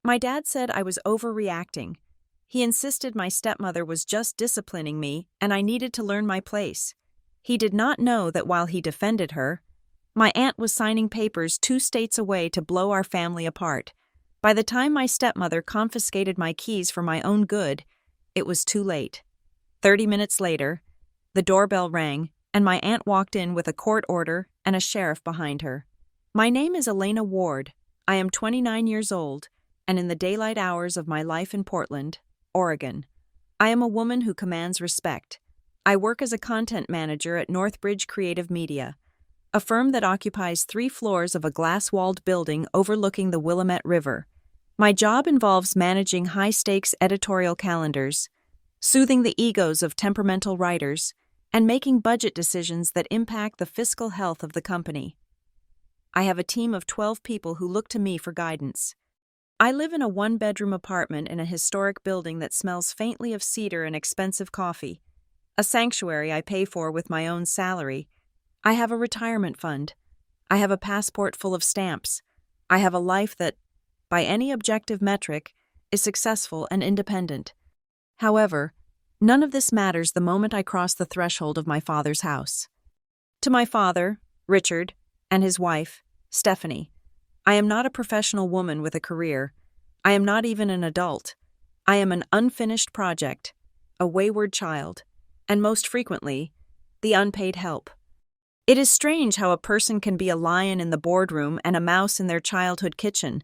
My dad said I was overreacting. He insisted my stepmother was just disciplining me and I needed to learn my place. He did not know that while he defended her, my aunt was signing papers 2 states away to blow our family apart. By the time my stepmother confiscated my keys for my own good, it was too late. 30 minutes later, the doorbell rang, and my aunt walked in with a court order and a sheriff behind her. My name is Elena Ward. I am 29 years old, and in the daylight hours of my life in Portland, Oregon, I am a woman who commands respect. I work as a content manager at Northbridge Creative Media, a firm that occupies 3 floors of a glass-walled building overlooking the Willamette River. My job involves managing high-stakes editorial calendars, soothing the egos of temperamental writers, and making budget decisions that impact the fiscal health of the company. I have a team of 12 people who look to me for guidance. I live in a 1-bedroom apartment in a historic building that smells faintly of cedar and expensive coffee, a sanctuary I pay for with my own salary. I have a retirement fund. I have a passport full of stamps. I have a life that, by any objective metric, is successful and independent. However, none of this matters the moment I cross the threshold of my father's house. To my father, Richard, and his wife, Stephanie, I am not a professional woman with a career. I am not even an adult. I am an unfinished project, a wayward child, and most frequently, the unpaid help. It is strange how a person can be a lion in the boardroom and a mouse in their childhood kitchen,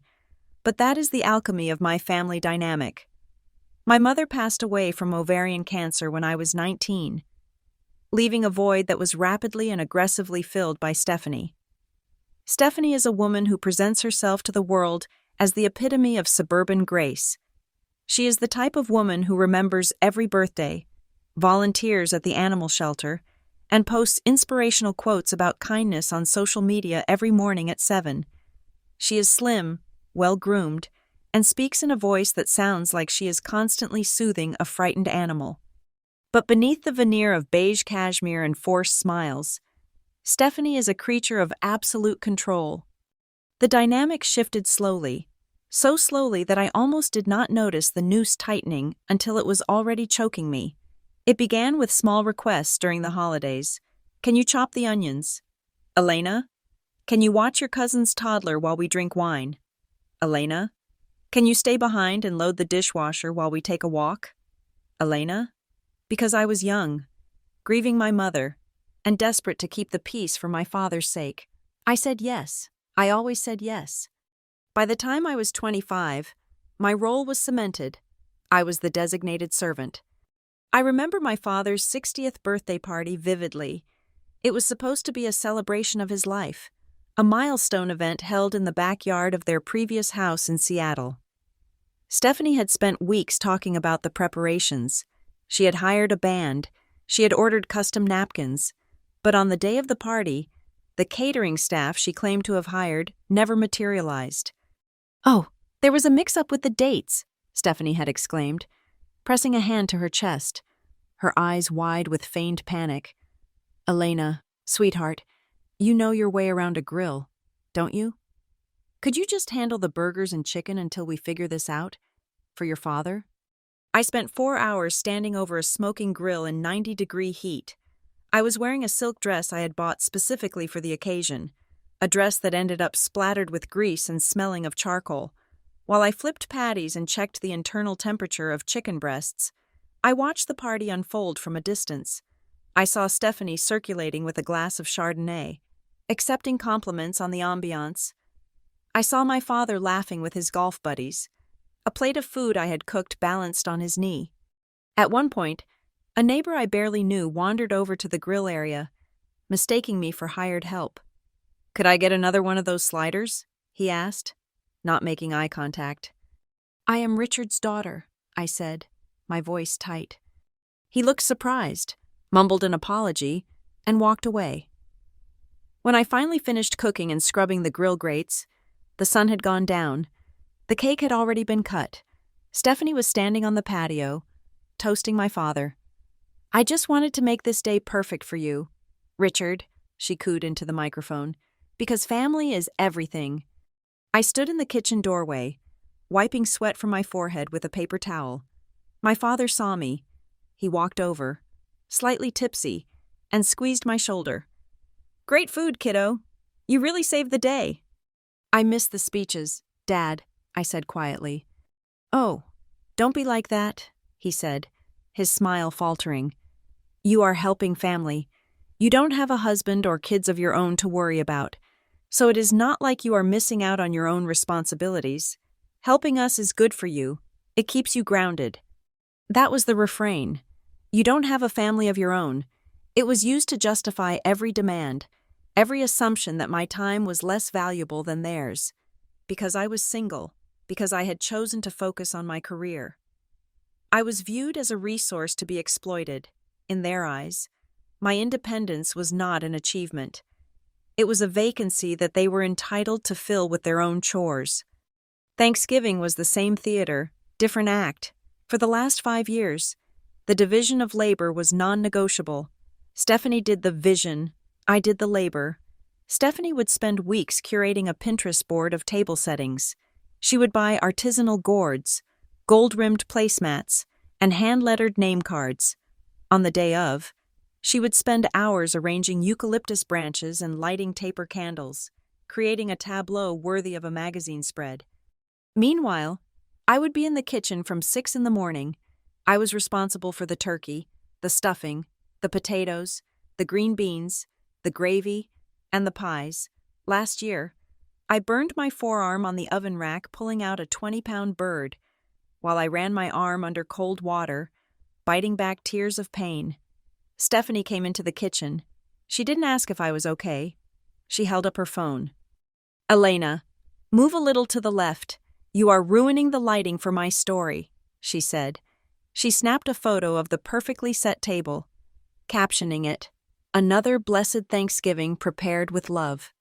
but that is the alchemy of my family dynamic. My mother passed away from ovarian cancer when I was 19, leaving a void that was rapidly and aggressively filled by Stephanie. Stephanie is a woman who presents herself to the world as the epitome of suburban grace. She is the type of woman who remembers every birthday, volunteers at the animal shelter, and posts inspirational quotes about kindness on social media every morning at 7. She is slim, well-groomed, and speaks in a voice that sounds like she is constantly soothing a frightened animal. But beneath the veneer of beige cashmere and forced smiles, Stephanie is a creature of absolute control. The dynamic shifted slowly, so slowly that I almost did not notice the noose tightening until it was already choking me. It began with small requests during the holidays. Can you chop the onions? Elena? Can you watch your cousin's toddler while we drink wine? Elena? Can you stay behind and load the dishwasher while we take a walk? Elena? Because I was young, grieving my mother, and desperate to keep the peace for my father's sake. I said yes. I always said yes. By the time I was 25, my role was cemented. I was the designated servant. I remember my father's 60th birthday party vividly. It was supposed to be a celebration of his life, a milestone event held in the backyard of their previous house in Seattle. Stephanie had spent weeks talking about the preparations. She had hired a band. She had ordered custom napkins. But on the day of the party, the catering staff she claimed to have hired never materialized. "Oh, there was a mix-up with the dates," Stephanie had exclaimed, pressing a hand to her chest, her eyes wide with feigned panic. "Elena, sweetheart, you know your way around a grill, don't you? Could you just handle the burgers and chicken until we figure this out? For your father?" I spent 4 hours standing over a smoking grill in 90-degree heat. I was wearing a silk dress I had bought specifically for the occasion, a dress that ended up splattered with grease and smelling of charcoal. While I flipped patties and checked the internal temperature of chicken breasts, I watched the party unfold from a distance. I saw Stephanie circulating with a glass of Chardonnay, accepting compliments on the ambiance. I saw my father laughing with his golf buddies, a plate of food I had cooked balanced on his knee. At one point, a neighbor I barely knew wandered over to the grill area, mistaking me for hired help. "Could I get another one of those sliders?" he asked, not making eye contact. "I am Richard's daughter," I said, my voice tight. He looked surprised, mumbled an apology, and walked away. When I finally finished cooking and scrubbing the grill grates, the sun had gone down. The cake had already been cut. Stephanie was standing on the patio, toasting my father. "I just wanted to make this day perfect for you, Richard," she cooed into the microphone, "because family is everything." I stood in the kitchen doorway, wiping sweat from my forehead with a paper towel. My father saw me. He walked over, slightly tipsy, and squeezed my shoulder. "Great food, kiddo. You really saved the day." "I missed the speeches, Dad," I said quietly. "Oh, don't be like that," he said, his smile faltering. "You are helping family. You don't have a husband or kids of your own to worry about, so it is not like you are missing out on your own responsibilities. Helping us is good for you. It keeps you grounded." That was the refrain. You don't have a family of your own. It was used to justify every demand, every assumption that my time was less valuable than theirs, because I was single, because I had chosen to focus on my career. I was viewed as a resource to be exploited. In their eyes, my independence was not an achievement. It was a vacancy that they were entitled to fill with their own chores. Thanksgiving was the same theater, different act. For the last 5 years, the division of labor was non-negotiable. Stephanie did the vision, I did the labor. Stephanie would spend weeks curating a Pinterest board of table settings. She would buy artisanal gourds, gold-rimmed placemats, and hand-lettered name cards. On the day of, she would spend hours arranging eucalyptus branches and lighting taper candles, creating a tableau worthy of a magazine spread. Meanwhile, I would be in the kitchen from 6 in the morning. I was responsible for the turkey, the stuffing, the potatoes, the green beans, the gravy, and the pies. Last year, I burned my forearm on the oven rack pulling out a 20-pound bird, while I ran my arm under cold water, biting back tears of pain. Stephanie came into the kitchen. She didn't ask if I was okay. She held up her phone. "Elena, move a little to the left. You are ruining the lighting for my story," she said. She snapped a photo of the perfectly set table, captioning it, "Another blessed Thanksgiving prepared with love."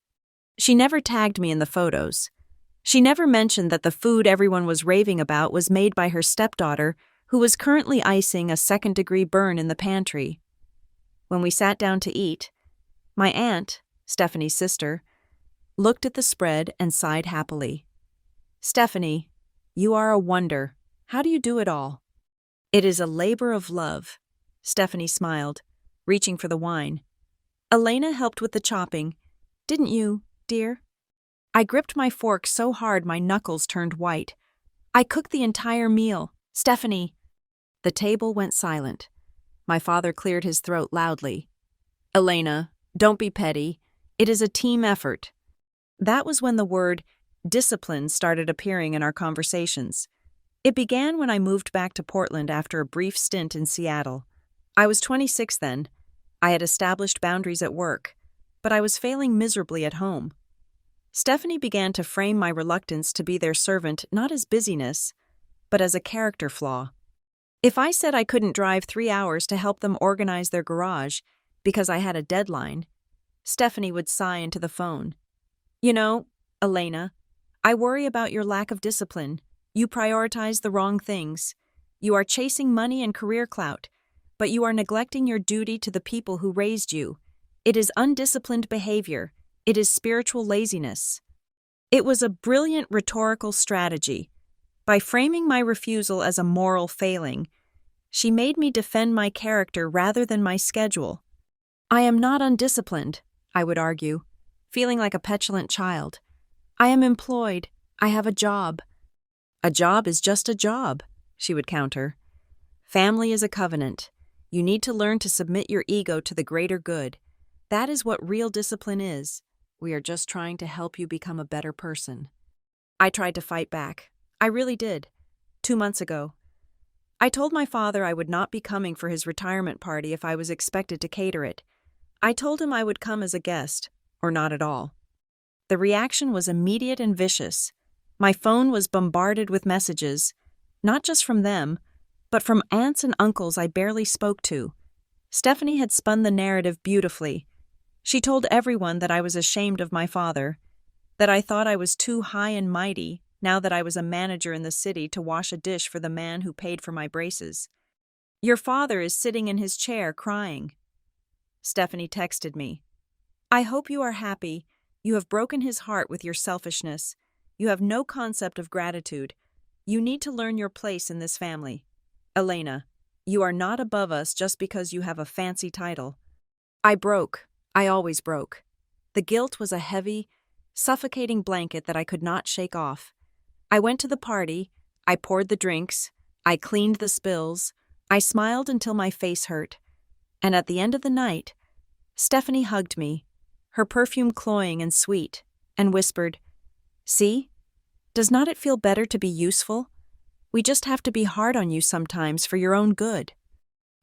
She never tagged me in the photos. She never mentioned that the food everyone was raving about was made by her stepdaughter, who was currently icing a second-degree burn in the pantry. When we sat down to eat, my aunt, Stephanie's sister, looked at the spread and sighed happily. "Stephanie, you are a wonder. How do you do it all?" "It is a labor of love," Stephanie smiled, reaching for the wine. "Elena helped with the chopping. Didn't you, dear?" I gripped my fork so hard my knuckles turned white. "I cooked the entire meal. Stephanie." The table went silent. My father cleared his throat loudly. "Elena, don't be petty. It is a team effort." That was when the word discipline started appearing in our conversations. It began when I moved back to Portland after a brief stint in Seattle. I was 26 then. I had established boundaries at work, but I was failing miserably at home. Stephanie began to frame my reluctance to be their servant not as busyness, but as a character flaw. If I said I couldn't drive 3 hours to help them organize their garage because I had a deadline, Stephanie would sigh into the phone. "You know, Elena, I worry about your lack of discipline. You prioritize the wrong things. You are chasing money and career clout, but you are neglecting your duty to the people who raised you. It is undisciplined behavior. It is spiritual laziness." It was a brilliant rhetorical strategy. By framing my refusal as a moral failing, she made me defend my character rather than my schedule. "I am not undisciplined," I would argue, feeling like a petulant child. "I am employed. I have a job." "A job is just a job," she would counter. "Family is a covenant. You need to learn to submit your ego to the greater good. That is what real discipline is. We are just trying to help you become a better person." I tried to fight back. I really did. 2 months ago. I told my father I would not be coming for his retirement party if I was expected to cater it. I told him I would come as a guest, or not at all. The reaction was immediate and vicious. My phone was bombarded with messages, not just from them, but from aunts and uncles I barely spoke to. Stephanie had spun the narrative beautifully. She told everyone that I was ashamed of my father, that I thought I was too high and mighty now that I was a manager in the city to wash a dish for the man who paid for my braces. "Your father is sitting in his chair crying." Stephanie texted me. "I hope you are happy. You have broken his heart with your selfishness. You have no concept of gratitude. You need to learn your place in this family. Elena, you are not above us just because you have a fancy title. I broke. I always broke. The guilt was a heavy, suffocating blanket that I could not shake off. I went to the party. I poured the drinks. I cleaned the spills. I smiled until my face hurt. And at the end of the night, Stephanie hugged me, her perfume cloying and sweet, and whispered, "See? Does not it feel better to be useful? We just have to be hard on you sometimes for your own good."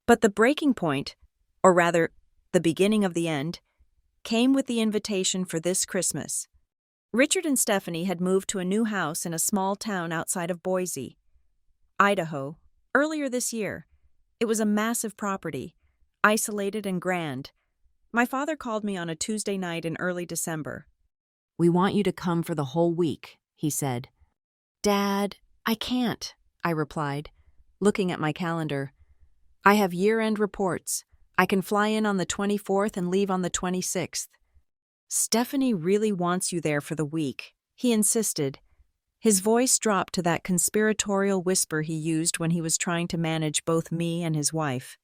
But the breaking point, or rather, the beginning of the end, came with the invitation for this Christmas. Richard and Stephanie had moved to a new house in a small town outside of Boise, Idaho, earlier this year. It was a massive property, isolated and grand. My father called me on a Tuesday night in early December. "We want you to come for the whole week," he said. "Dad, I can't," I replied, looking at my calendar. "I have year-end reports. I can fly in on the 24th and leave on the 26th. "Stephanie really wants you there for the week," he insisted. His voice dropped to that conspiratorial whisper he used when he was trying to manage both me and his wife.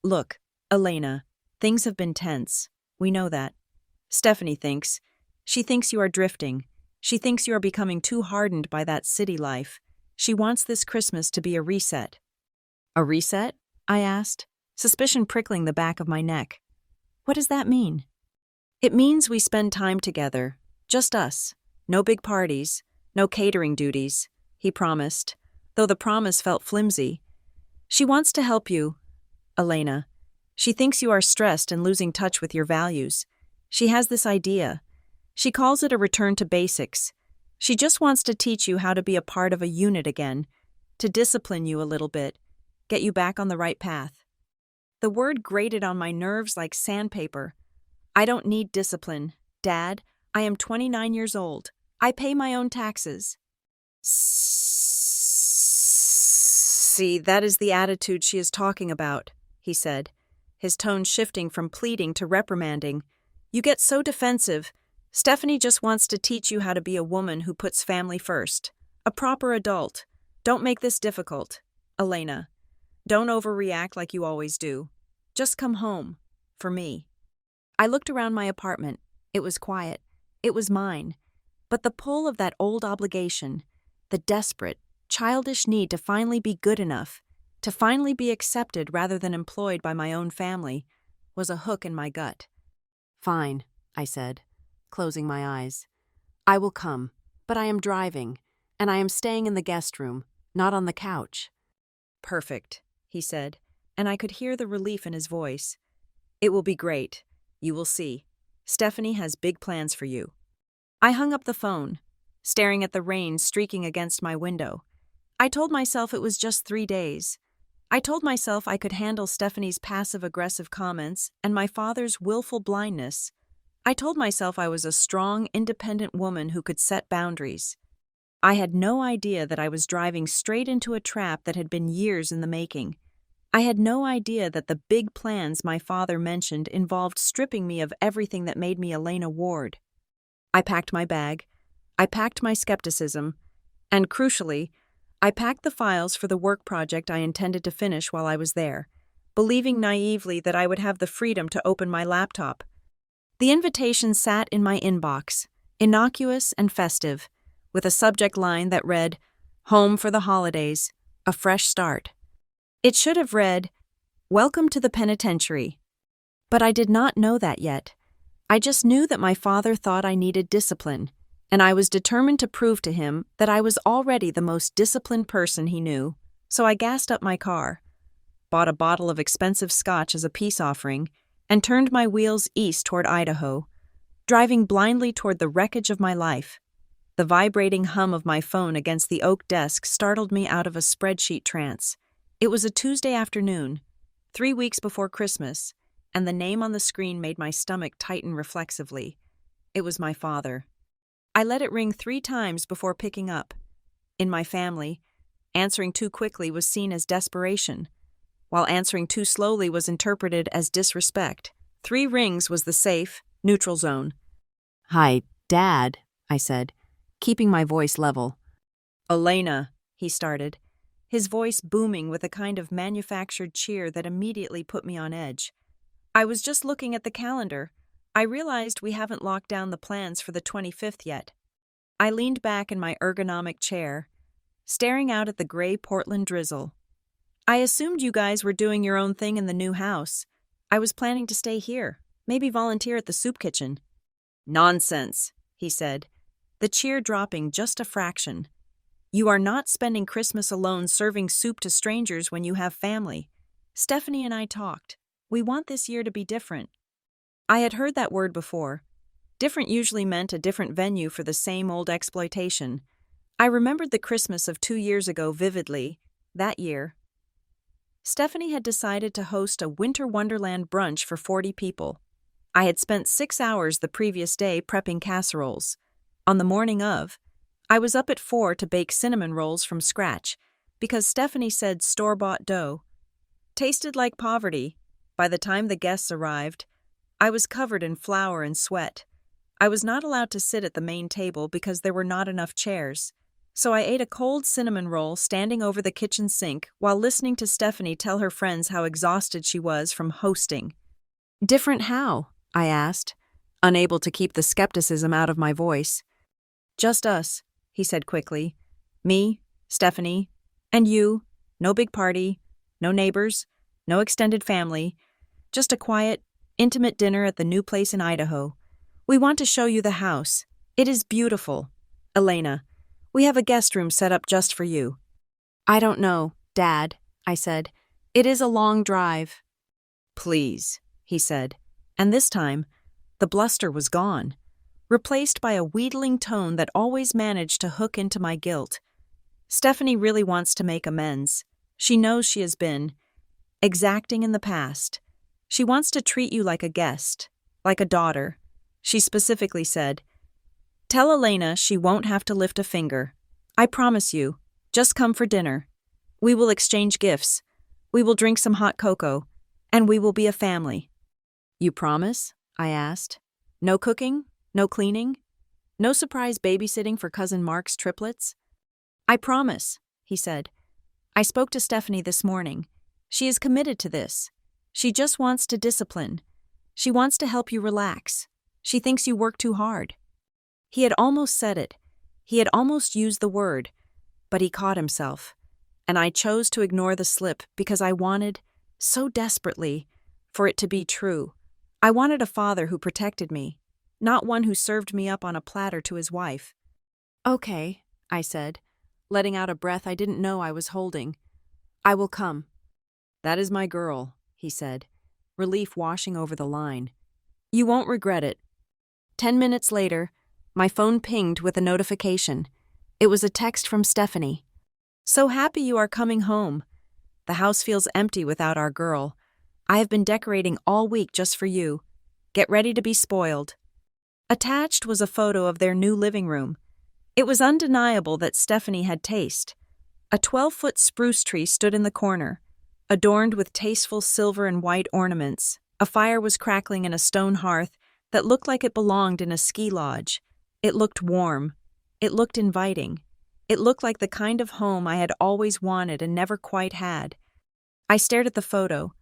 "Look, Elena, things have been tense. We know that. Stephanie thinks. She thinks you are drifting. She thinks you are becoming too hardened by that city life. She wants this Christmas to be a reset." "A reset?" I asked, suspicion prickling the back of my neck. "What does that mean?" "It means we spend time together, just us. No big parties, no catering duties," he promised, though the promise felt flimsy. "She wants to help you, Elena. She thinks you are stressed and losing touch with your values. She has this idea. She calls it a return to basics. She just wants to teach you how to be a part of a unit again, to discipline you a little bit, get you back on the right path." The word grated on my nerves like sandpaper. "I don't need discipline, Dad. I am 29 years old. I pay my own taxes." "See, that is the attitude she is talking about," he said, his tone shifting from pleading to reprimanding. "You get so defensive. Stephanie just wants to teach you how to be a woman who puts family first. A proper adult. Don't make this difficult. Elena, don't overreact like you always do. Just come home. For me." I looked around my apartment. It was quiet. It was mine. But the pull of that old obligation, the desperate, childish need to finally be good enough, to finally be accepted rather than employed by my own family, was a hook in my gut. "Fine," I said, closing my eyes. "I will come, but I am driving, and I am staying in the guest room, not on the couch." "Perfect," he said, and I could hear the relief in his voice. "It will be great. You will see. Stephanie has big plans for you." I hung up the phone, staring at the rain streaking against my window. I told myself it was just 3 days. I told myself I could handle Stephanie's passive-aggressive comments and my father's willful blindness. I told myself I was a strong, independent woman who could set boundaries. I had no idea that I was driving straight into a trap that had been years in the making. I had no idea that the big plans my father mentioned involved stripping me of everything that made me Elena Ward. I packed my bag. I packed my skepticism. And crucially, I packed the files for the work project I intended to finish while I was there, believing naively that I would have the freedom to open my laptop. The invitation sat in my inbox, innocuous and festive, with a subject line that read, "Home for the holidays, a fresh start." It should have read, "Welcome to the penitentiary." But I did not know that yet. I just knew that my father thought I needed discipline, and I was determined to prove to him that I was already the most disciplined person he knew, so I gassed up my car, bought a bottle of expensive scotch as a peace offering, and turned my wheels east toward Idaho, driving blindly toward the wreckage of my life. The vibrating hum of my phone against the oak desk startled me out of a spreadsheet trance. It was a Tuesday afternoon, 3 weeks before Christmas, and the name on the screen made my stomach tighten reflexively. It was my father. I let it ring 3 times before picking up. In my family, answering too quickly was seen as desperation, while answering too slowly was interpreted as disrespect. 3 rings was the safe, neutral zone. "Hi, Dad," I said, keeping my voice level. "Elena," he started, his voice booming with a kind of manufactured cheer that immediately put me on edge. I was just looking at the calendar. I realized we haven't locked down the plans for the 25th yet. I leaned back in my ergonomic chair, staring out at the gray Portland drizzle. I assumed you guys were doing your own thing in the new house. I was planning to stay here, maybe volunteer at the soup kitchen. Nonsense, he said, the cheer dropping just a fraction. You are not spending Christmas alone serving soup to strangers when you have family. Stephanie and I talked. We want this year to be different. I had heard that word before. Different usually meant a different venue for the same old exploitation. I remembered the Christmas of 2 years ago vividly. That year, Stephanie had decided to host a winter wonderland brunch for 40 people. I had spent 6 hours the previous day prepping casseroles. On the morning of, I was up at 4 to bake cinnamon rolls from scratch, because Stephanie said store-bought dough. Tasted like poverty. By the time the guests arrived, I was covered in flour and sweat. I was not allowed to sit at the main table because there were not enough chairs. So I ate a cold cinnamon roll standing over the kitchen sink while listening to Stephanie tell her friends how exhausted she was from hosting. Different how? I asked, unable to keep the skepticism out of my voice. Just us, he said quickly. Me, Stephanie, and you. No big party, no neighbors, no extended family. Just a quiet, intimate dinner at the new place in Idaho. We want to show you the house. It is beautiful. Elena, we have a guest room set up just for you. I don't know, Dad, I said. It is a long drive. Please, he said, and this time, the bluster was gone, replaced by a wheedling tone that always managed to hook into my guilt. Stephanie really wants to make amends. She knows she has been exacting in the past. She wants to treat you like a guest, like a daughter. She specifically said, "Tell Elena she won't have to lift a finger. I promise you, just come for dinner. We will exchange gifts. We will drink some hot cocoa, and we will be a family." You promise? I asked. No cooking? No cleaning? No surprise babysitting for Cousin Mark's triplets? I promise, he said. I spoke to Stephanie this morning. She is committed to this. She just wants to discipline. She wants to help you relax. She thinks you work too hard. He had almost said it. He had almost used the word, but he caught himself. And I chose to ignore the slip because I wanted, so desperately, for it to be true. I wanted a father who protected me, not one who served me up on a platter to his wife. Okay, I said, letting out a breath I didn't know I was holding. I will come. That is my girl, he said, relief washing over the line. You won't regret it. 10 minutes later, my phone pinged with a notification. It was a text from Stephanie. So happy you are coming home. The house feels empty without our girl. I have been decorating all week just for you. Get ready to be spoiled. Attached was a photo of their new living room. It was undeniable that Stephanie had taste. A 12-foot spruce tree stood in the corner, adorned with tasteful silver and white ornaments. A fire was crackling in a stone hearth that looked like it belonged in a ski lodge. It looked warm. It looked inviting. It looked like the kind of home I had always wanted and never quite had. I stared at the photo,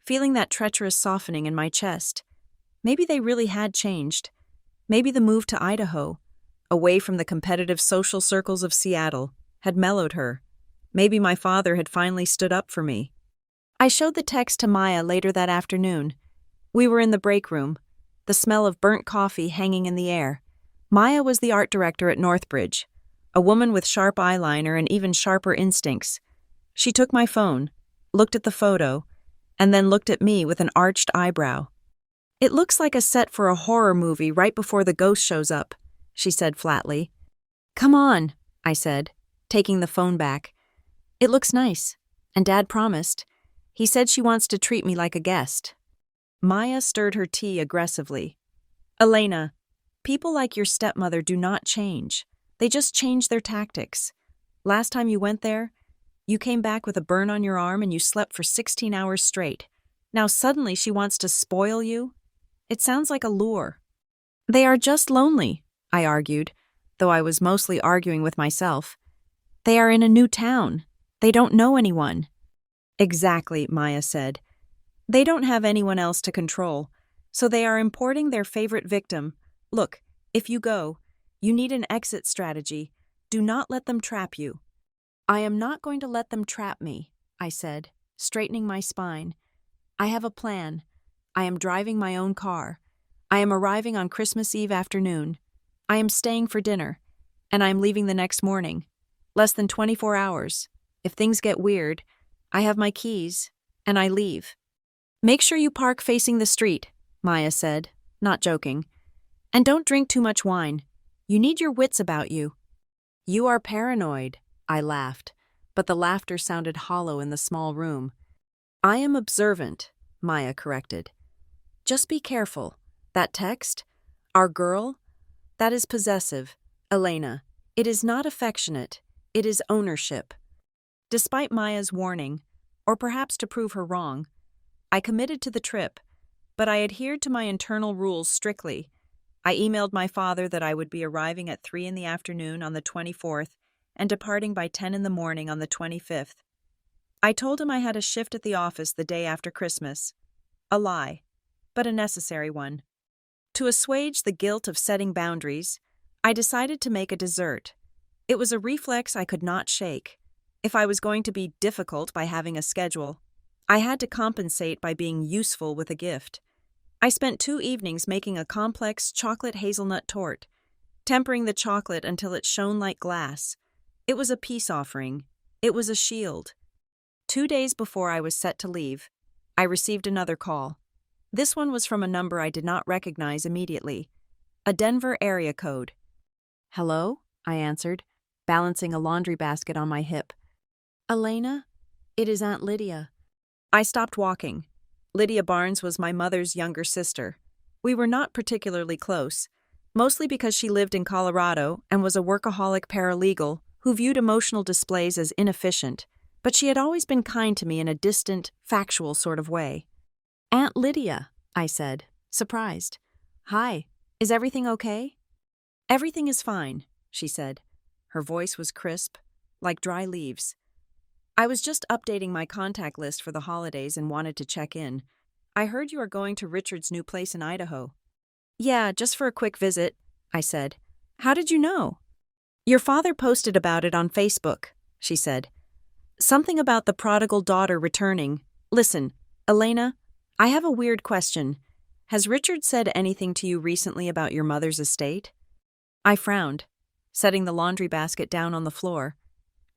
feeling that treacherous softening in my chest. Maybe they really had changed. Maybe the move to Idaho, away from the competitive social circles of Seattle, had mellowed her. Maybe my father had finally stood up for me. I showed the text to Maya later that afternoon. We were in the break room, the smell of burnt coffee hanging in the air. Maya was the art director at Northbridge, a woman with sharp eyeliner and even sharper instincts. She took my phone, looked at the photo, and then looked at me with an arched eyebrow. It looks like a set for a horror movie right before the ghost shows up, she said flatly. Come on, I said, taking the phone back. It looks nice, and Dad promised. He said she wants to treat me like a guest. Maya stirred her tea aggressively. Elena, people like your stepmother do not change. They just change their tactics. Last time you went there, you came back with a burn on your arm and you slept for 16 hours straight. Now suddenly she wants to spoil you? It sounds like a lure. They are just lonely, I argued, though I was mostly arguing with myself. They are in a new town. They don't know anyone. Exactly, Maya said. They don't have anyone else to control, so they are importing their favorite victim. Look, if you go, you need an exit strategy. Do not let them trap you. I am not going to let them trap me, I said, straightening my spine. I have a plan. I am driving my own car. I am arriving on Christmas Eve afternoon. I am staying for dinner, and I am leaving the next morning. Less than 24 hours. If things get weird, I have my keys, and I leave. Make sure you park facing the street, Maya said, not joking. And don't drink too much wine. You need your wits about you. You are paranoid, I laughed, but the laughter sounded hollow in the small room. I am observant, Maya corrected. Just be careful. That text, our girl, that is possessive. Elena, it is not affectionate. It is ownership. Despite Maya's warning, or perhaps to prove her wrong, I committed to the trip, but I adhered to my internal rules strictly. I emailed my father that I would be arriving at 3 in the afternoon on the 24th and departing by 10 in the morning on the 25th. I told him I had a shift at the office the day after Christmas. A lie, but a necessary one. To assuage the guilt of setting boundaries, I decided to make a dessert. It was a reflex I could not shake. If I was going to be difficult by having a schedule, I had to compensate by being useful with a gift. I spent 2 evenings making a complex chocolate hazelnut tort, tempering the chocolate until it shone like glass. It was a peace offering. It was a shield. 2 days before I was set to leave, I received another call. This one was from a number I did not recognize immediately. A Denver area code. Hello? I answered, balancing a laundry basket on my hip. Elena? It is Aunt Lydia. I stopped walking. Lydia Barnes was my mother's younger sister. We were not particularly close, mostly because she lived in Colorado and was a workaholic paralegal who viewed emotional displays as inefficient, but she had always been kind to me in a distant, factual sort of way. Aunt Lydia, I said, surprised. Hi, is everything okay? Everything is fine, she said. Her voice was crisp, like dry leaves. I was just updating my contact list for the holidays and wanted to check in. I heard you are going to Richard's new place in Idaho. Yeah, just for a quick visit, I said. How did you know? Your father posted about it on Facebook, she said. Something about the prodigal daughter returning. Listen, Elena, I have a weird question. Has Richard said anything to you recently about your mother's estate? I frowned, setting the laundry basket down on the floor.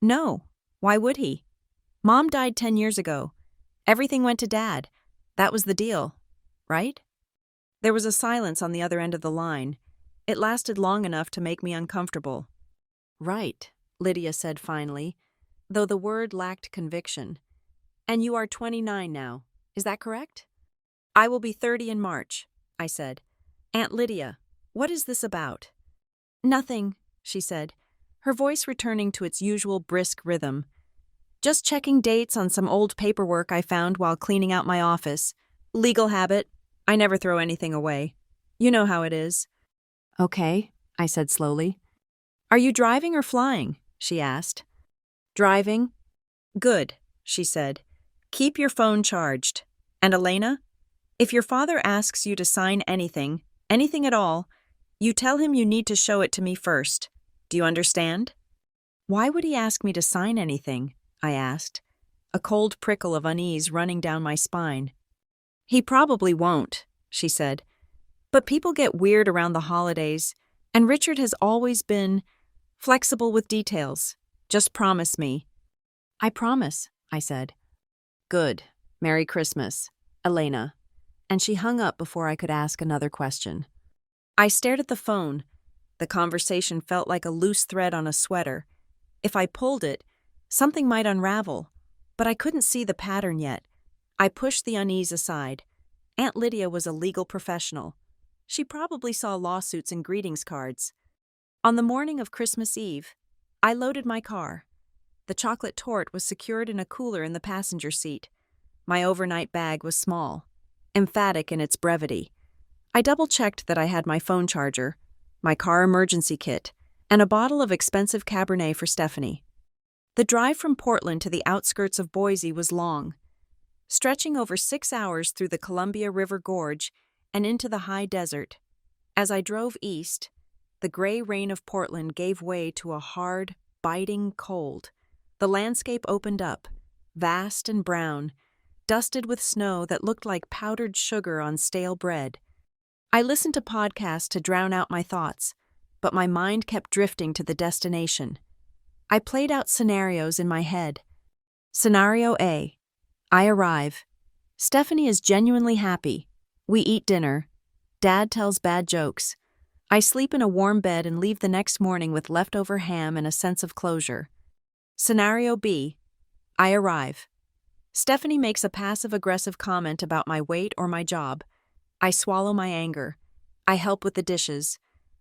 No, why would he? Mom died 10 years ago. Everything went to Dad. That was the deal, right? There was a silence on the other end of the line. It lasted long enough to make me uncomfortable. Right, Lydia said finally, though the word lacked conviction. And you are 29 now, is that correct? I will be 30 in March, I said. Aunt Lydia, what is this about? Nothing, she said, her voice returning to its usual brisk rhythm. Just checking dates on some old paperwork I found while cleaning out my office. Legal habit. I never throw anything away. You know how it is. Okay, I said slowly. Are you driving or flying? She asked. Driving. Good, she said. Keep your phone charged. And Elena, if your father asks you to sign anything at all, you tell him you need to show it to me first. Do you understand? Why would he ask me to sign anything? I asked, a cold prickle of unease running down my spine. He probably won't, she said. But people get weird around the holidays, and Richard has always been flexible with details. Just promise me. I promise, I said. Good. Merry Christmas, Elena. And she hung up before I could ask another question. I stared at the phone. The conversation felt like a loose thread on a sweater. If I pulled it, something might unravel, but I couldn't see the pattern yet. I pushed the unease aside. Aunt Lydia was a legal professional. She probably saw lawsuits and greetings cards. On the morning of Christmas Eve, I loaded my car. The chocolate tort was secured in a cooler in the passenger seat. My overnight bag was small, emphatic in its brevity. I double-checked that I had my phone charger, my car emergency kit, and a bottle of expensive Cabernet for Stephanie. The drive from Portland to the outskirts of Boise was long, stretching over 6 hours through the Columbia River Gorge and into the high desert. As I drove east, the gray rain of Portland gave way to a hard, biting cold. The landscape opened up, vast and brown, dusted with snow that looked like powdered sugar on stale bread. I listened to podcasts to drown out my thoughts, but my mind kept drifting to the destination. I played out scenarios in my head. Scenario A. I arrive. Stephanie is genuinely happy. We eat dinner. Dad tells bad jokes. I sleep in a warm bed and leave the next morning with leftover ham and a sense of closure. Scenario B. I arrive. Stephanie makes a passive-aggressive comment about my weight or my job. I swallow my anger. I help with the dishes.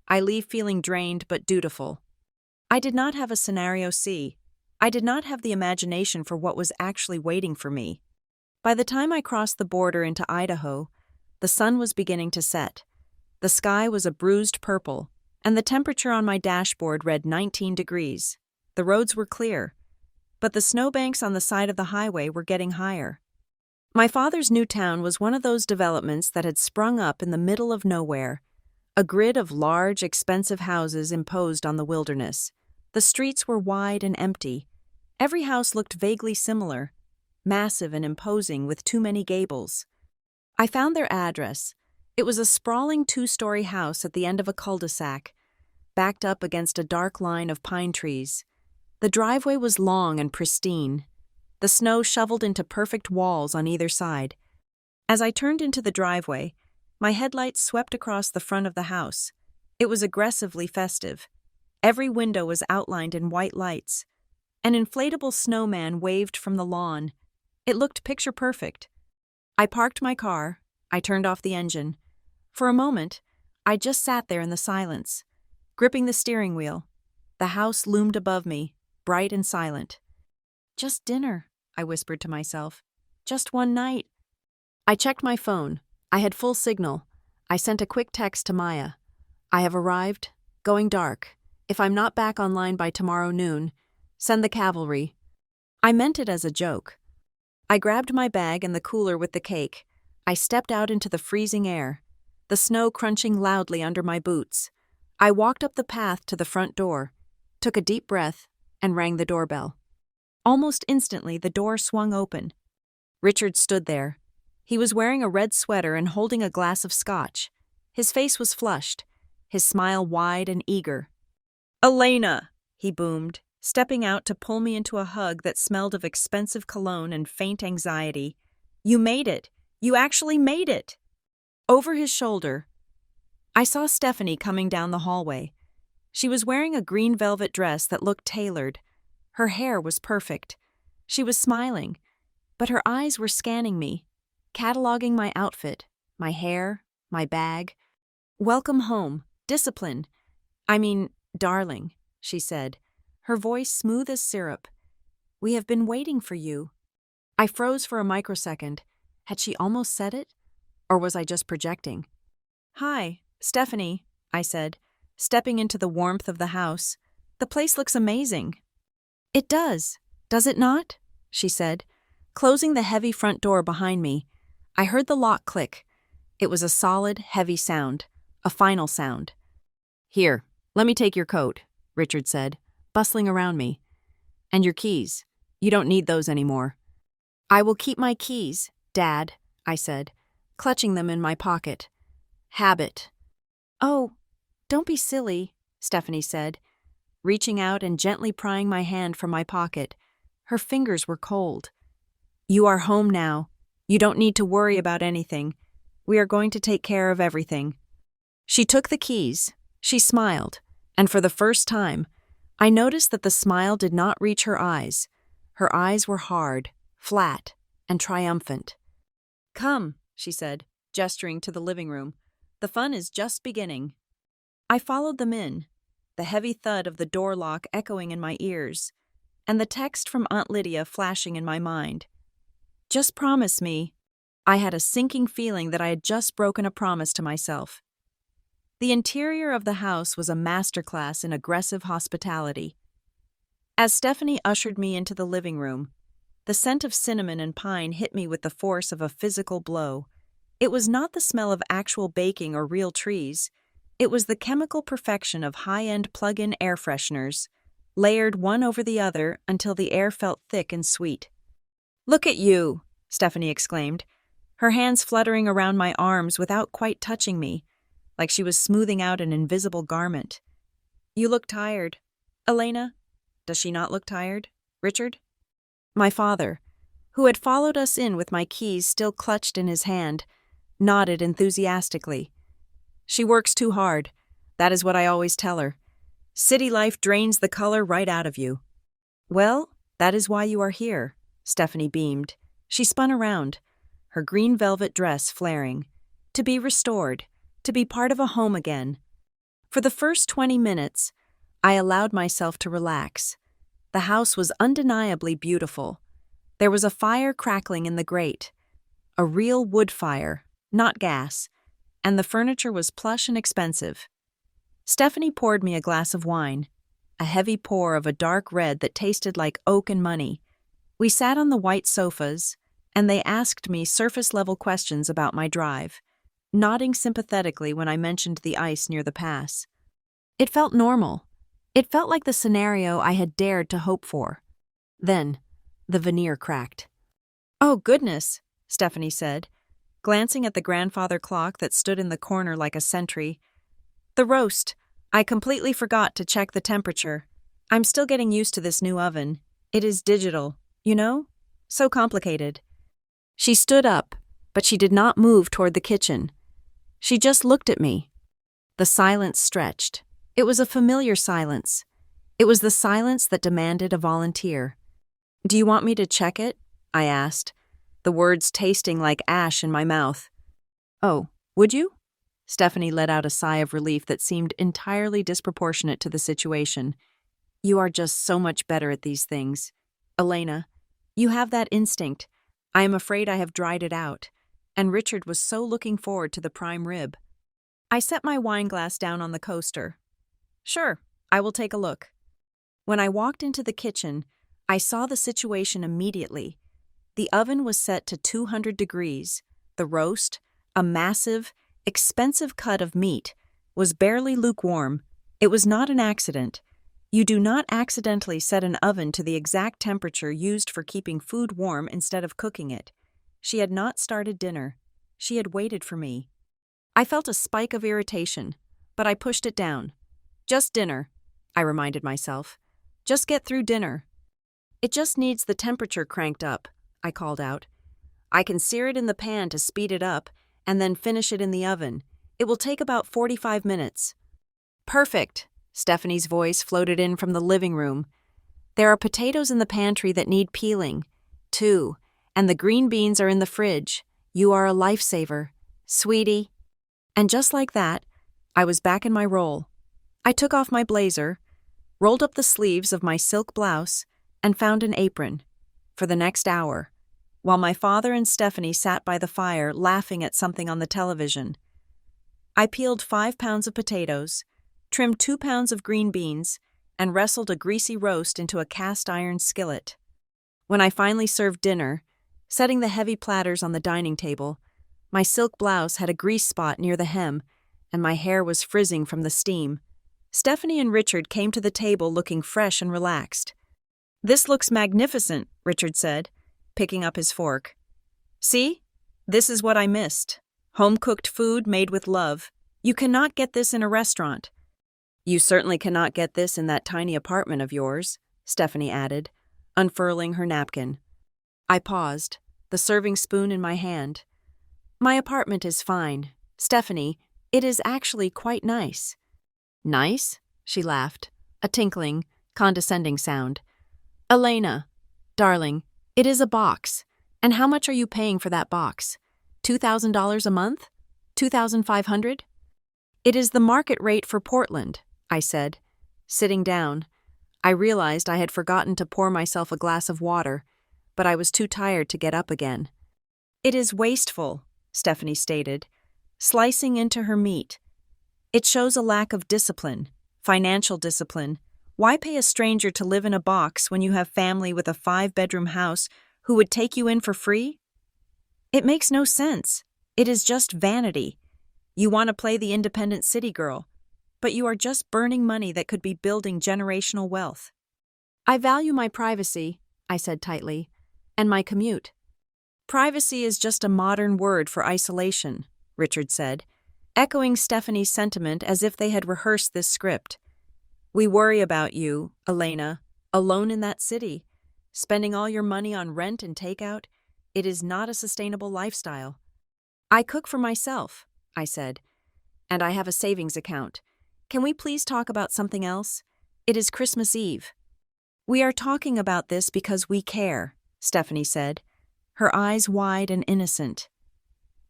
I leave feeling drained but dutiful. I did not have a scenario C. I did not have the imagination for what was actually waiting for me. By the time I crossed the border into Idaho, the sun was beginning to set. The sky was a bruised purple, and the temperature on my dashboard read 19 degrees. The roads were clear, but the snowbanks on the side of the highway were getting higher. My father's new town was one of those developments that had sprung up in the middle of nowhere, a grid of large, expensive houses imposed on the wilderness. The streets were wide and empty. Every house looked vaguely similar, massive and imposing with too many gables. I found their address. It was a sprawling 2-story house at the end of a cul-de-sac, backed up against a dark line of pine trees. The driveway was long and pristine, the snow shoveled into perfect walls on either side. As I turned into the driveway, my headlights swept across the front of the house. It was aggressively festive. Every window was outlined in white lights. An inflatable snowman waved from the lawn. It looked picture-perfect. I parked my car. I turned off the engine. For a moment, I just sat there in the silence, gripping the steering wheel. The house loomed above me, bright and silent. "Just dinner," I whispered to myself. "Just one night." I checked my phone. I had full signal. I sent a quick text to Maya. "I have arrived. Going dark. If I'm not back online by tomorrow noon, send the cavalry." I meant it as a joke. I grabbed my bag and the cooler with the cake. I stepped out into the freezing air, the snow crunching loudly under my boots. I walked up the path to the front door, took a deep breath, and rang the doorbell. Almost instantly, the door swung open. Richard stood there. He was wearing a red sweater and holding a glass of scotch. His face was flushed, his smile wide and eager. "Elena!" he boomed, stepping out to pull me into a hug that smelled of expensive cologne and faint anxiety. "You made it! You actually made it!" Over his shoulder, I saw Stephanie coming down the hallway. She was wearing a green velvet dress that looked tailored. Her hair was perfect. She was smiling, but her eyes were scanning me, cataloging my outfit, my hair, my bag. "Welcome home. Discipline. Darling," she said, her voice smooth as syrup. "We have been waiting for you." I froze for a microsecond. Had she almost said it? Or was I just projecting? "Hi, Stephanie," I said, stepping into the warmth of the house. "The place looks amazing." "It does it not?" she said, closing the heavy front door behind me. I heard the lock click. It was a solid, heavy sound, a final sound. "Here, let me take your coat," Richard said, bustling around me. "And your keys. You don't need those anymore." "I will keep my keys, Dad," I said, clutching them in my pocket. "Habit." "Oh, don't be silly," Stephanie said, reaching out and gently prying my hand from my pocket. Her fingers were cold. "You are home now. You don't need to worry about anything. We are going to take care of everything." She took the keys. She smiled, and for the first time, I noticed that the smile did not reach her eyes. Her eyes were hard, flat, and triumphant. "Come," she said, gesturing to the living room. "The fun is just beginning." I followed them in, the heavy thud of the door lock echoing in my ears, and the text from Aunt Lydia flashing in my mind. "Just promise me." I had a sinking feeling that I had just broken a promise to myself. The interior of the house was a masterclass in aggressive hospitality. As Stephanie ushered me into the living room, the scent of cinnamon and pine hit me with the force of a physical blow. It was not the smell of actual baking or real trees. It was the chemical perfection of high-end plug-in air fresheners, layered one over the other until the air felt thick and sweet. "Look at you," Stephanie exclaimed, her hands fluttering around my arms without quite touching me, like she was smoothing out an invisible garment. "You look tired. Elena, does she not look tired? Richard?" My father, who had followed us in with my keys still clutched in his hand, nodded enthusiastically. "She works too hard. That is what I always tell her. City life drains the color right out of you." "Well, that is why you are here," Stephanie beamed. She spun around, her green velvet dress flaring. "To be restored, to be part of a home again." For the first 20 minutes, I allowed myself to relax. The house was undeniably beautiful. There was a fire crackling in the grate, a real wood fire, not gas, and the furniture was plush and expensive. Stephanie poured me a glass of wine, a heavy pour of a dark red that tasted like oak and money. We sat on the white sofas, and they asked me surface-level questions about my drive, nodding sympathetically when I mentioned the ice near the pass. It felt normal. It felt like the scenario I had dared to hope for. Then, the veneer cracked. "Oh, goodness," Stephanie said, glancing at the grandfather clock that stood in the corner like a sentry. "The roast. I completely forgot to check the temperature. I'm still getting used to this new oven. It is digital, you know? So complicated." She stood up, but she did not move toward the kitchen. She just looked at me. The silence stretched. It was a familiar silence. It was the silence that demanded a volunteer. "Do you want me to check it?" I asked, the words tasting like ash in my mouth. "Oh, would you?" Stephanie let out a sigh of relief that seemed entirely disproportionate to the situation. "You are just so much better at these things. Elena, you have that instinct. I am afraid I have dried it out." And Richard was so looking forward to the prime rib. I set my wineglass down on the coaster. "Sure, I will take a look." When I walked into the kitchen, I saw the situation immediately. The oven was set to 200 degrees. The roast, a massive, expensive cut of meat, was barely lukewarm. It was not an accident. You do not accidentally set an oven to the exact temperature used for keeping food warm instead of cooking it. She had not started dinner. She had waited for me. I felt a spike of irritation, but I pushed it down. "Just dinner," I reminded myself. "Just get through dinner." "It just needs the temperature cranked up," I called out. "I can sear it in the pan to speed it up and then finish it in the oven. It will take about 45 minutes. "Perfect," Stephanie's voice floated in from the living room. "There are potatoes in the pantry that need peeling, too, and the green beans are in the fridge. You are a lifesaver, sweetie." And just like that, I was back in my role. I took off my blazer, rolled up the sleeves of my silk blouse, and found an apron. For the next hour, while my father and Stephanie sat by the fire laughing at something on the television, I peeled 5 pounds of potatoes, trimmed 2 pounds of green beans, and wrestled a greasy roast into a cast-iron skillet. When I finally served dinner, setting the heavy platters on the dining table, my silk blouse had a grease spot near the hem, and my hair was frizzing from the steam. Stephanie and Richard came to the table looking fresh and relaxed. "This looks magnificent," Richard said, picking up his fork. "See? This is what I missed. Home-cooked food made with love. You cannot get this in a restaurant." "You certainly cannot get this in that tiny apartment of yours," Stephanie added, unfurling her napkin. I paused, the serving spoon in my hand. "My apartment is fine. Stephanie, it is actually quite nice." "Nice?" she laughed, a tinkling, condescending sound. "Elena, darling, it is a box. And how much are you paying for that box? $2,000 a month? $2,500? "It is the market rate for Portland," I said. Sitting down, I realized I had forgotten to pour myself a glass of water, but I was too tired to get up again. "It is wasteful," Stephanie stated, slicing into her meat. "It shows a lack of discipline, financial discipline, Why pay a stranger to live in a box when you have family with a 5-bedroom house who would take you in for free? It makes no sense. It is just vanity. You want to play the independent city girl, but you are just burning money that could be building generational wealth. I value my privacy, I said tightly, and my commute. Privacy is just a modern word for isolation, Richard said, echoing Stephanie's sentiment as if they had rehearsed this script. We worry about you, Elena, alone in that city, spending all your money on rent and takeout. It is not a sustainable lifestyle. I cook for myself, I said, and I have a savings account. Can we please talk about something else? It is Christmas Eve. We are talking about this because we care, Stephanie said, her eyes wide and innocent.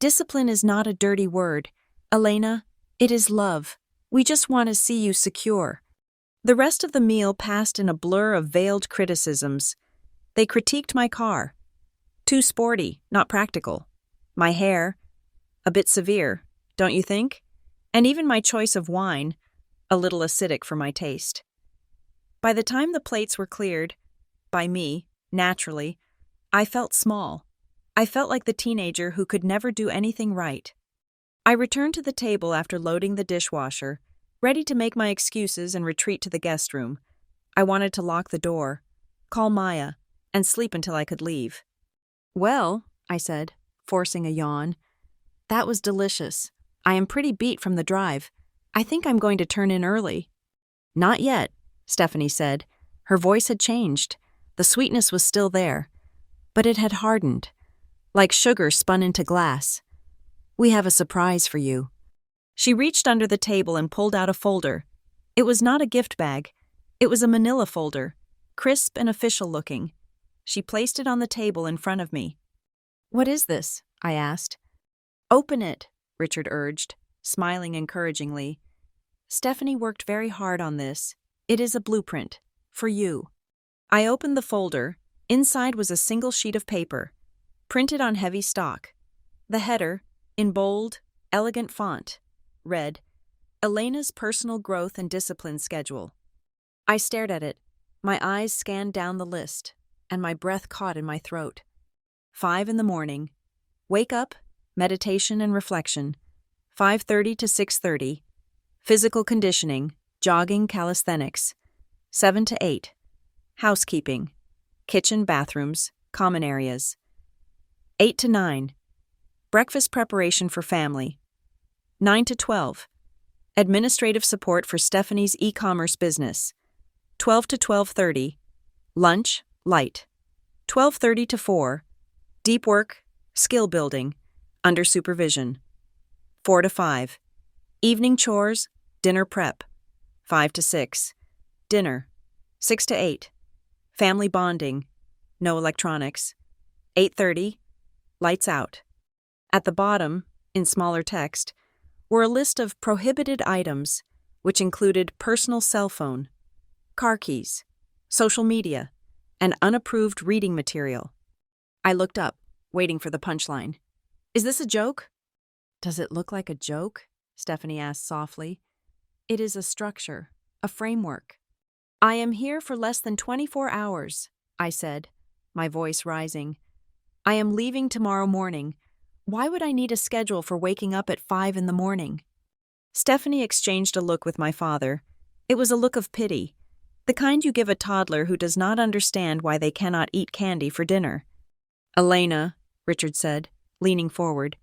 Discipline is not a dirty word, Elena. It is love. We just want to see you secure. The rest of the meal passed in a blur of veiled criticisms. They critiqued my car. Too sporty, not practical. My hair, a bit severe, don't you think? And even my choice of wine, a little acidic for my taste. By the time the plates were cleared, by me, naturally, I felt small. I felt like the teenager who could never do anything right. I returned to the table after loading the dishwasher, ready to make my excuses and retreat to the guest room. I wanted to lock the door, call Maya, and sleep until I could leave. Well, I said, forcing a yawn, that was delicious. I am pretty beat from the drive. I think I'm going to turn in early. Not yet, Stephanie said. Her voice had changed. The sweetness was still there, but it had hardened, like sugar spun into glass. We have a surprise for you. She reached under the table and pulled out a folder. It was not a gift bag. It was a manila folder, crisp and official looking. She placed it on the table in front of me. What is this? I asked. Open it, Richard urged, smiling encouragingly. Stephanie worked very hard on this. It is a blueprint. For you. I opened the folder. Inside was a single sheet of paper, printed on heavy stock. The header, in bold, elegant font, read, Elena's Personal Growth and Discipline Schedule. I stared at it. My eyes scanned down the list, and my breath caught in my throat. 5 a.m. Wake up, meditation and reflection. 5:30 to 6:30. Physical conditioning, jogging, calisthenics. 7 to 8. Housekeeping, kitchen, bathrooms, common areas. 8 to 9. Breakfast preparation for family. 9 to 12. Administrative support for Stephanie's e-commerce business. 12 to 12:30. Lunch, light. 12:30 to 4. Deep work, skill building, under supervision. 4 to 5. Evening chores, dinner prep. 5 to 6. Dinner. 6 to 8. Family bonding, no electronics. 8:30. Lights out. At the bottom, in smaller text, were a list of prohibited items, which included personal cell phone, car keys, social media, and unapproved reading material. I looked up, waiting for the punchline. Is this a joke? Does it look like a joke? Stephanie asked softly. It is a structure, a framework. I am here for less than 24 hours, I said, my voice rising. I am leaving tomorrow morning. Why would I need a schedule for waking up at 5 a.m? Stephanie exchanged a look with my father. It was a look of pity, the kind you give a toddler who does not understand why they cannot eat candy for dinner. Elena, Richard said, leaning forward,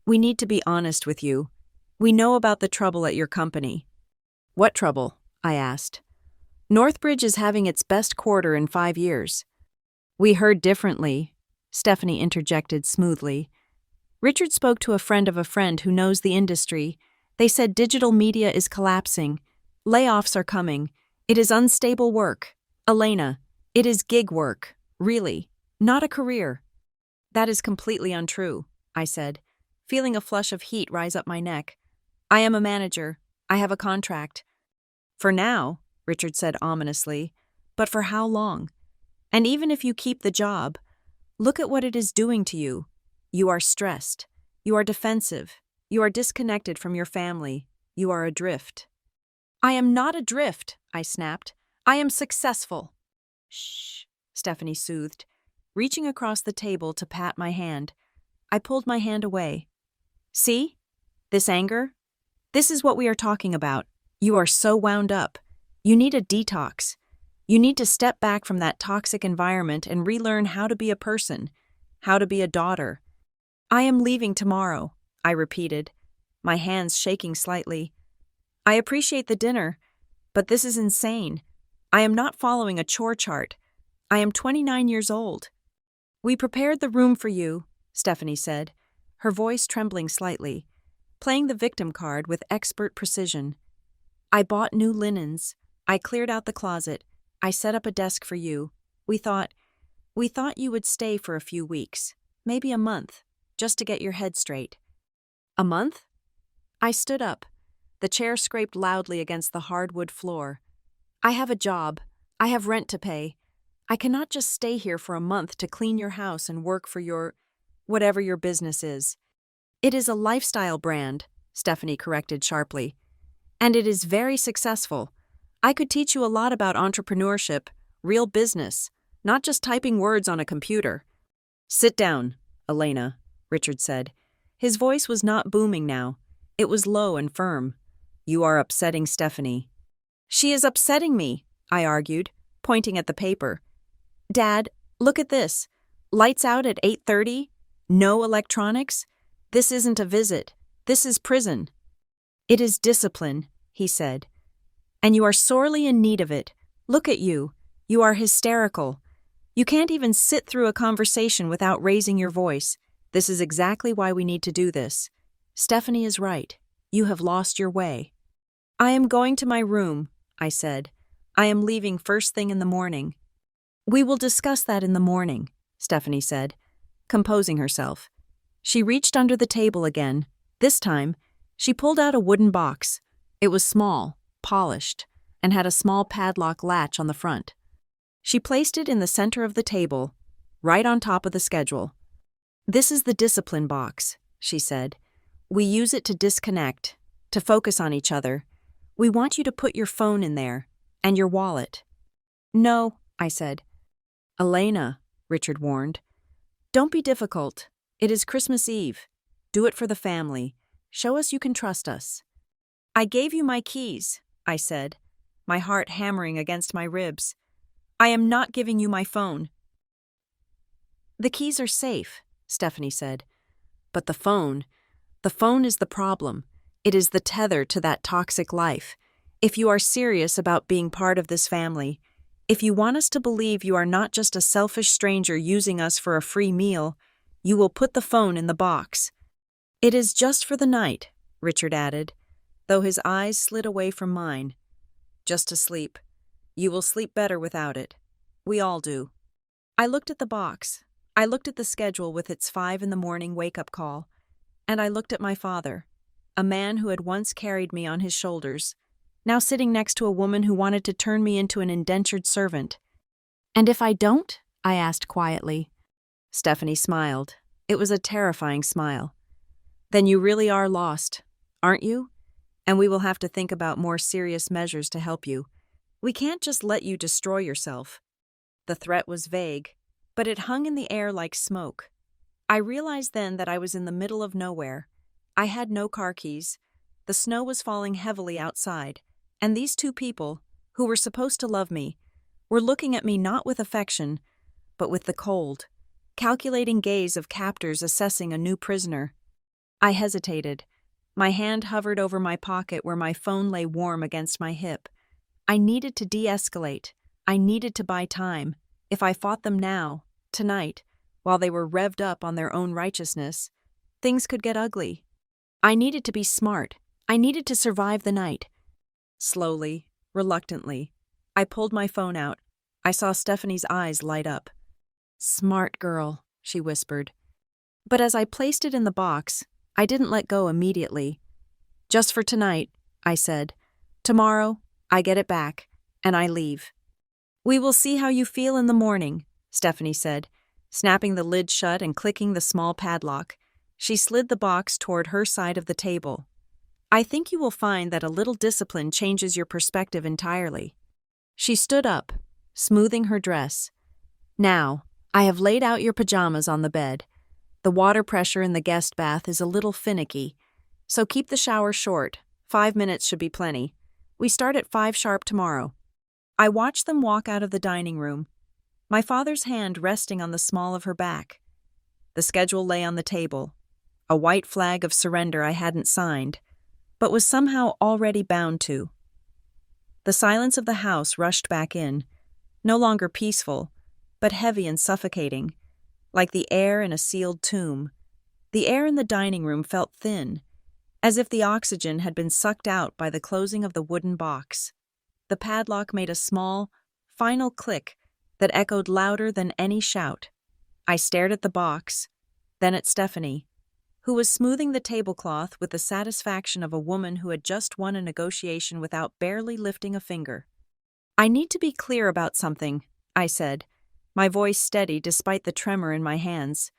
we need to be honest with you. We know about the trouble at your company. What trouble? I asked. Northbridge is having its best quarter in 5 years. We heard differently, Stephanie interjected smoothly. Richard spoke to a friend of a friend who knows the industry. They said digital media is collapsing. Layoffs are coming. It is unstable work. Elena, it is gig work, really, not a career. That is completely untrue, I said, feeling a flush of heat rise up my neck. I am a manager. I have a contract. For now, Richard said ominously, but for how long? And even if you keep the job, look at what it is doing to you. You are stressed. You are defensive. You are disconnected from your family. You are adrift. I am not adrift, I snapped. I am successful. Shh, Stephanie soothed, reaching across the table to pat my hand. I pulled my hand away. See? This anger? This is what we are talking about. You are so wound up. You need a detox. You need to step back from that toxic environment and relearn how to be a person, how to be a daughter. I am leaving tomorrow, I repeated, my hands shaking slightly. I appreciate the dinner, but this is insane. I am not following a chore chart. I am 29 years old. We prepared the room for you, Stephanie said, her voice trembling slightly, playing the victim card with expert precision. I bought new linens. I cleared out the closet. I set up a desk for you. We thought you would stay for a few weeks, maybe a month, just to get your head straight. A month? I stood up. The chair scraped loudly against the hardwood floor. I have a job. I have rent to pay. I cannot just stay here for a month to clean your house and work for whatever your business is. It is a lifestyle brand, Stephanie corrected sharply. And it is very successful. I could teach you a lot about entrepreneurship, real business, not just typing words on a computer. Sit down, Elena, Richard said. His voice was not booming now. It was low and firm. You are upsetting Stephanie. She is upsetting me, I argued, pointing at the paper. Dad, look at this. Lights out at 8:30? No electronics? This isn't a visit. This is prison. It is discipline, he said. And you are sorely in need of it. Look at you. You are hysterical. You can't even sit through a conversation without raising your voice. This is exactly why we need to do this. Stephanie is right. You have lost your way. I am going to my room, I said. I am leaving first thing in the morning. We will discuss that in the morning, Stephanie said, composing herself. She reached under the table again. This time, she pulled out a wooden box. It was small, polished, and had a small padlock latch on the front. She placed it in the center of the table, right on top of the schedule. This is the discipline box, she said. We use it to disconnect, to focus on each other. We want you to put your phone in there, and your wallet. No, I said. Elena, Richard warned. Don't be difficult. It is Christmas Eve. Do it for the family. Show us you can trust us. I gave you my keys, I said, my heart hammering against my ribs. I am not giving you my phone. The keys are safe, Stephanie said. But the phone is the problem. It is the tether to that toxic life. If you are serious about being part of this family, if you want us to believe you are not just a selfish stranger using us for a free meal, you will put the phone in the box. It is just for the night, Richard added, though his eyes slid away from mine. Just to sleep. You will sleep better without it. We all do. I looked at the box. I looked at the schedule with its 5 a.m. wake-up call. And I looked at my father, a man who had once carried me on his shoulders, now sitting next to a woman who wanted to turn me into an indentured servant. And if I don't? I asked quietly. Stephanie smiled. It was a terrifying smile. Then you really are lost, aren't you? And we will have to think about more serious measures to help you. We can't just let you destroy yourself. The threat was vague, but it hung in the air like smoke. I realized then that I was in the middle of nowhere. I had no car keys. The snow was falling heavily outside, and these two people, who were supposed to love me, were looking at me not with affection, but with the cold, calculating gaze of captors assessing a new prisoner. I hesitated. My hand hovered over my pocket where my phone lay warm against my hip. I needed to de-escalate. I needed to buy time. If I fought them now, tonight, while they were revved up on their own righteousness, things could get ugly. I needed to be smart. I needed to survive the night. Slowly, reluctantly, I pulled my phone out. I saw Stephanie's eyes light up. Smart girl, she whispered. But as I placed it in the box, I didn't let go immediately. Just for tonight, I said. Tomorrow, I get it back, and I leave. We will see how you feel in the morning, Stephanie said, snapping the lid shut and clicking the small padlock. She slid the box toward her side of the table. I think you will find that a little discipline changes your perspective entirely. She stood up, smoothing her dress. Now, I have laid out your pajamas on the bed. The water pressure in the guest bath is a little finicky, so keep the shower short. 5 minutes should be plenty. We start at 5 sharp tomorrow. I watched them walk out of the dining room, my father's hand resting on the small of her back. The schedule lay on the table, a white flag of surrender I hadn't signed, but was somehow already bound to. The silence of the house rushed back in, no longer peaceful, but heavy and suffocating, like the air in a sealed tomb. The air in the dining room felt thin, as if the oxygen had been sucked out by the closing of the wooden box. The padlock made a small, final click that echoed louder than any shout. I stared at the box, then at Stephanie, who was smoothing the tablecloth with the satisfaction of a woman who had just won a negotiation without barely lifting a finger. "I need to be clear about something," I said, my voice steady despite the tremor in my hands.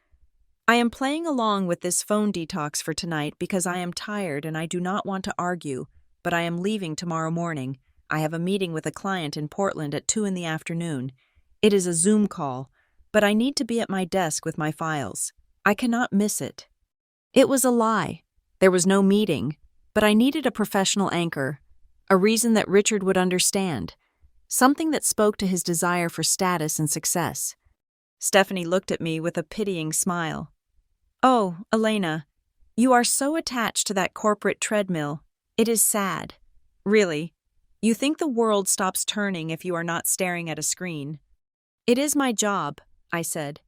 "I am playing along with this phone detox for tonight because I am tired and I do not want to argue, but I am leaving tomorrow morning. I have a meeting with a client in Portland at 2 in the afternoon. It is a Zoom call, but I need to be at my desk with my files. I cannot miss it." It was a lie. There was no meeting, but I needed a professional anchor, a reason that Richard would understand, something that spoke to his desire for status and success. Stephanie looked at me with a pitying smile. "Oh, Elena, you are so attached to that corporate treadmill. It is sad. Really, you think the world stops turning if you are not staring at a screen." "It is my job," I said.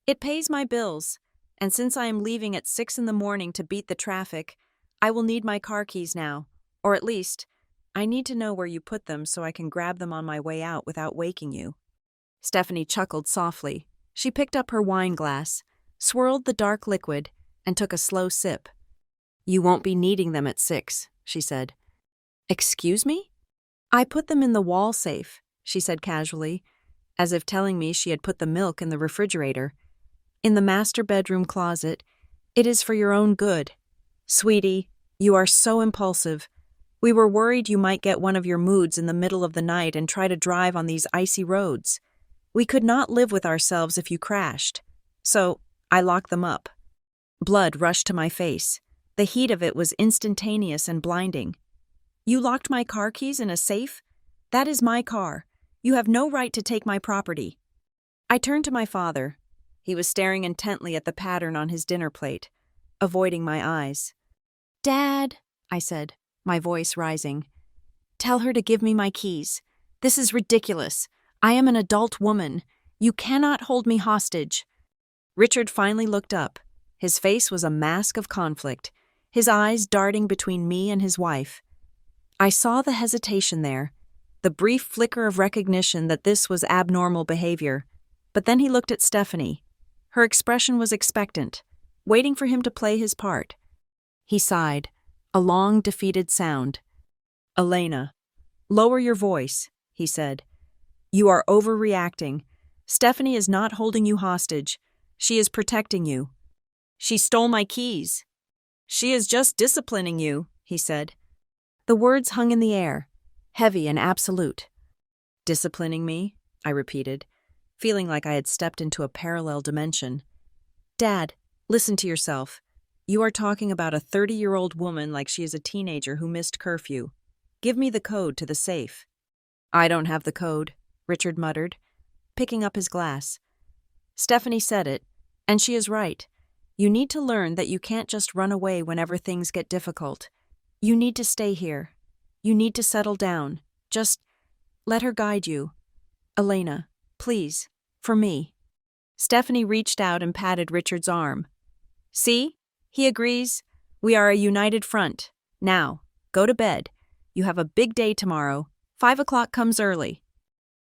"It pays my bills, and since I am leaving at 6 in the morning to beat the traffic, I will need my car keys now, or at least, I need to know where you put them so I can grab them on my way out without waking you." Stephanie chuckled softly. She picked up her wine glass, swirled the dark liquid, and took a slow sip. "You won't be needing them at 6, she said. "Excuse me?" "I put them in the wall safe," she said casually, as if telling me she had put the milk in the refrigerator. "In the master bedroom closet. It is for your own good. Sweetie, you are so impulsive. We were worried you might get one of your moods in the middle of the night and try to drive on these icy roads. We could not live with ourselves if you crashed. So, I locked them up." Blood rushed to my face. The heat of it was instantaneous and blinding. "You locked my car keys in a safe? That is my car. You have no right to take my property." I turned to my father. He was staring intently at the pattern on his dinner plate, avoiding my eyes. "Dad," I said, my voice rising, "tell her to give me my keys. This is ridiculous. I am an adult woman. You cannot hold me hostage." Richard finally looked up. His face was a mask of conflict, his eyes darting between me and his wife. I saw the hesitation there, the brief flicker of recognition that this was abnormal behavior. But then he looked at Stephanie. Her expression was expectant, waiting for him to play his part. He sighed, a long, defeated sound. "Elena, lower your voice," he said. "You are overreacting. Stephanie is not holding you hostage. She is protecting you." "She stole my keys." "She is just disciplining you," he said. The words hung in the air, heavy and absolute. "Disciplining me?" I repeated, feeling like I had stepped into a parallel dimension. "Dad, listen to yourself. You are talking about a 30-year-old woman like she is a teenager who missed curfew. Give me the code to the safe." "I don't have the code," Richard muttered, picking up his glass. "Stephanie said it, and she is right. You need to learn that you can't just run away whenever things get difficult. You need to stay here. You need to settle down. Just let her guide you. Elena, please, for me." Stephanie reached out and patted Richard's arm. "See? He agrees. We are a united front. Now, go to bed. You have a big day tomorrow. 5 o'clock comes early."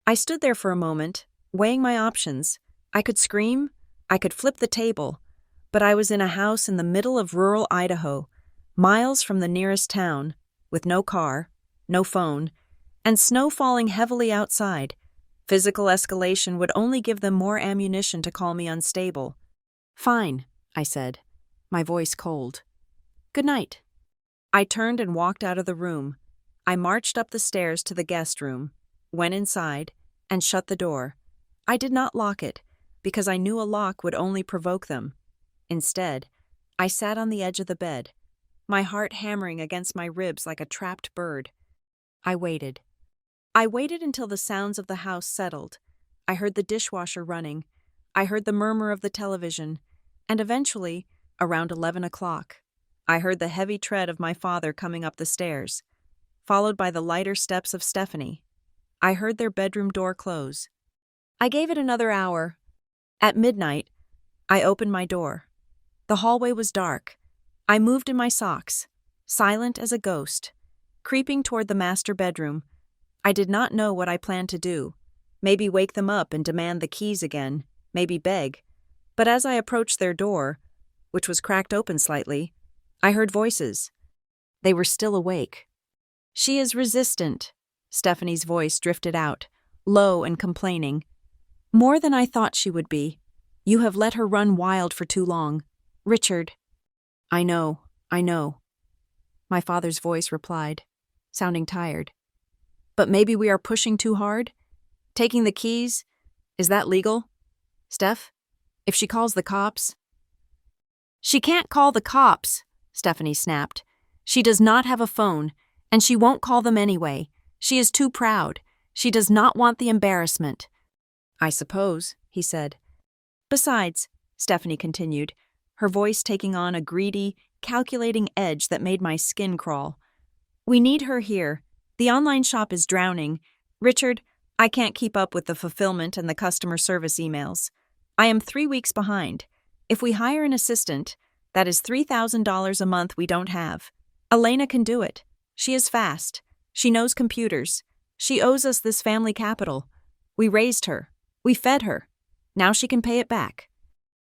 I stood there for a moment, weighing my options. I could scream, I could flip the table, but I was in a house in the middle of rural Idaho, miles from the nearest town, with no car, no phone, and snow falling heavily outside. Physical escalation would only give them more ammunition to call me unstable. "Fine," I said, my voice cold. "Good night." I turned and walked out of the room. I marched up the stairs to the guest room. went inside, and shut the door. I did not lock it, because I knew a lock would only provoke them. Instead, I sat on the edge of the bed, my heart hammering against my ribs like a trapped bird. I waited. I waited until the sounds of the house settled. I heard the dishwasher running. I heard the murmur of the television. And eventually, around 11 o'clock, I heard the heavy tread of my father coming up the stairs, followed by the lighter steps of Stephanie. I heard their bedroom door close. I gave it another hour. At midnight, I opened my door. The hallway was dark. I moved in my socks, silent as a ghost, creeping toward the master bedroom. I did not know what I planned to do. Maybe wake them up and demand the keys again, maybe beg. But as I approached their door, which was cracked open slightly, I heard voices. They were still awake. "She is resistant," Stephanie's voice drifted out, low and complaining. "More than I thought she would be. You have let her run wild for too long. Richard." I know. My father's voice replied, sounding tired. "But maybe we are pushing too hard? Taking the keys? Is that legal? Steph, if she calls the cops?" "She can't call the cops," Stephanie snapped. "She does not have a phone, and she won't call them anyway. She is too proud. She does not want the embarrassment." "I suppose," he said. "Besides," Stephanie continued, her voice taking on a greedy, calculating edge that made my skin crawl, "we need her here. The online shop is drowning. Richard, I can't keep up with the fulfillment and the customer service emails. I am 3 weeks behind. If we hire an assistant, that is $3,000 a month we don't have. Elena can do it. She is fast. She knows computers. She owes us this family capital. We raised her. We fed her. Now she can pay it back."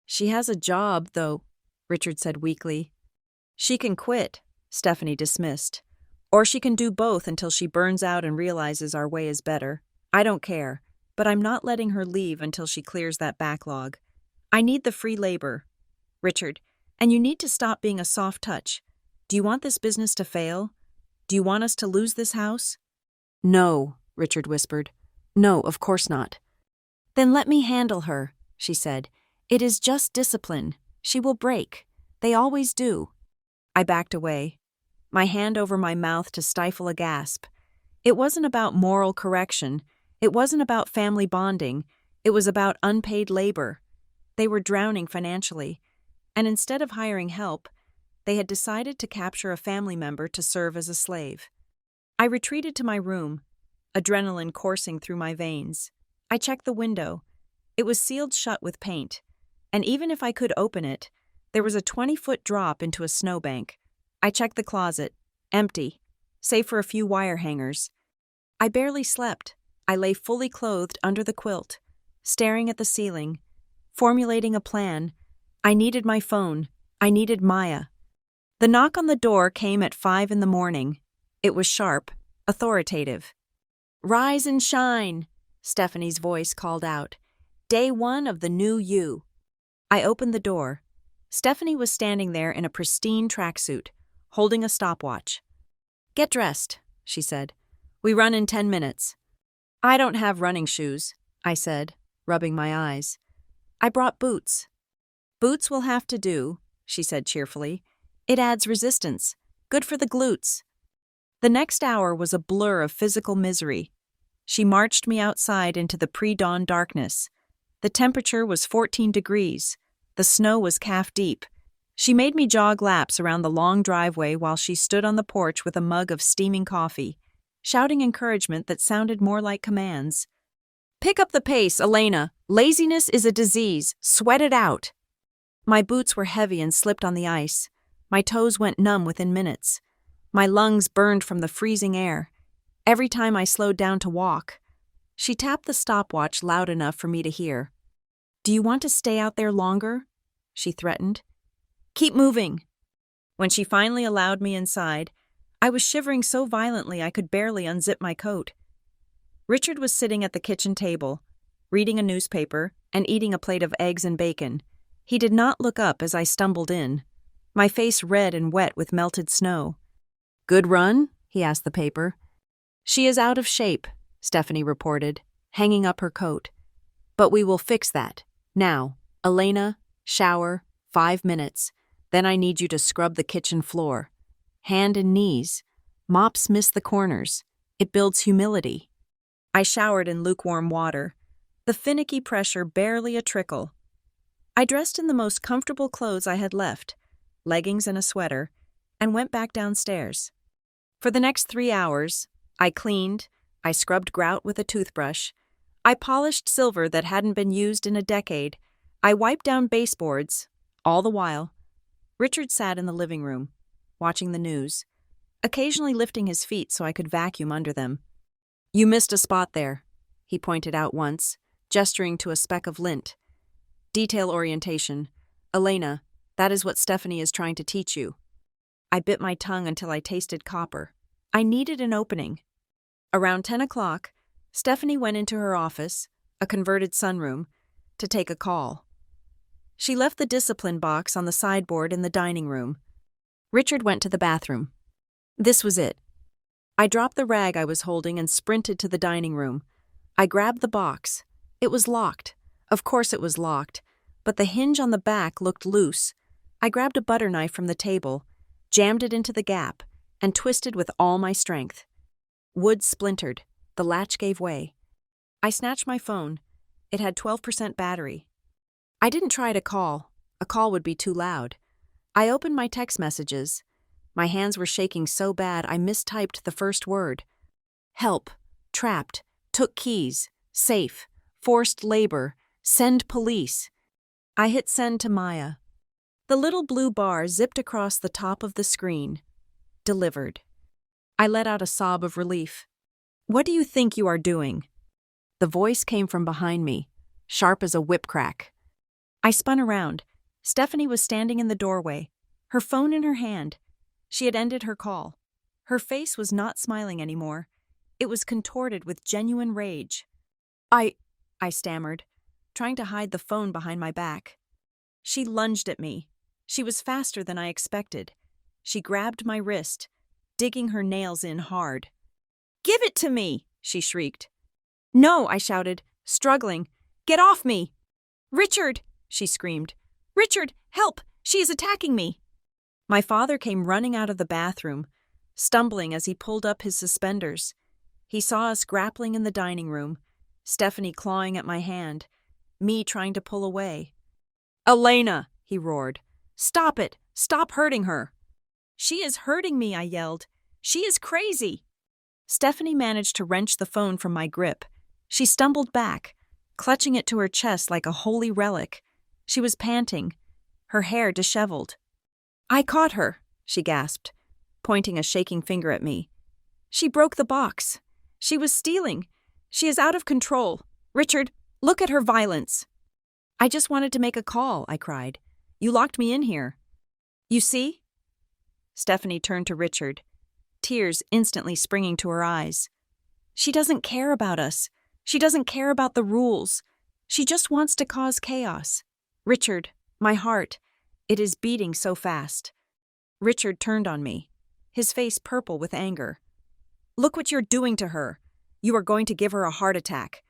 "She has a job, though," Richard said weakly. "She can quit," Stephanie dismissed. "Or she can do both until she burns out and realizes our way is better. I don't care, but I'm not letting her leave until she clears that backlog. I need the free labor. Richard, and you need to stop being a soft touch. Do you want this business to fail? Do you want us to lose this house?" "No," Richard whispered. "No, of course not." "Then let me handle her," she said. "It is just discipline. She will break. They always do." I backed away, my hand over my mouth to stifle a gasp. It wasn't about moral correction. It wasn't about family bonding. It was about unpaid labor. They were drowning financially, and instead of hiring help, they had decided to capture a family member to serve as a slave. I retreated to my room, adrenaline coursing through my veins. I checked the window. It was sealed shut with paint, and even if I could open it, there was a 20-foot drop into a snowbank. I checked the closet, empty, save for a few wire hangers. I barely slept. I lay fully clothed under the quilt, staring at the ceiling, formulating a plan. I needed my phone. I needed Maya. The knock on the door came at 5 in the morning. It was sharp, authoritative. "Rise and shine," Stephanie's voice called out. "Day 1 of the new you." I opened the door. Stephanie was standing there in a pristine tracksuit, holding a stopwatch. "Get dressed," she said. "We run in 10 minutes." "I don't have running shoes," I said, rubbing my eyes. "I brought boots." "Boots will have to do," she said cheerfully. "It adds resistance. Good for the glutes." The next hour was a blur of physical misery. She marched me outside into the pre-dawn darkness. The temperature was 14 degrees. The snow was calf-deep. She made me jog laps around the long driveway while she stood on the porch with a mug of steaming coffee, shouting encouragement that sounded more like commands. "Pick up the pace, Elena. Laziness is a disease. Sweat it out." My boots were heavy and slipped on the ice. My toes went numb within minutes. My lungs burned from the freezing air. Every time I slowed down to walk, she tapped the stopwatch loud enough for me to hear. "Do you want to stay out there longer?" she threatened. "Keep moving." When she finally allowed me inside, I was shivering so violently I could barely unzip my coat. Richard was sitting at the kitchen table, reading a newspaper and eating a plate of eggs and bacon. He did not look up as I stumbled in, my face red and wet with melted snow. "Good run?" he asked the paper. "She is out of shape," Stephanie reported, hanging up her coat. But we will fix that. Now, Elena, shower, 5 minutes. Then I need you to scrub the kitchen floor. Hand and knees. Mops miss the corners. It builds humility. I showered in lukewarm water, the finicky pressure barely a trickle. I dressed in the most comfortable clothes I had left, leggings and a sweater, and went back downstairs. For the next 3 hours, I cleaned, I scrubbed grout with a toothbrush, I polished silver that hadn't been used in a decade, I wiped down baseboards. All the while, Richard sat in the living room, watching the news, occasionally lifting his feet so I could vacuum under them. "You missed a spot there," he pointed out once, gesturing to a speck of lint. "Detail orientation. Elena, that is what Stephanie is trying to teach you." I bit my tongue until I tasted copper. I needed an opening. Around 10 o'clock, Stephanie went into her office, a converted sunroom, to take a call. She left the discipline box on the sideboard in the dining room. Richard went to the bathroom. This was it. I dropped the rag I was holding and sprinted to the dining room. I grabbed the box. It was locked. Of course it was locked, but the hinge on the back looked loose. I grabbed a butter knife from the table, jammed it into the gap, and twisted with all my strength. Wood splintered. The latch gave way. I snatched my phone. It had 12% battery. I didn't try to call. A call would be too loud. I opened my text messages. My hands were shaking so bad I mistyped the first word. Help. Trapped. Took keys. Safe. Forced labor. Send police. I hit send to Maya. The little blue bar zipped across the top of the screen. Delivered. I let out a sob of relief. "What do you think you are doing?" The voice came from behind me, sharp as a whip crack. I spun around. Stephanie was standing in the doorway, her phone in her hand. She had ended her call. Her face was not smiling anymore. It was contorted with genuine rage. I stammered, trying to hide the phone behind my back. She lunged at me. She was faster than I expected. She grabbed my wrist, digging her nails in hard. "Give it to me!" she shrieked. "No," I shouted, struggling. "Get off me!" "Richard!" she screamed. "Richard, help! She is attacking me!" My father came running out of the bathroom, stumbling as he pulled up his suspenders. He saw us grappling in the dining room, Stephanie clawing at my hand, me trying to pull away. "Elena!" he roared. "Stop it! Stop hurting her!" "She is hurting me," I yelled. "She is crazy!" Stephanie managed to wrench the phone from my grip. She stumbled back, clutching it to her chest like a holy relic. She was panting, her hair disheveled. "I caught her," she gasped, pointing a shaking finger at me. "She broke the box. She was stealing. She is out of control. Richard, look at her violence." "I just wanted to make a call," I cried. "You locked me in here." "You see?" Stephanie turned to Richard, tears instantly springing to her eyes. "She doesn't care about us. She doesn't care about the rules. She just wants to cause chaos. Richard, my heart, it is beating so fast." Richard turned on me, his face purple with anger. "Look what you're doing to her. You are going to give her a heart attack.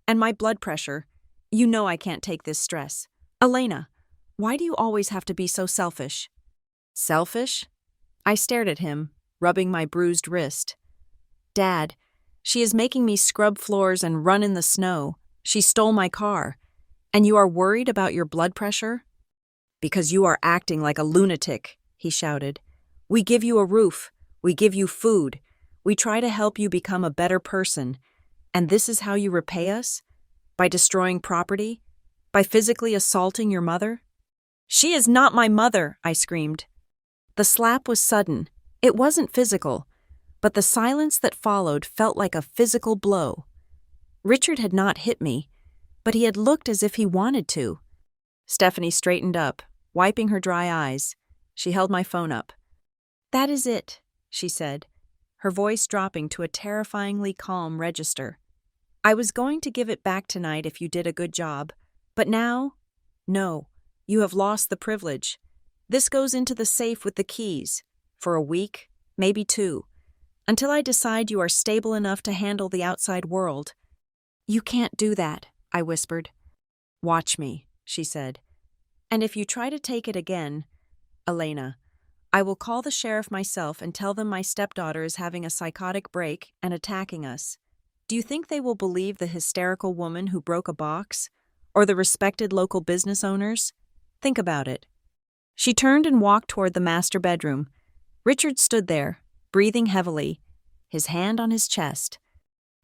And my blood pressure. You know I can't take this stress. Elena, why do you always have to be so selfish?" "Selfish?" I stared at him, rubbing my bruised wrist. "Dad, she is making me scrub floors and run in the snow. She stole my car. And you are worried about your blood pressure?" "Because you are acting like a lunatic," he shouted. "We give you a roof. We give you food. We try to help you become a better person. And this is how you repay us? By destroying property? By physically assaulting your mother?" "She is not my mother," I screamed. The slap was sudden. It wasn't physical, but the silence that followed felt like a physical blow. Richard had not hit me, but he had looked as if he wanted to. Stephanie straightened up, wiping her dry eyes. She held my phone up. "That is it," she said, her voice dropping to a terrifyingly calm register. "I was going to give it back tonight if you did a good job, but now, no, you have lost the privilege. This goes into the safe with the keys, for a week, maybe 2. until I decide you are stable enough to handle the outside world." "You can't do that," I whispered. "Watch me," she said. "And if you try to take it again, Elena, I will call the sheriff myself and tell them my stepdaughter is having a psychotic break and attacking us. Do you think they will believe the hysterical woman who broke a box? Or the respected local business owners? Think about it." She turned and walked toward the master bedroom. Richard stood there, breathing heavily, his hand on his chest.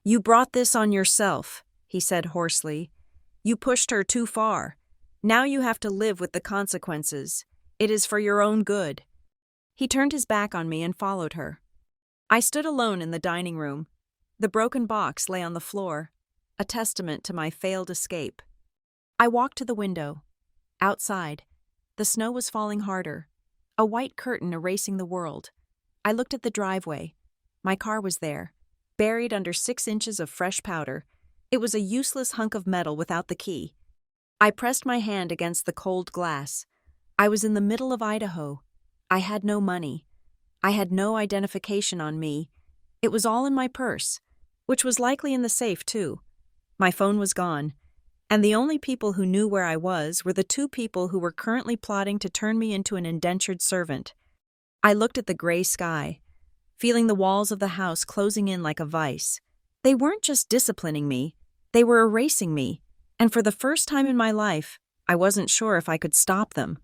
"You brought this on yourself," he said hoarsely. "You pushed her too far. Now you have to live with the consequences. It is for your own good." He turned his back on me and followed her. I stood alone in the dining room. The broken box lay on the floor, a testament to my failed escape. I walked to the window. Outside, the snow was falling harder, a white curtain erasing the world. I looked at the driveway. My car was there, buried under 6 inches of fresh powder. It was a useless hunk of metal without the key. I pressed my hand against the cold glass. I was in the middle of Idaho. I had no money. I had no identification on me. It was all in my purse, which was likely in the safe too. My phone was gone, and the only people who knew where I was were the 2 people who were currently plotting to turn me into an indentured servant. I looked at the gray sky, feeling the walls of the house closing in like a vice. They weren't just disciplining me, they were erasing me, and for the first time in my life, I wasn't sure if I could stop them.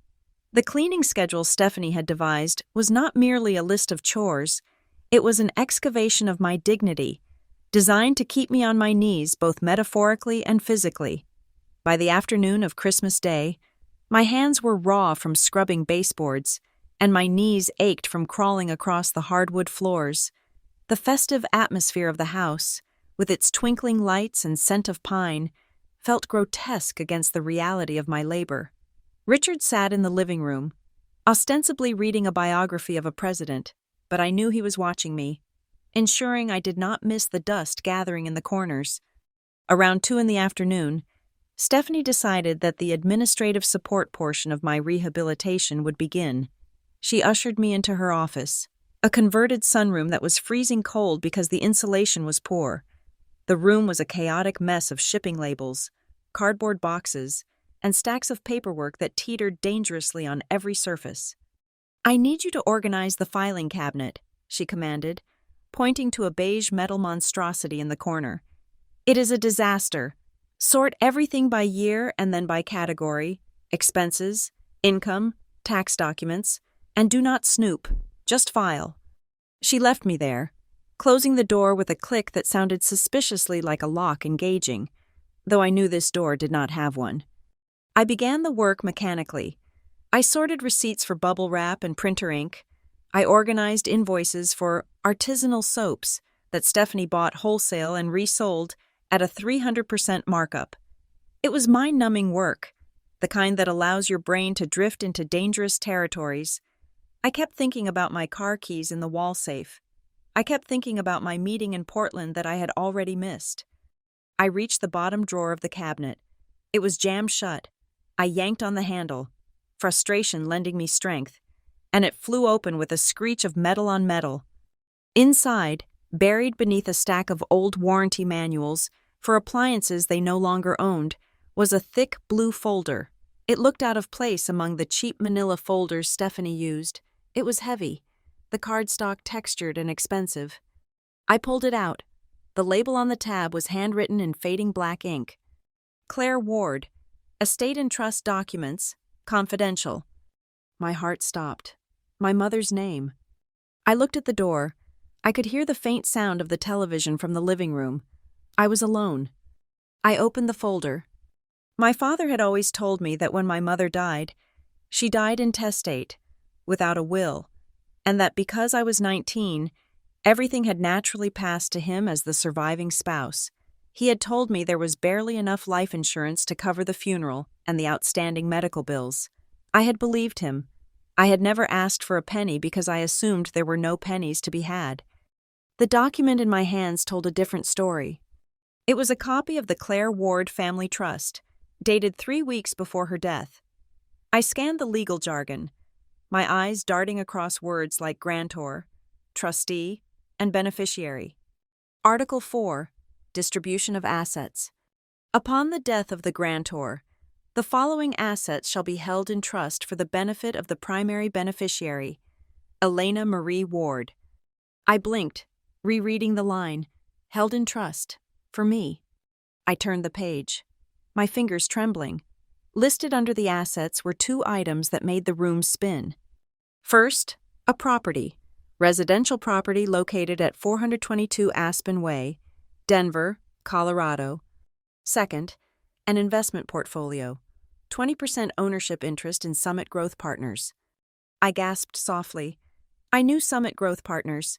The cleaning schedule Stephanie had devised was not merely a list of chores, it was an excavation of my dignity, designed to keep me on my knees both metaphorically and physically. By the afternoon of Christmas Day, my hands were raw from scrubbing baseboards, and my knees ached from crawling across the hardwood floors. The festive atmosphere of the house, with its twinkling lights and scent of pine, felt grotesque against the reality of my labor. Richard sat in the living room, ostensibly reading a biography of a president, but I knew he was watching me, ensuring I did not miss the dust gathering in the corners. Around 2 in the afternoon, Stephanie decided that the administrative support portion of my rehabilitation would begin. She ushered me into her office, a converted sunroom that was freezing cold because the insulation was poor. The room was a chaotic mess of shipping labels, cardboard boxes, and stacks of paperwork that teetered dangerously on every surface. "I need you to organize the filing cabinet," she commanded, pointing to a beige metal monstrosity in the corner. "It is a disaster. Sort everything by year and then by category, expenses, income, tax documents, and do not snoop, just file." She left me there, closing the door with a click that sounded suspiciously like a lock engaging, though I knew this door did not have one. I began the work mechanically. I sorted receipts for bubble wrap and printer ink. I organized invoices for artisanal soaps that Stephanie bought wholesale and resold at a 300% markup. It was mind-numbing work, the kind that allows your brain to drift into dangerous territories. I kept thinking about my car keys in the wall safe. I kept thinking about my meeting in Portland that I had already missed. I reached the bottom drawer of the cabinet. It was jammed shut. I yanked on the handle, frustration lending me strength, and it flew open with a screech of metal on metal. Inside, buried beneath a stack of old warranty manuals for appliances they no longer owned, was a thick blue folder. It looked out of place among the cheap manila folders Stephanie used. It was heavy, the cardstock textured and expensive. I pulled it out. The label on the tab was handwritten in fading black ink. Claire Ward, Estate and Trust Documents, Confidential. My heart stopped. My mother's name. I looked at the door. I could hear the faint sound of the television from the living room. I was alone. I opened the folder. My father had always told me that when my mother died, she died intestate, without a will, and that because I was 19, everything had naturally passed to him as the surviving spouse. He had told me there was barely enough life insurance to cover the funeral and the outstanding medical bills. I had believed him. I had never asked for a penny because I assumed there were no pennies to be had. The document in my hands told a different story. It was a copy of the Claire Ward Family Trust, dated 3 weeks before her death. I scanned the legal jargon, my eyes darting across words like grantor, trustee, and beneficiary. Article 4. Distribution of assets. Upon the death of the grantor, the following assets shall be held in trust for the benefit of the primary beneficiary, Elena Marie Ward. I blinked, rereading the line, held in trust, for me. I turned the page, my fingers trembling. Listed under the assets were 2 items that made the room spin. First, a property, residential property located at 422 Aspen Way, Denver, Colorado. Second, an investment portfolio, 20% ownership interest in Summit Growth Partners. I gasped softly. I knew Summit Growth Partners.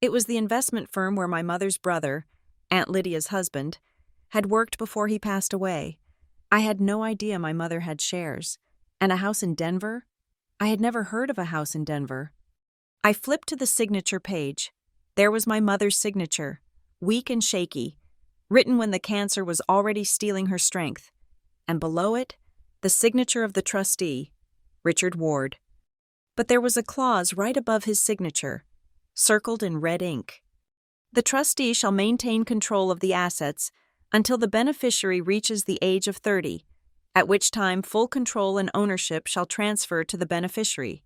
It was the investment firm where my mother's brother, Aunt Lydia's husband, had worked before he passed away. I had no idea my mother had shares. And a house in Denver? I had never heard of a house in Denver. I flipped to the signature page. There was my mother's signature, weak and shaky, written when the cancer was already stealing her strength. And below it, the signature of the trustee, Richard Ward. But there was a clause right above his signature, circled in red ink. The trustee shall maintain control of the assets until the beneficiary reaches the age of 30, at which time full control and ownership shall transfer to the beneficiary.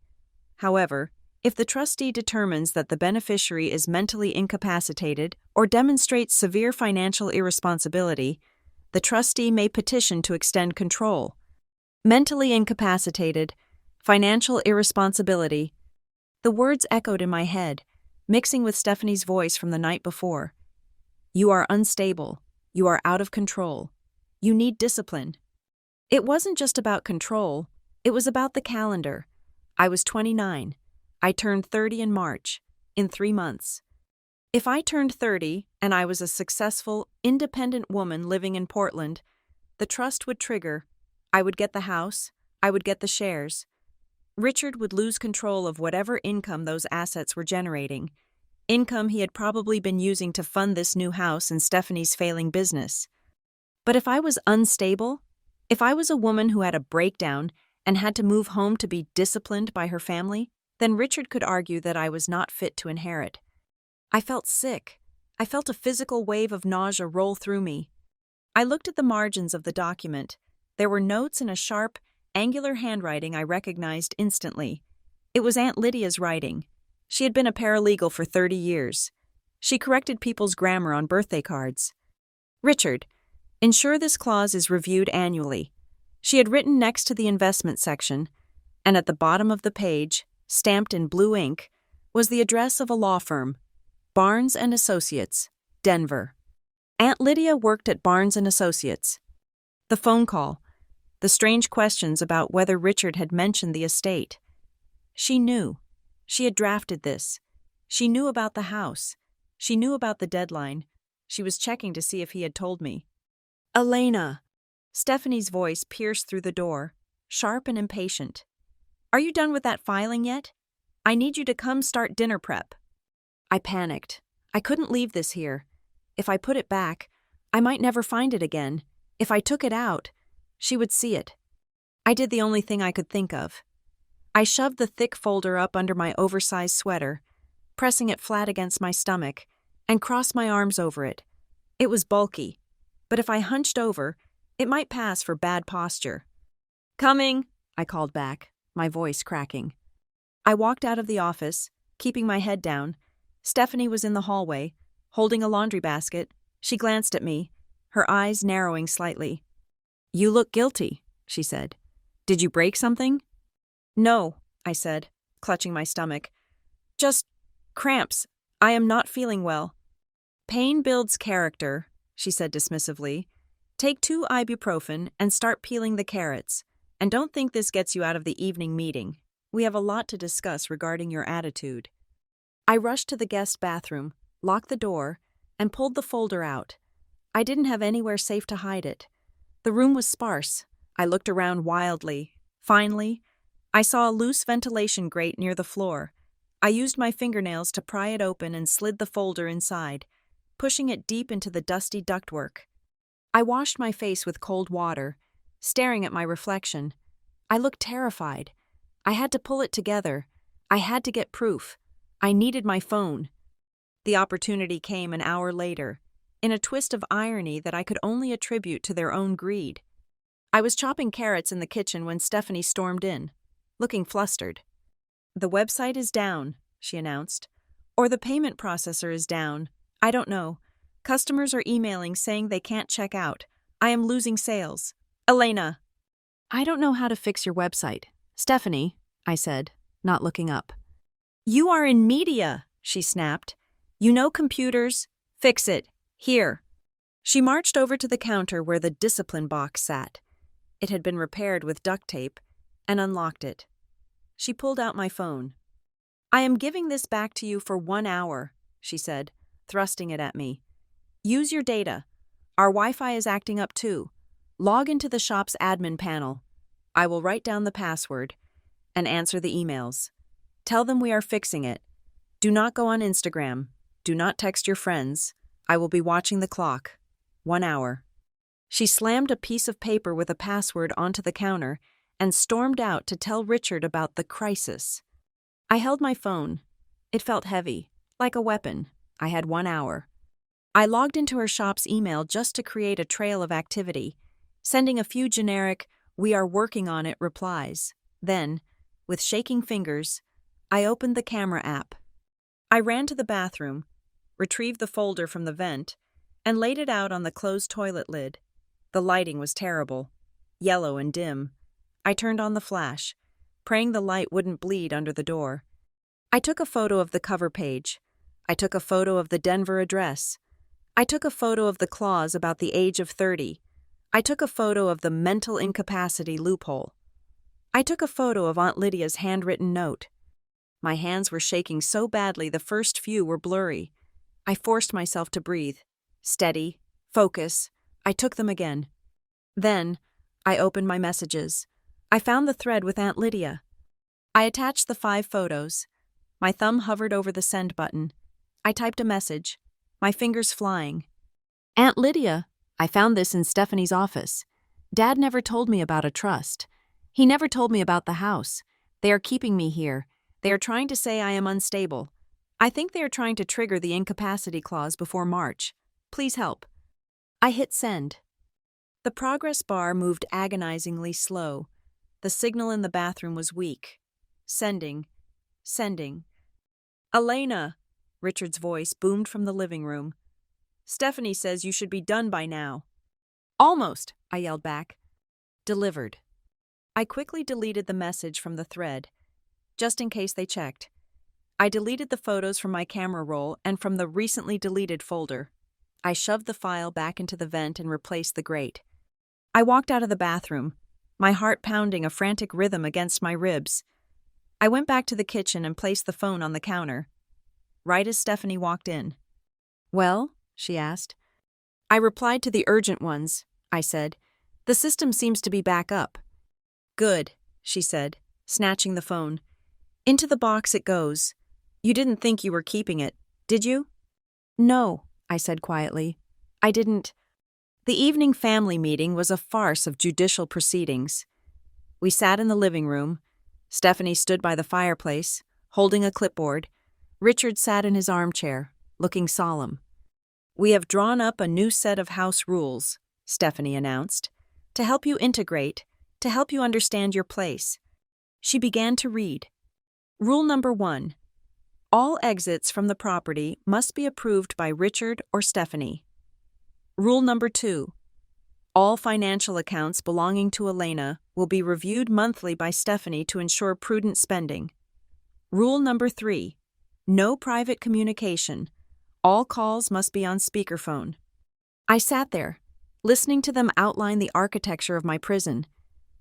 However, if the trustee determines that the beneficiary is mentally incapacitated or demonstrates severe financial irresponsibility, the trustee may petition to extend control. Mentally incapacitated, financial irresponsibility. The words echoed in my head, mixing with Stephanie's voice from the night before. You are unstable. You are out of control. You need discipline. It wasn't just about control. It was about the calendar. I was 29. I turned 30 in March, in 3 months. If I turned 30 and I was a successful, independent woman living in Portland, the trust would trigger. I would get the house. I would get the shares. Richard would lose control of whatever income those assets were generating, income he had probably been using to fund this new house and Stephanie's failing business. But if I was unstable, if I was a woman who had a breakdown and had to move home to be disciplined by her family, then Richard could argue that I was not fit to inherit. I felt sick. I felt a physical wave of nausea roll through me. I looked at the margins of the document. There were notes in a sharp, angular handwriting I recognized instantly. It was Aunt Lydia's writing. She had been a paralegal for 30 years. She corrected people's grammar on birthday cards. Richard, ensure this clause is reviewed annually. She had written next to the investment section, and at the bottom of the page, stamped in blue ink, was the address of a law firm, Barnes & Associates, Denver. Aunt Lydia worked at Barnes & Associates. The phone call, the strange questions about whether Richard had mentioned the estate. She knew. She had drafted this. She knew about the house. She knew about the deadline. She was checking to see if he had told me. Elena! Stephanie's voice pierced through the door, sharp and impatient. Are you done with that filing yet? I need you to come start dinner prep. I panicked. I couldn't leave this here. If I put it back, I might never find it again. If I took it out, she would see it. I did the only thing I could think of. I shoved the thick folder up under my oversized sweater, pressing it flat against my stomach, and crossed my arms over it. It was bulky, but if I hunched over, it might pass for bad posture. Coming, I called back, my voice cracking. I walked out of the office, keeping my head down. Stephanie was in the hallway, holding a laundry basket. She glanced at me, her eyes narrowing slightly. You look guilty, she said. Did you break something? No, I said, clutching my stomach. Just cramps. I am not feeling well. Pain builds character, she said dismissively. Take 2 ibuprofen and start peeling the carrots. And don't think this gets you out of the evening meeting. We have a lot to discuss regarding your attitude. I rushed to the guest bathroom, locked the door, and pulled the folder out. I didn't have anywhere safe to hide it. The room was sparse. I looked around wildly. Finally, I saw a loose ventilation grate near the floor. I used my fingernails to pry it open and slid the folder inside, pushing it deep into the dusty ductwork. I washed my face with cold water, staring at my reflection. I looked terrified. I had to pull it together. I had to get proof. I needed my phone. The opportunity came an hour later, in a twist of irony that I could only attribute to their own greed. I was chopping carrots in the kitchen when Stephanie stormed in, looking flustered. "The website is down," she announced. "Or the payment processor is down. I don't know. Customers are emailing saying they can't check out. I am losing sales. Elena." "I don't know how to fix your website. Stephanie," I said, not looking up. "You are in media," she snapped. "You know computers. Fix it. Here." She marched over to the counter where the discipline box sat. It had been repaired with duct tape, and unlocked it. She pulled out my phone. "I am giving this back to you for 1 hour," she said, thrusting it at me. "Use your data. Our Wi-Fi is acting up too. Log into the shop's admin panel. I will write down the password and answer the emails. Tell them we are fixing it. Do not go on Instagram. Do not text your friends. I will be watching the clock. 1 hour." She slammed a piece of paper with a password onto the counter and stormed out to tell Richard about the crisis. I held my phone. It felt heavy, like a weapon. I had 1 hour. I logged into her shop's email just to create a trail of activity, sending a few generic, "we are working on it" replies. Then, with shaking fingers, I opened the camera app. I ran to the bathroom, retrieved the folder from the vent, and laid it out on the closed toilet lid. The lighting was terrible, yellow and dim. I turned on the flash, praying the light wouldn't bleed under the door. I took a photo of the cover page. I took a photo of the Denver address. I took a photo of the clause about the age of 30. I took a photo of the mental incapacity loophole. I took a photo of Aunt Lydia's handwritten note. My hands were shaking so badly the first few were blurry. I forced myself to breathe. Steady. Focus. I took them again. Then, I opened my messages. I found the thread with Aunt Lydia. I attached the 5 photos. My thumb hovered over the send button. I typed a message, my fingers flying. "Aunt Lydia, I found this in Stephanie's office. Dad never told me about a trust. He never told me about the house. They are keeping me here. They are trying to say I am unstable. I think they are trying to trigger the incapacity clause before March. Please help." I hit send. The progress bar moved agonizingly slow. The signal in the bathroom was weak. Sending. Sending. "Elena," Richard's voice boomed from the living room. "Stephanie says you should be done by now." "Almost," I yelled back. Delivered. I quickly deleted the message from the thread, just in case they checked. I deleted the photos from my camera roll and from the recently deleted folder. I shoved the file back into the vent and replaced the grate. I walked out of the bathroom, my heart pounding a frantic rhythm against my ribs. I went back to the kitchen and placed the phone on the counter, right as Stephanie walked in. "Well?" she asked. "I replied to the urgent ones," I said. "The system seems to be back up." "Good," she said, snatching the phone. "Into the box it goes. You didn't think you were keeping it, did you?" "No," I said quietly. "I didn't." The evening family meeting was a farce of judicial proceedings. We sat in the living room. Stephanie stood by the fireplace, holding a clipboard. Richard sat in his armchair, looking solemn. "We have drawn up a new set of house rules," Stephanie announced, "to help you integrate, to help you understand your place." She began to read. "Rule number 1. All exits from the property must be approved by Richard or Stephanie. Rule number 2. All financial accounts belonging to Elena will be reviewed monthly by Stephanie to ensure prudent spending. Rule number 3. No private communication. All calls must be on speakerphone." I sat there, listening to them outline the architecture of my prison.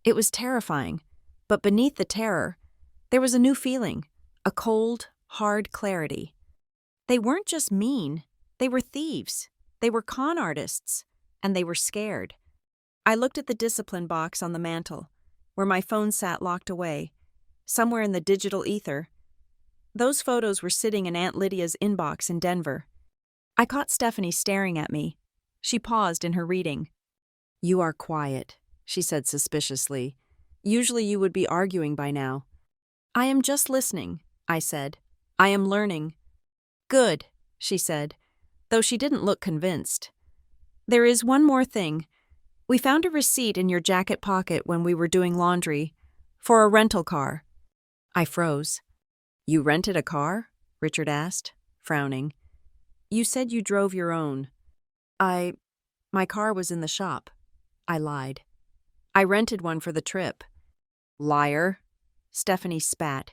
It was terrifying, but beneath the terror, there was a new feeling, a cold, hard clarity. They weren't just mean, they were thieves, they were con artists, and they were scared. I looked at the discipline box on the mantel, where my phone sat locked away, somewhere in the digital ether. Those photos were sitting in Aunt Lydia's inbox in Denver. I caught Stephanie staring at me. She paused in her reading. "You are quiet," she said suspiciously. "Usually you would be arguing by now." "I am just listening," I said. "I am learning." "Good," she said, though she didn't look convinced. There is one more thing. We found a receipt in your jacket pocket when we were doing laundry for a rental car. I froze. You rented a car? Richard asked, frowning. You said you drove your own. My car was in the shop. I lied. I rented one for the trip. Liar. Stephanie spat.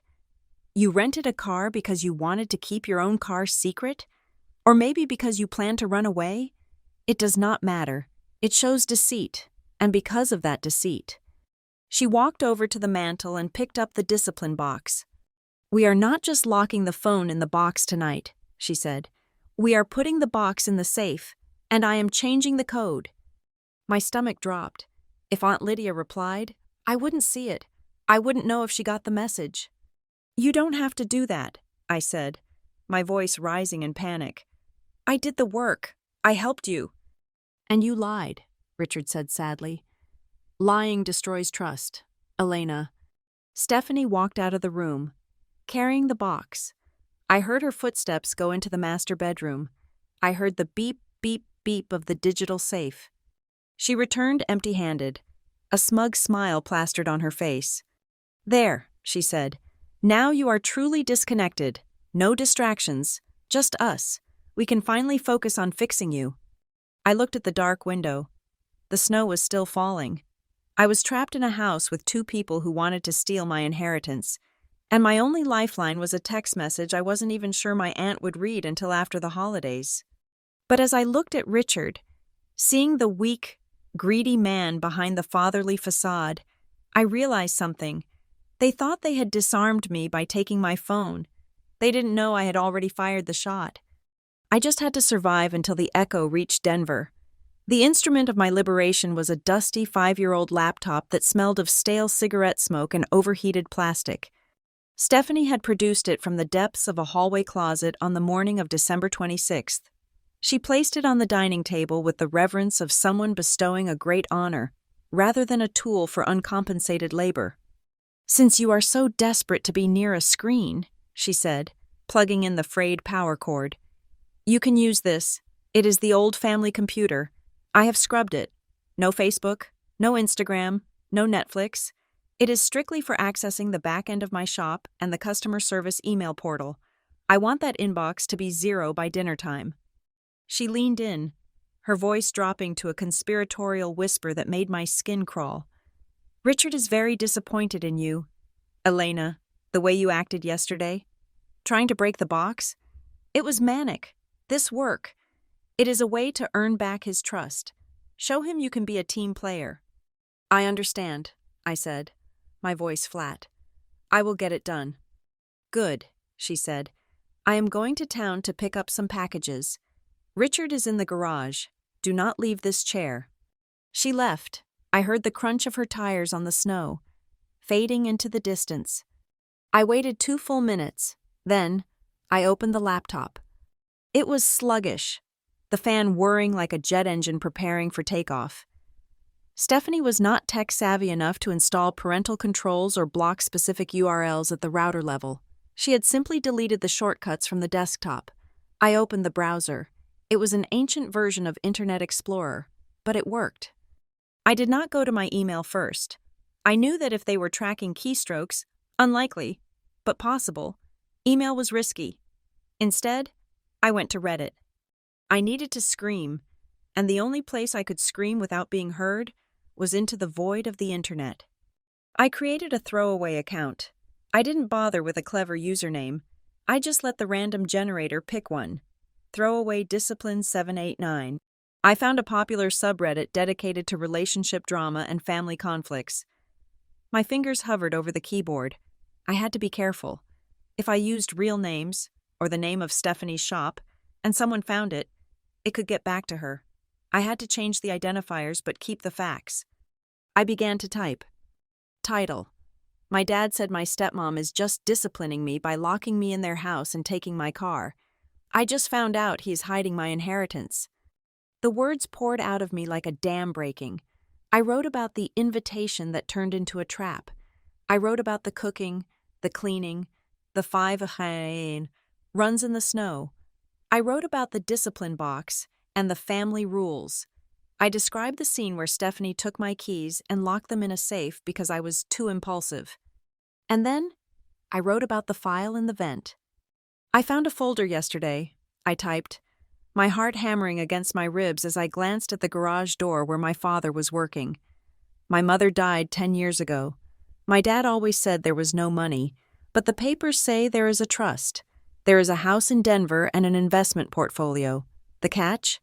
You rented a car because you wanted to keep your own car secret? Or maybe because you planned to run away? It does not matter. It shows deceit, and because of that deceit. She walked over to the mantel and picked up the discipline box. We are not just locking the phone in the box tonight, she said. We are putting the box in the safe, and I am changing the code. My stomach dropped. If Aunt Lydia replied, I wouldn't see it. I wouldn't know if she got the message. You don't have to do that, I said, my voice rising in panic. I did the work. I helped you. And you lied, Richard said sadly. Lying destroys trust, Elena. Stephanie walked out of the room, carrying the box. I heard her footsteps go into the master bedroom. I heard the beep, beep, beep of the digital safe. She returned empty-handed, a smug smile plastered on her face. There, she said. Now you are truly disconnected. No distractions. Just us. We can finally focus on fixing you. I looked at the dark window. The snow was still falling. I was trapped in a house with two people who wanted to steal my inheritance, and my only lifeline was a text message I wasn't even sure my aunt would read until after the holidays. But as I looked at Richard, seeing the weak, greedy man behind the fatherly facade, I realized something. They thought they had disarmed me by taking my phone. They didn't know I had already fired the shot. I just had to survive until the echo reached Denver. The instrument of my liberation was a dusty 5-year-old laptop that smelled of stale cigarette smoke and overheated plastic. Stephanie had produced it from the depths of a hallway closet on the morning of December 26th. She placed it on the dining table with the reverence of someone bestowing a great honor, rather than a tool for uncompensated labor. Since you are so desperate to be near a screen, she said, plugging in the frayed power cord, you can use this. It is the old family computer. I have scrubbed it. No Facebook, no Instagram, no Netflix. It is strictly for accessing the back end of my shop and the customer service email portal. I want that inbox to be 0 by dinner time. She leaned in, her voice dropping to a conspiratorial whisper that made my skin crawl. Richard is very disappointed in you. Elena, the way you acted yesterday. Trying to break the box? It was manic. This work. It is a way to earn back his trust. Show him you can be a team player. I understand, I said, my voice flat. I will get it done. Good, she said. I am going to town to pick up some packages. Richard is in the garage. Do not leave this chair. She left. I heard the crunch of her tires on the snow, fading into the distance. I waited 2 full minutes. Then, I opened the laptop. It was sluggish, the fan whirring like a jet engine preparing for takeoff. Stephanie was not tech-savvy enough to install parental controls or block specific URLs at the router level. She had simply deleted the shortcuts from the desktop. I opened the browser. It was an ancient version of Internet Explorer, but it worked. I did not go to my email first. I knew that if they were tracking keystrokes, unlikely, but possible, email was risky. Instead, I went to Reddit. I needed to scream, and the only place I could scream without being heard was into the void of the internet. I created a throwaway account. I didn't bother with a clever username. I just let the random generator pick one. Throwaway Discipline 789. I found a popular subreddit dedicated to relationship drama and family conflicts. My fingers hovered over the keyboard. I had to be careful. If I used real names, or the name of Stephanie's shop, and someone found it, it could get back to her. I had to change the identifiers but keep the facts. I began to type. Title. My dad said my stepmom is just disciplining me by locking me in their house and taking my car. I just found out he's hiding my inheritance. The words poured out of me like a dam breaking. I wrote about the invitation that turned into a trap. I wrote about the cooking, the cleaning, the 5 runs in the snow. I wrote about the discipline box and the family rules. I described the scene where Stephanie took my keys and locked them in a safe because I was too impulsive. And then, I wrote about the file in the vent. I found a folder yesterday, I typed, my heart hammering against my ribs as I glanced at the garage door where my father was working. My mother died 10 years ago. My dad always said there was no money, but the papers say there is a trust. There is a house in Denver and an investment portfolio. The catch?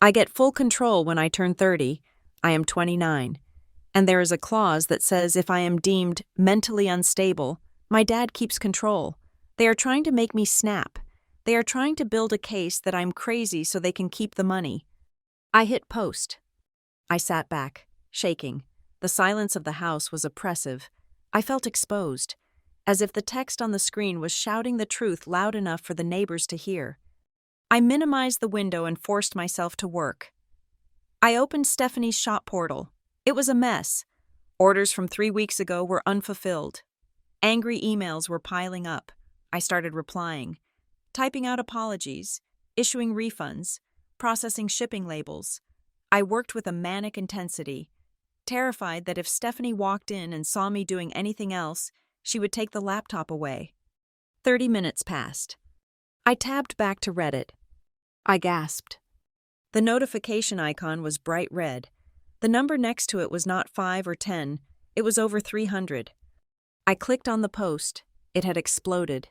I get full control when I turn 30. I am 29. And there is a clause that says if I am deemed mentally unstable, my dad keeps control. They are trying to make me snap. They are trying to build a case that I'm crazy so they can keep the money. I hit post. I sat back, shaking. The silence of the house was oppressive. I felt exposed, as if the text on the screen was shouting the truth loud enough for the neighbors to hear. I minimized the window and forced myself to work. I opened Stephanie's shop portal. It was a mess. Orders from 3 weeks ago were unfulfilled. Angry emails were piling up. I started replying, typing out apologies, issuing refunds, processing shipping labels. I worked with a manic intensity, terrified that if Stephanie walked in and saw me doing anything else, she would take the laptop away. 30 minutes passed. I tabbed back to Reddit. I gasped. The notification icon was bright red. The number next to it was not 5 or 10, it was over 300. I clicked on the post. It had exploded.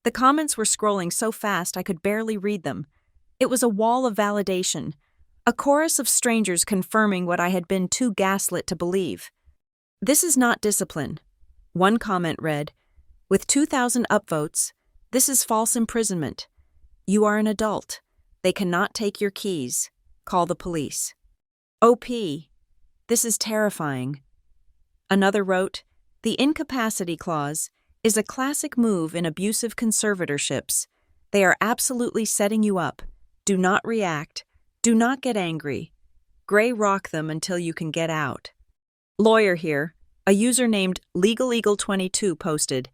The comments were scrolling so fast I could barely read them. It was a wall of validation, a chorus of strangers confirming what I had been too gaslit to believe. This is not discipline. One comment read, with 2,000 upvotes, this is false imprisonment. You are an adult. They cannot take your keys. Call the police. OP. This is terrifying. Another wrote, the incapacity clause is a classic move in abusive conservatorships. They are absolutely setting you up. Do not react. Do not get angry. Gray rock them until you can get out. Lawyer here, a user named LegalEagle22 posted,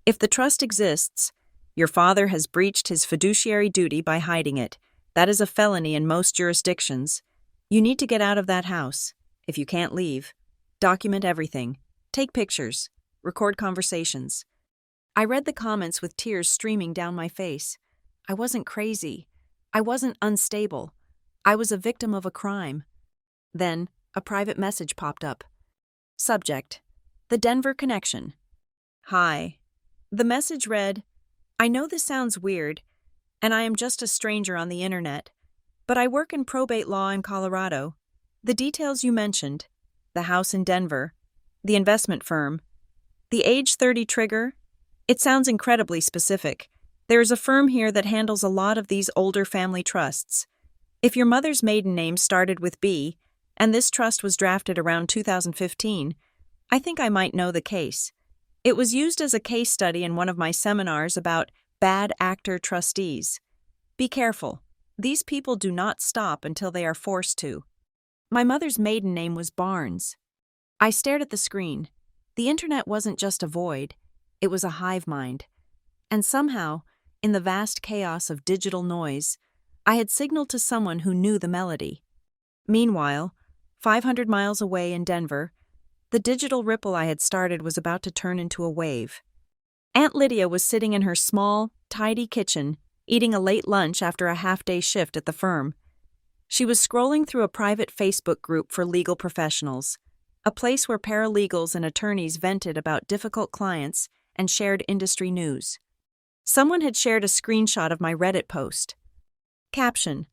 if the trust exists, your father has breached his fiduciary duty by hiding it. That is a felony in most jurisdictions. You need to get out of that house. If you can't leave, document everything. Take pictures. Record conversations. I read the comments with tears streaming down my face. I wasn't crazy. I wasn't unstable. I was a victim of a crime. Then, a private message popped up. Subject: The Denver Connection. Hi. The message read, I know this sounds weird, and I am just a stranger on the internet, but I work in probate law in Colorado. The details you mentioned, the house in Denver, the investment firm, the age 30 trigger, it sounds incredibly specific. There is a firm here that handles a lot of these older family trusts. If your mother's maiden name started with B, and this trust was drafted around 2015, I think I might know the case. It was used as a case study in one of my seminars about bad actor trustees. Be careful. These people do not stop until they are forced to. My mother's maiden name was Barnes. I stared at the screen. The internet wasn't just a void. It was a hive mind. And somehow, in the vast chaos of digital noise, I had signaled to someone who knew the melody. Meanwhile, 500 miles away in Denver, the digital ripple I had started was about to turn into a wave. Aunt Lydia was sitting in her small, tidy kitchen, eating a late lunch after a half-day shift at the firm. She was scrolling through a private Facebook group for legal professionals, a place where paralegals and attorneys vented about difficult clients and shared industry news. Someone had shared a screenshot of my Reddit post. Caption: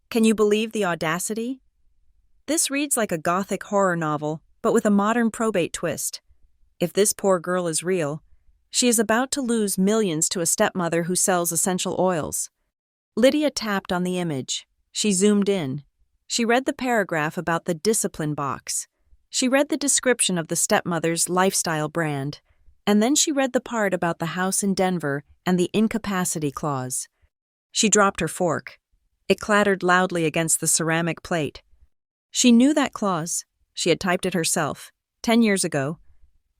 Can you believe the audacity? This reads like a gothic horror novel, but with a modern probate twist. If this poor girl is real, she is about to lose millions to a stepmother who sells essential oils. Lydia tapped on the image. She zoomed in. She read the paragraph about the discipline box. She read the description of the stepmother's lifestyle brand. And then she read the part about the house in Denver and the incapacity clause. She dropped her fork. It clattered loudly against the ceramic plate. She knew that clause. She had typed it herself, 10 years ago,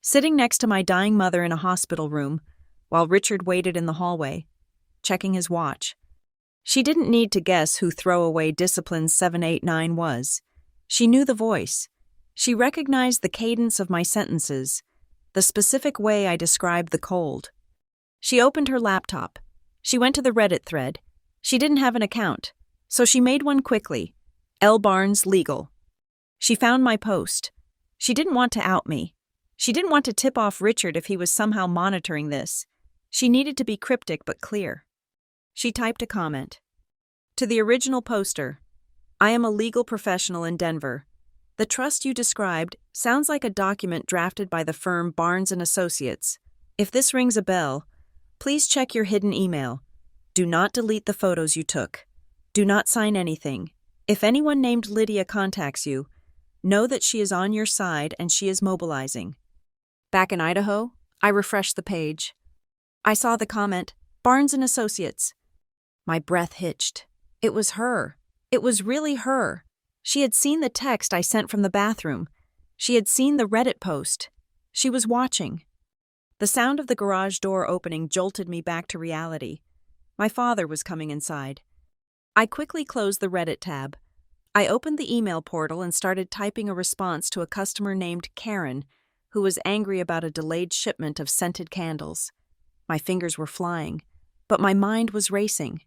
sitting next to my dying mother in a hospital room, while Richard waited in the hallway, checking his watch. She didn't need to guess who Throwaway Discipline 789 was. She knew the voice. She recognized the cadence of my sentences, the specific way I described the cold. She opened her laptop. She went to the Reddit thread. She didn't have an account, so she made one quickly. L. Barnes Legal. She found my post. She didn't want to out me. She didn't want to tip off Richard if he was somehow monitoring this. She needed to be cryptic but clear. She typed a comment. To the original poster, I am a legal professional in Denver. The trust you described sounds like a document drafted by the firm Barnes & Associates. If this rings a bell, please check your hidden email. Do not delete the photos you took. Do not sign anything. If anyone named Lydia contacts you, know that she is on your side and she is mobilizing. Back in Idaho, I refreshed the page. I saw the comment, Barnes & Associates. My breath hitched. It was her. It was really her. She had seen the text I sent from the bathroom. She had seen the Reddit post. She was watching. The sound of the garage door opening jolted me back to reality. My father was coming inside. I quickly closed the Reddit tab. I opened the email portal and started typing a response to a customer named Karen, who was angry about a delayed shipment of scented candles. My fingers were flying, but my mind was racing.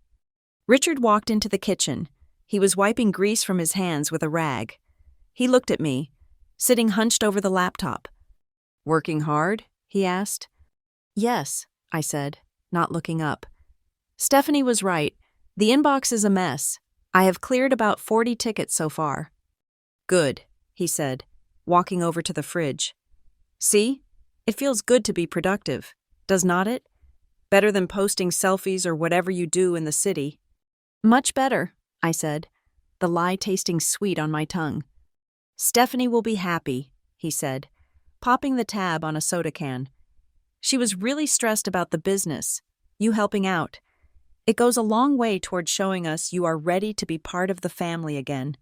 Richard walked into the kitchen. He was wiping grease from his hands with a rag. He looked at me, sitting hunched over the laptop. "Working hard?" he asked. "Yes," I said, not looking up. Stephanie was right. The inbox is a mess. I have cleared about 40 tickets so far. "Good," he said, walking over to the fridge. "See? It feels good to be productive, does not it? Better than posting selfies or whatever you do in the city." "Much better," I said, the lie tasting sweet on my tongue. "Stephanie will be happy," he said, popping the tab on a soda can. "She was really stressed about the business, you helping out. It goes a long way toward showing us you are ready to be part of the family again."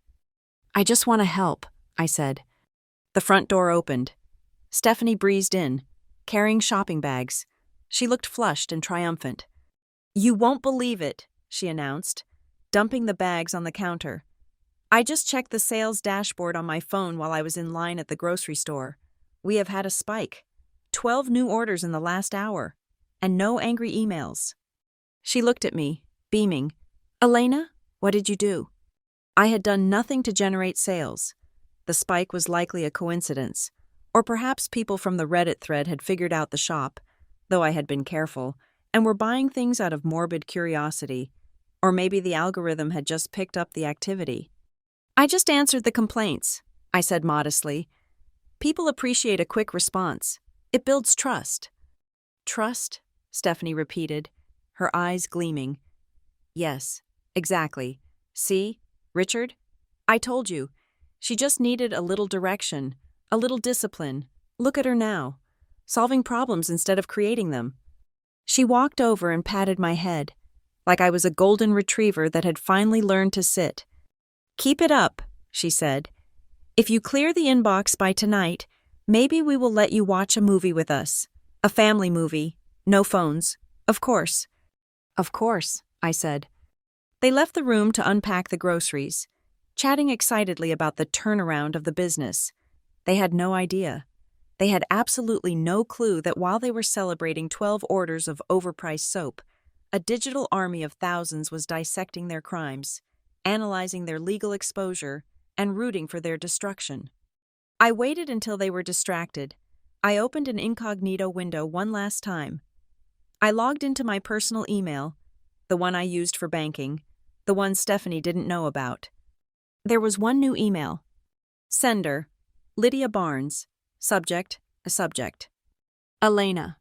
"I just want to help," I said. The front door opened. Stephanie breezed in, carrying shopping bags. She looked flushed and triumphant. "You won't believe it," she announced, dumping the bags on the counter. "I just checked the sales dashboard on my phone while I was in line at the grocery store. We have had a spike. 12 new orders in the last hour. And no angry emails." She looked at me, beaming. "Elena, what did you do?" I had done nothing to generate sales. The spike was likely a coincidence. Or perhaps people from the Reddit thread had figured out the shop, though I had been careful, and were buying things out of morbid curiosity. Or maybe the algorithm had just picked up the activity. "I just answered the complaints," I said modestly. "People appreciate a quick response. It builds trust." "Trust?" Stephanie repeated, her eyes gleaming. "Yes, exactly. See, Richard? I told you. She just needed a little direction, a little discipline. Look at her now, solving problems instead of creating them." She walked over and patted my head, like I was a golden retriever that had finally learned to sit. "Keep it up," she said. "If you clear the inbox by tonight, maybe we will let you watch a movie with us. A family movie. No phones. Of course." "Of course," I said. They left the room to unpack the groceries, chatting excitedly about the turnaround of the business. They had no idea. They had absolutely no clue that while they were celebrating 12 orders of overpriced soap, a digital army of thousands was dissecting their crimes, analyzing their legal exposure, and rooting for their destruction. I waited until they were distracted. I opened an incognito window one last time. I logged into my personal email, the one I used for banking, the one Stephanie didn't know about. There was one new email. Sender, Lydia Barnes. Subject, a subject. Elena.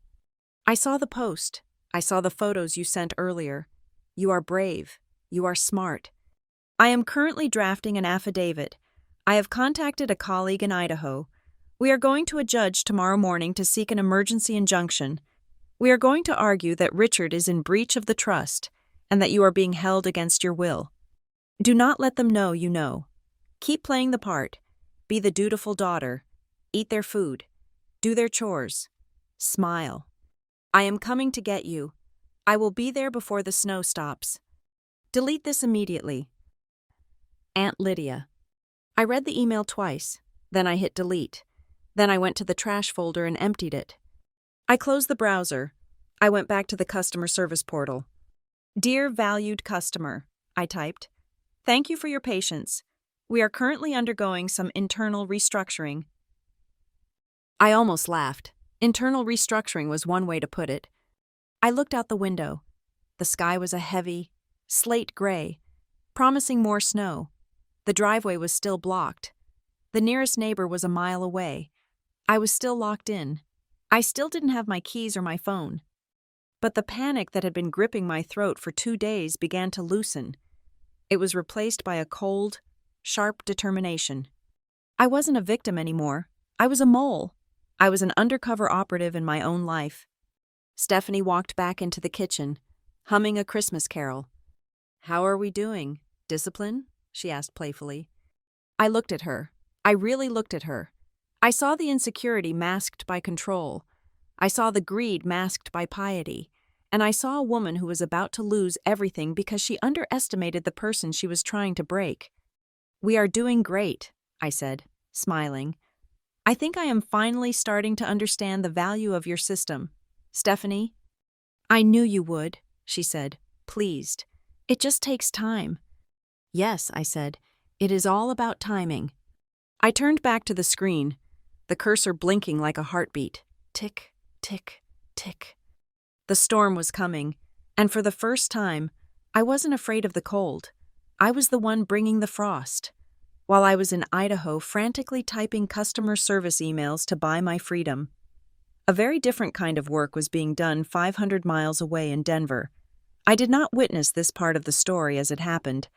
I saw the post. I saw the photos you sent earlier. You are brave. You are smart. I am currently drafting an affidavit. I have contacted a colleague in Idaho. We are going to a judge tomorrow morning to seek an emergency injunction. We are going to argue that Richard is in breach of the trust and that you are being held against your will. Do not let them know you know. Keep playing the part. Be the dutiful daughter. Eat their food. Do their chores. Smile. I am coming to get you. I will be there before the snow stops. Delete this immediately. Aunt Lydia. I read the email twice, then I hit delete. Then I went to the trash folder and emptied it. I closed the browser. I went back to the customer service portal. Dear valued customer, I typed. Thank you for your patience. We are currently undergoing some internal restructuring. I almost laughed. Internal restructuring was one way to put it. I looked out the window. The sky was a heavy, slate gray, promising more snow. The driveway was still blocked. The nearest neighbor was a mile away. I was still locked in. I still didn't have my keys or my phone. But the panic that had been gripping my throat for 2 days began to loosen. It was replaced by a cold, sharp determination. I wasn't a victim anymore. I was a mole. I was an undercover operative in my own life. Stephanie walked back into the kitchen, humming a Christmas carol. "How are we doing? Discipline?" she asked playfully. I looked at her. I really looked at her. I saw the insecurity masked by control. I saw the greed masked by piety. And I saw a woman who was about to lose everything because she underestimated the person she was trying to break. "We are doing great," I said, smiling. "I think I am finally starting to understand the value of your system. Stephanie?" "I knew you would," she said, pleased. "It just takes time." "Yes," I said, "it is all about timing." I turned back to the screen, the cursor blinking like a heartbeat. Tick, tick, tick. The storm was coming, and for the first time, I wasn't afraid of the cold. I was the one bringing the frost. While I was in Idaho frantically typing customer service emails to buy my freedom. A very different kind of work was being done 500 miles away in Denver. I did not witness this part of the story as it happened,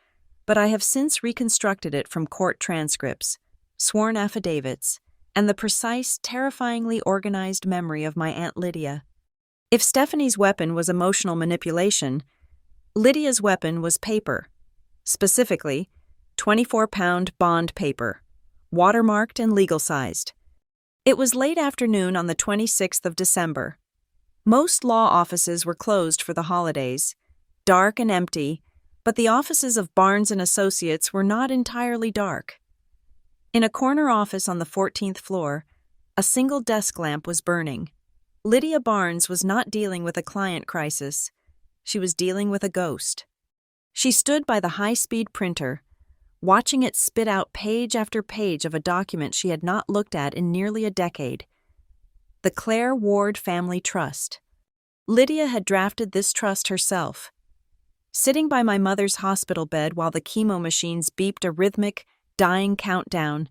but I have since reconstructed it from court transcripts, sworn affidavits, and the precise, terrifyingly organized memory of my Aunt Lydia. If Stephanie's weapon was emotional manipulation, Lydia's weapon was paper. Specifically, 24-pound bond paper, watermarked and legal-sized. It was late afternoon on the 26th of December. Most law offices were closed for the holidays, dark and empty, but the offices of Barnes & Associates were not entirely dark. In a corner office on the 14th floor, a single desk lamp was burning. Lydia Barnes was not dealing with a client crisis. She was dealing with a ghost. She stood by the high-speed printer, watching it spit out page after page of a document she had not looked at in nearly a decade. The Claire Ward Family Trust. Lydia had drafted this trust herself. Sitting by my mother's hospital bed while the chemo machines beeped a rhythmic, dying countdown,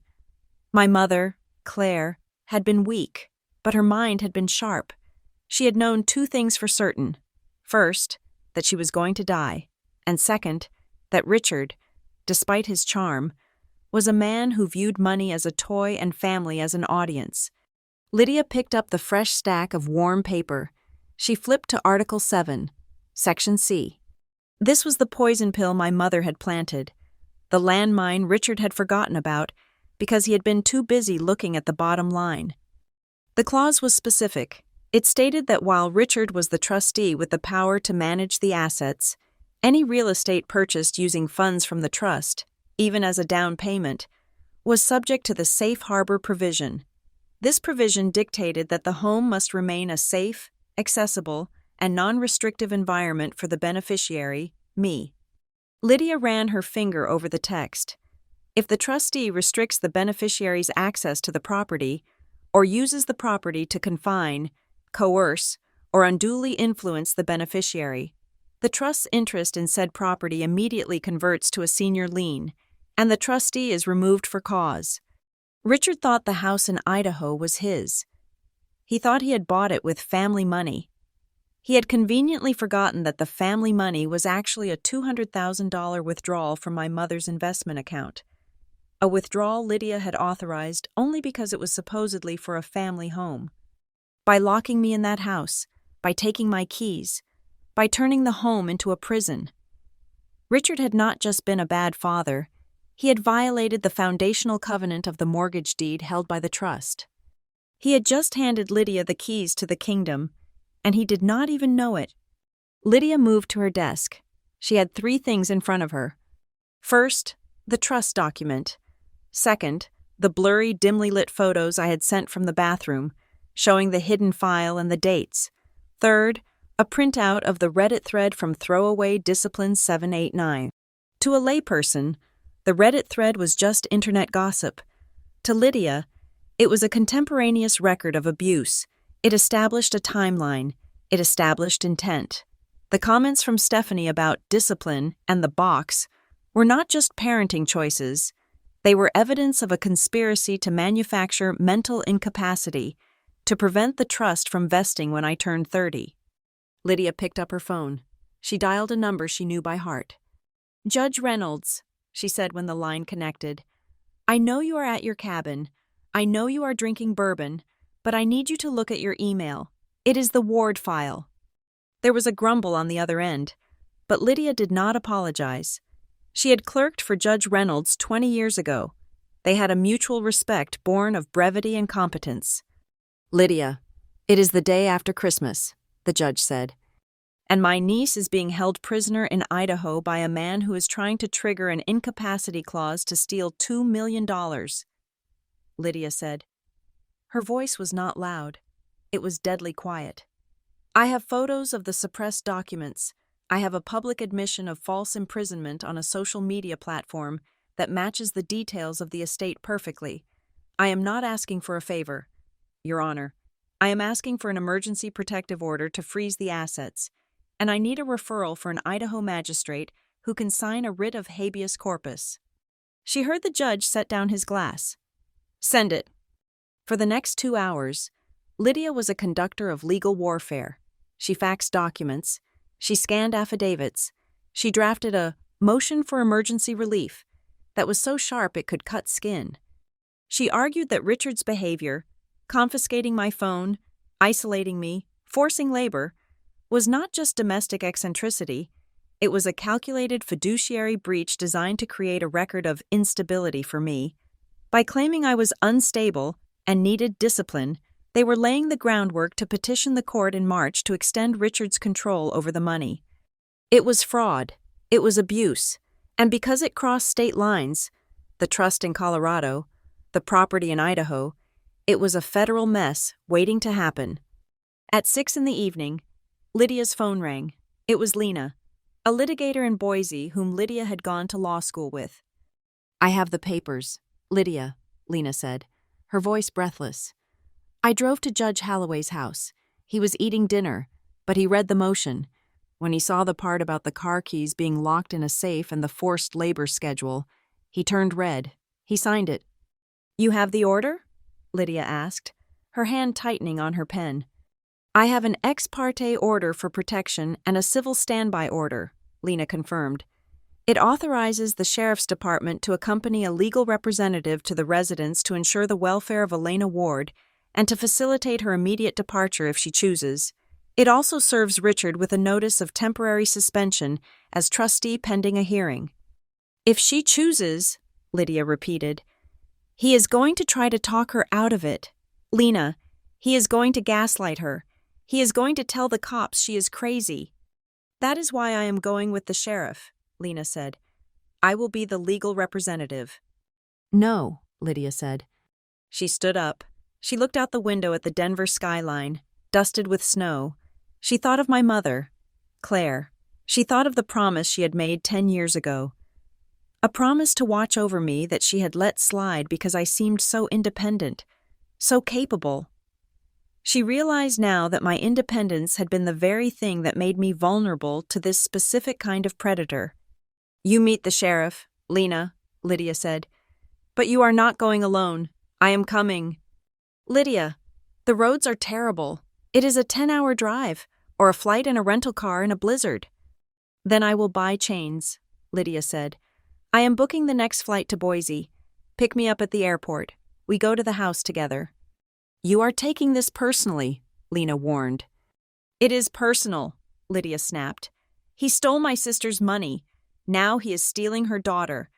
my mother, Claire, had been weak, but her mind had been sharp. She had known 2 things for certain. First, that she was going to die, and second, that Richard, despite his charm, was a man who viewed money as a toy and family as an audience. Lydia picked up the fresh stack of warm paper. She flipped to Article 7, Section C. This was the poison pill my mother had planted, the landmine Richard had forgotten about because he had been too busy looking at the bottom line. The clause was specific. It stated that while Richard was the trustee with the power to manage the assets, any real estate purchased using funds from the trust, even as a down payment, was subject to the safe harbor provision. This provision dictated that the home must remain a safe, accessible, and non-restrictive environment for the beneficiary, me. Lydia ran her finger over the text. If the trustee restricts the beneficiary's access to the property, or uses the property to confine, coerce, or unduly influence the beneficiary, the trust's interest in said property immediately converts to a senior lien, and the trustee is removed for cause. Richard thought the house in Idaho was his. He thought he had bought it with family money. He had conveniently forgotten that the family money was actually a $200,000 withdrawal from my mother's investment account, a withdrawal Lydia had authorized only because it was supposedly for a family home. By locking me in that house, by taking my keys, by turning the home into a prison. Richard had not just been a bad father, he had violated the foundational covenant of the mortgage deed held by the trust. He had just handed Lydia the keys to the kingdom, and he did not even know it. Lydia moved to her desk. She had 3 things in front of her. First, the trust document. Second, the blurry, dimly lit photos I had sent from the bathroom, showing the hidden file and the dates. Third, a printout of the Reddit thread from Throwaway Discipline 789. To a layperson, the Reddit thread was just internet gossip. To Lydia, it was a contemporaneous record of abuse. It established a timeline. It established intent. The comments from Stephanie about discipline and the box were not just parenting choices. They were evidence of a conspiracy to manufacture mental incapacity to prevent the trust from vesting when I turned 30. Lydia picked up her phone. She dialed a number she knew by heart. "Judge Reynolds," she said when the line connected. "I know you are at your cabin. I know you are drinking bourbon, but I need you to look at your email. It is the Ward file." There was a grumble on the other end, but Lydia did not apologize. She had clerked for Judge Reynolds 20 years ago. They had a mutual respect born of brevity and competence. "Lydia, it is the day after Christmas," the judge said. "And my niece is being held prisoner in Idaho by a man who is trying to trigger an incapacity clause to steal $2 million, Lydia said. Her voice was not loud. It was deadly quiet. "I have photos of the suppressed documents. I have a public admission of false imprisonment on a social media platform that matches the details of the estate perfectly. I am not asking for a favor, Your Honor. I am asking for an emergency protective order to freeze the assets, and I need a referral for an Idaho magistrate who can sign a writ of habeas corpus." She heard the judge set down his glass. "Send it." For the next 2 hours, Lydia was a conductor of legal warfare. She faxed documents. She scanned affidavits. She drafted a motion for emergency relief that was so sharp it could cut skin. She argued that Richard's behavior, confiscating my phone, isolating me, forcing labor, was not just domestic eccentricity. It was a calculated fiduciary breach designed to create a record of instability for me. By claiming I was unstable and needed discipline, they were laying the groundwork to petition the court in March to extend Richard's control over the money. It was fraud. It was abuse. And because it crossed state lines, the trust in Colorado, the property in Idaho, it was a federal mess waiting to happen. At 6 p.m, Lydia's phone rang. It was Lena, a litigator in Boise whom Lydia had gone to law school with. "I have the papers, Lydia," Lena said, her voice breathless. "I drove to Judge Holloway's house. He was eating dinner, but he read the motion. When he saw the part about the car keys being locked in a safe and the forced labor schedule, he turned red. He signed it." "You have the order?" Lydia asked, her hand tightening on her pen. "I have an ex parte order for protection and a civil standby order," Lena confirmed. "It authorizes the sheriff's department to accompany a legal representative to the residence to ensure the welfare of Elena Ward and to facilitate her immediate departure if she chooses. It also serves Richard with a notice of temporary suspension as trustee pending a hearing." "If she chooses," Lydia repeated. "He is going to try to talk her out of it. Lena, he is going to gaslight her. He is going to tell the cops she is crazy." "That is why I am going with the sheriff," Lena said. "I will be the legal representative." "No," Lydia said. She stood up. She looked out the window at the Denver skyline, dusted with snow. She thought of my mother, Claire. She thought of the promise she had made 10 years ago. A promise to watch over me that she had let slide because I seemed so independent, so capable. She realized now that my independence had been the very thing that made me vulnerable to this specific kind of predator. "You meet the sheriff, Lena," Lydia said. "But you are not going alone. I am coming." "Lydia, the roads are terrible. It is a 10-hour drive, or a flight in a rental car in a blizzard." "Then I will buy chains," Lydia said. "I am booking the next flight to Boise. Pick me up at the airport. We go to the house together." "You are taking this personally," Lena warned. "It is personal," Lydia snapped. "He stole my sister's money. Now he is stealing her daughter.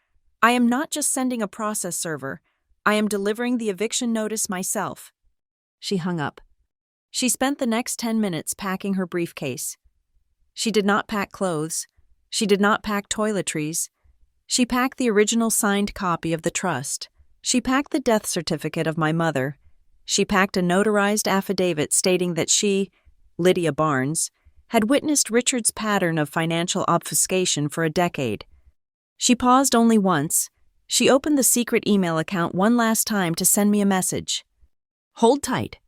I am not just sending a process server. I am delivering the eviction notice myself." She hung up. She spent the next 10 minutes packing her briefcase. She did not pack clothes. She did not pack toiletries. She packed the original signed copy of the trust. She packed the death certificate of my mother. She packed a notarized affidavit stating that she, Lydia Barnes, had witnessed Richard's pattern of financial obfuscation for a decade. She paused only once. She opened the secret email account one last time to send me a message. Hold tight.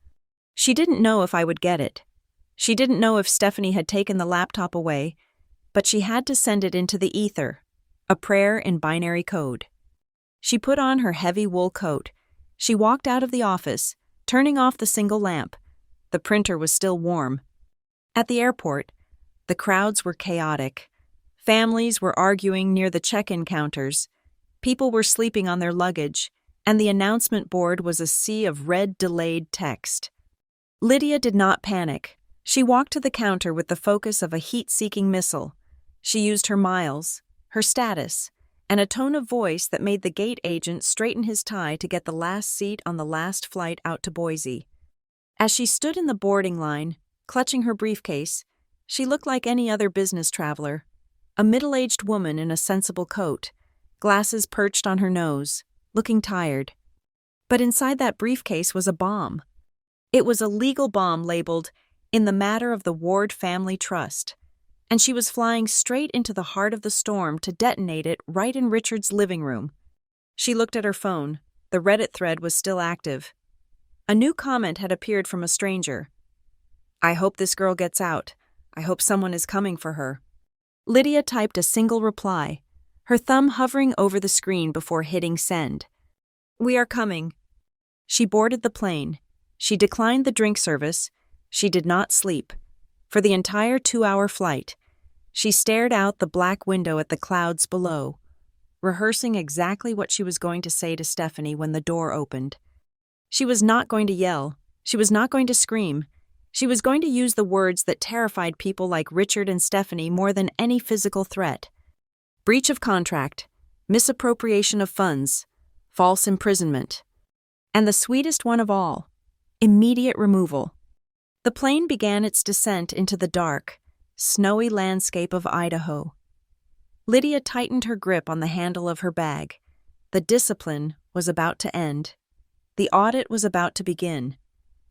She didn't know if I would get it. She didn't know if Stephanie had taken the laptop away, but she had to send it into the ether, a prayer in binary code. She put on her heavy wool coat. She walked out of the office, turning off the single lamp. The printer was still warm. At the airport, the crowds were chaotic. Families were arguing near the check-in counters. People were sleeping on their luggage, and the announcement board was a sea of red delayed text. Lydia did not panic. She walked to the counter with the focus of a heat-seeking missile. She used her miles, her status, and a tone of voice that made the gate agent straighten his tie to get the last seat on the last flight out to Boise. As she stood in the boarding line, clutching her briefcase, she looked like any other business traveler, a middle-aged woman in a sensible coat, glasses perched on her nose, looking tired. But inside that briefcase was a bomb. It was a legal bomb labeled, "In the matter of the Ward Family Trust," and she was flying straight into the heart of the storm to detonate it right in Richard's living room. She looked at her phone. The Reddit thread was still active. A new comment had appeared from a stranger. "I hope this girl gets out. I hope someone is coming for her." Lydia typed a single reply, her thumb hovering over the screen before hitting send. "We are coming." She boarded the plane. She declined the drink service. She did not sleep. For the entire 2-hour flight, she stared out the black window at the clouds below, rehearsing exactly what she was going to say to Stephanie when the door opened. She was not going to yell. She was not going to scream. She was going to use the words that terrified people like Richard and Stephanie more than any physical threat. Breach of contract, misappropriation of funds, false imprisonment. And the sweetest one of all, immediate removal. The plane began its descent into the dark, snowy landscape of Idaho. Lydia tightened her grip on the handle of her bag. The discipline was about to end. The audit was about to begin.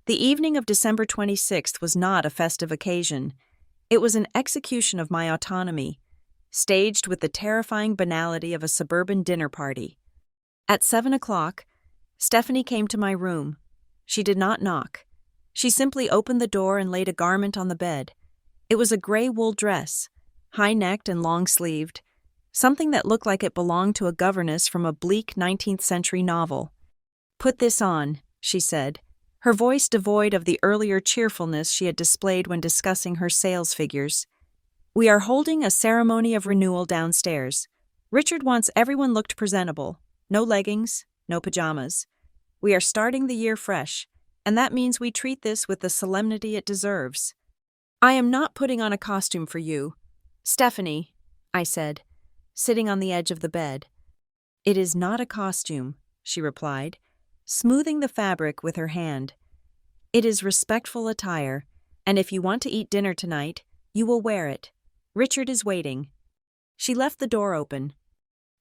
The evening of December 26th was not a festive occasion. It was an execution of my autonomy, staged with the terrifying banality of a suburban dinner party. At 7 o'clock, Stephanie came to my room. She did not knock. She simply opened the door and laid a garment on the bed. It was a gray wool dress, high-necked and long-sleeved, something that looked like it belonged to a governess from a bleak 19th century novel. "Put this on," she said, her voice devoid of the earlier cheerfulness she had displayed when discussing her sales figures. "We are holding a ceremony of renewal downstairs. Richard wants everyone looked presentable. No leggings, no pajamas. We are starting the year fresh, and that means we treat this with the solemnity it deserves. I am not putting on a costume for you, Stephanie," I said, sitting on the edge of the bed. "It is not a costume," she replied, smoothing the fabric with her hand. "It is respectful attire, and if you want to eat dinner tonight, you will wear it. Richard is waiting." She left the door open.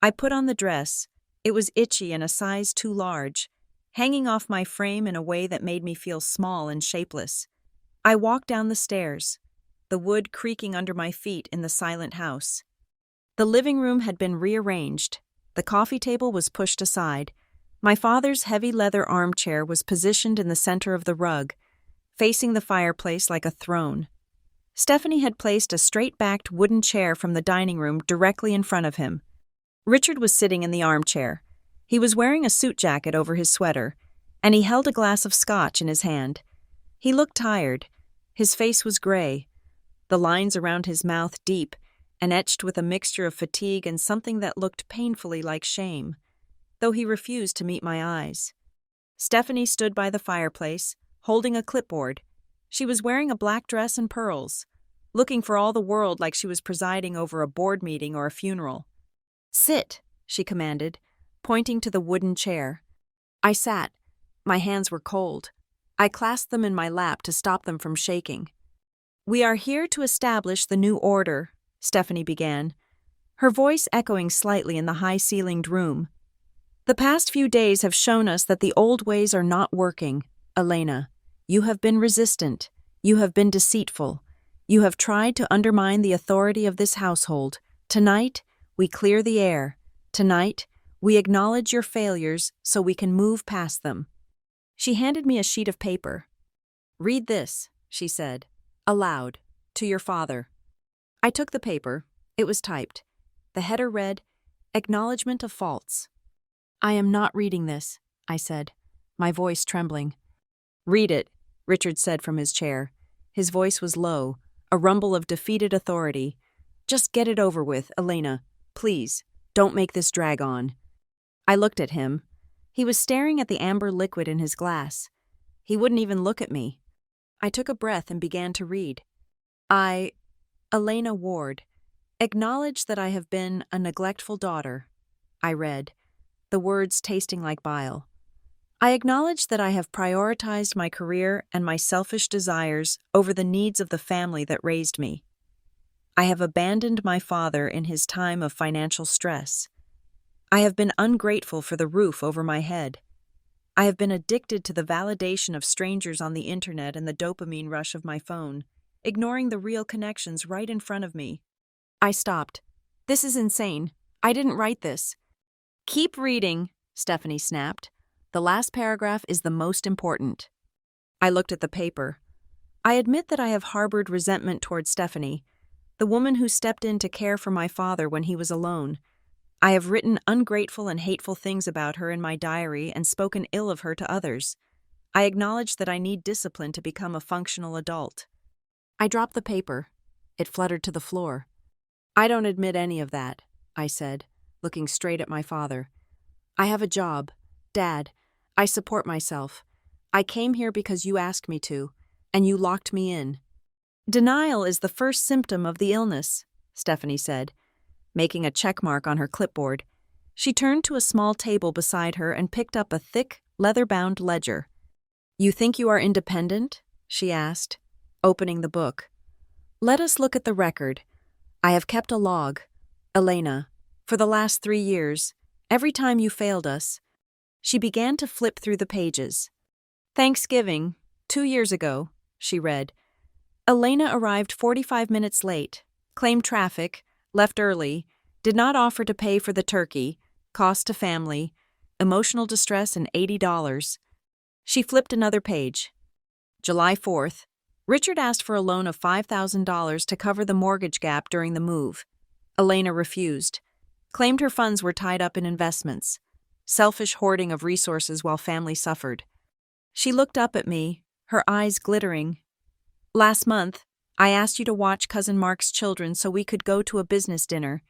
I put on the dress. It was itchy and a size too large, hanging off my frame in a way that made me feel small and shapeless. I walked down the stairs, the wood creaking under my feet in the silent house. The living room had been rearranged. The coffee table was pushed aside. My father's heavy leather armchair was positioned in the center of the rug, facing the fireplace like a throne. Stephanie had placed a straight-backed wooden chair from the dining room directly in front of him. Richard was sitting in the armchair. He was wearing a suit jacket over his sweater, and he held a glass of scotch in his hand. He looked tired. His face was gray, the lines around his mouth deep and etched with a mixture of fatigue and something that looked painfully like shame, though he refused to meet my eyes. Stephanie stood by the fireplace, holding a clipboard. She was wearing a black dress and pearls, looking for all the world like she was presiding over a board meeting or a funeral. "Sit," she commanded, pointing to the wooden chair. I sat. My hands were cold. I clasped them in my lap to stop them from shaking. "We are here to establish the new order," Stephanie began, her voice echoing slightly in the high-ceilinged room. "The past few days have shown us that the old ways are not working, Elena. You have been resistant. You have been deceitful. You have tried to undermine the authority of this household. Tonight, we clear the air. Tonight, we acknowledge your failures so we can move past them." She handed me a sheet of paper. "Read this," she said, aloud, "to your father." I took the paper. It was typed. The header read, "Acknowledgement of faults." "I am not reading this," I said, my voice trembling. "Read it," Richard said from his chair. His voice was low, a rumble of defeated authority. "Just get it over with, Elena. Please, don't make this drag on." I looked at him. He was staring at the amber liquid in his glass. He wouldn't even look at me. I took a breath and began to read. Elena Ward, acknowledge that I have been a neglectful daughter. I read, the words tasting like bile. I acknowledge that I have prioritized my career and my selfish desires over the needs of the family that raised me. I have abandoned my father in his time of financial stress. I have been ungrateful for the roof over my head. I have been addicted to the validation of strangers on the internet and the dopamine rush of my phone, ignoring the real connections right in front of me. I stopped. "This is insane. I didn't write this." "Keep reading," Stephanie snapped. "The last paragraph is the most important." I looked at the paper. I admit that I have harbored resentment toward Stephanie, the woman who stepped in to care for my father when he was alone. I have written ungrateful and hateful things about her in my diary and spoken ill of her to others. I acknowledge that I need discipline to become a functional adult. I dropped the paper. It fluttered to the floor. "I don't admit any of that," I said, looking straight at my father. "I have a job. Dad, I support myself. I came here because you asked me to, and you locked me in." "Denial is the first symptom of the illness," Stephanie said, making a check mark on her clipboard. She turned to a small table beside her and picked up a thick, leather-bound ledger. "You think you are independent?" she asked, opening the book. "Let us look at the record. I have kept a log. Elena, for the last 3 years, every time you failed us." She began to flip through the pages. "Thanksgiving, 2 years ago," she read. "Elena arrived 45 minutes late, claimed traffic, left early, did not offer to pay for the turkey, cost to family, emotional distress and $80. She flipped another page. "July 4th, Richard asked for a loan of $5,000 to cover the mortgage gap during the move. Elena refused, claimed her funds were tied up in investments, selfish hoarding of resources while family suffered." She looked up at me, her eyes glittering. "Last month, I asked you to watch Cousin Mark's children so we could go to a business dinner.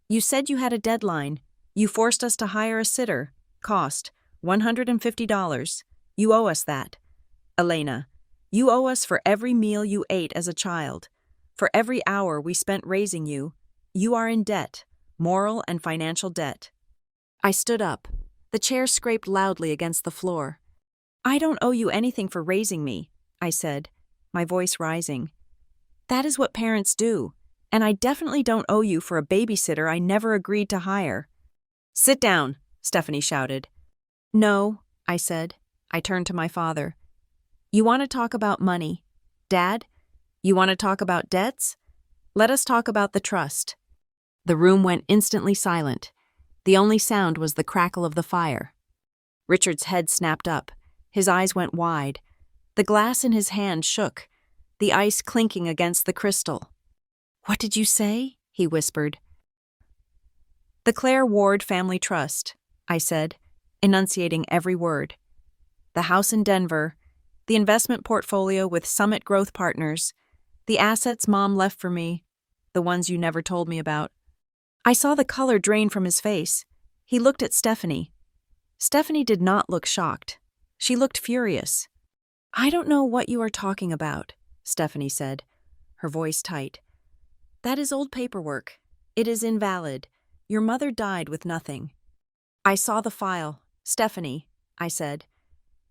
You said you had a deadline. You forced us to hire a sitter. Cost, $150. You owe us that. Elena, you owe us for every meal you ate as a child. For every hour we spent raising you. You are in debt, moral and financial debt." I stood up. The chair scraped loudly against the floor. "I don't owe you anything for raising me," I said, my voice rising. "That is what parents do, and I definitely don't owe you for a babysitter I never agreed to hire." "Sit down," Stephanie shouted. "No," I said. I turned to my father. "You want to talk about money? Dad, you want to talk about debts? Let us talk about the trust." The room went instantly silent. The only sound was the crackle of the fire. Richard's head snapped up. His eyes went wide. The glass in his hand shook, the ice clinking against the crystal. "What did you say?" he whispered. "The Claire Ward Family Trust," I said, enunciating every word. "The house in Denver, the investment portfolio with Summit Growth Partners, the assets Mom left for me, the ones you never told me about." I saw the color drain from his face. He looked at Stephanie. Stephanie did not look shocked. She looked furious. "I don't know what you are talking about," Stephanie said, her voice tight. "That is old paperwork. It is invalid. Your mother died with nothing." "I saw the file, Stephanie," I said.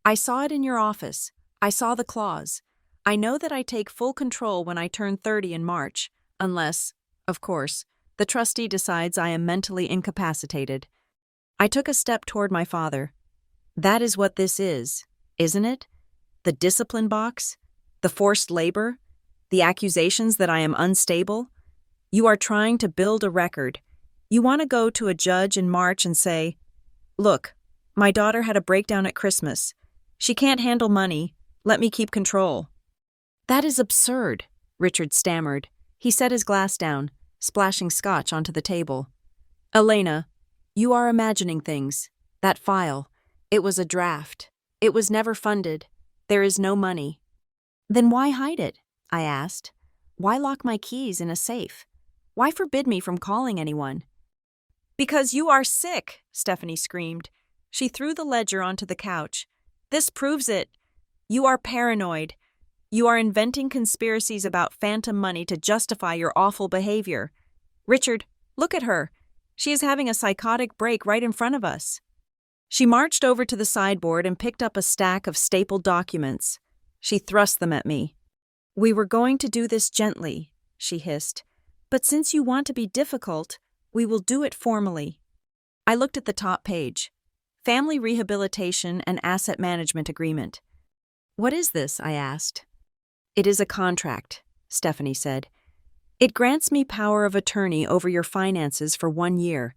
"I saw it in your office. I saw the clause. I know that I take full control when I turn 30 in March, unless, of course, The trustee decides I am mentally incapacitated. I took a step toward my father. That is what this is, isn't it? The discipline box? The forced labor? The accusations that I am unstable? You are trying to build a record. You want to go to a judge in March and say, "Look, my daughter had a breakdown at Christmas. She can't handle money. Let me keep control." That is absurd, Richard stammered. He set his glass down, splashing scotch onto the table. Elena, you are imagining things. That file, it was a draft. It was never funded. There is no money. Then why hide it? I asked. Why lock my keys in a safe? Why forbid me from calling anyone? "Because you are sick," Stephanie screamed. She threw the ledger onto the couch. "This proves it. You are paranoid. You are inventing conspiracies about phantom money to justify your awful behavior. Richard, look at her. She is having a psychotic break right in front of us." She marched over to the sideboard and picked up a stack of stapled documents. She thrust them at me. "We were going to do this gently," she hissed. "But since you want to be difficult, we will do it formally." I looked at the top page. Family Rehabilitation and Asset Management Agreement. What is this? I asked. "It is a contract," Stephanie said. "It grants me power of attorney over your finances for 1 year.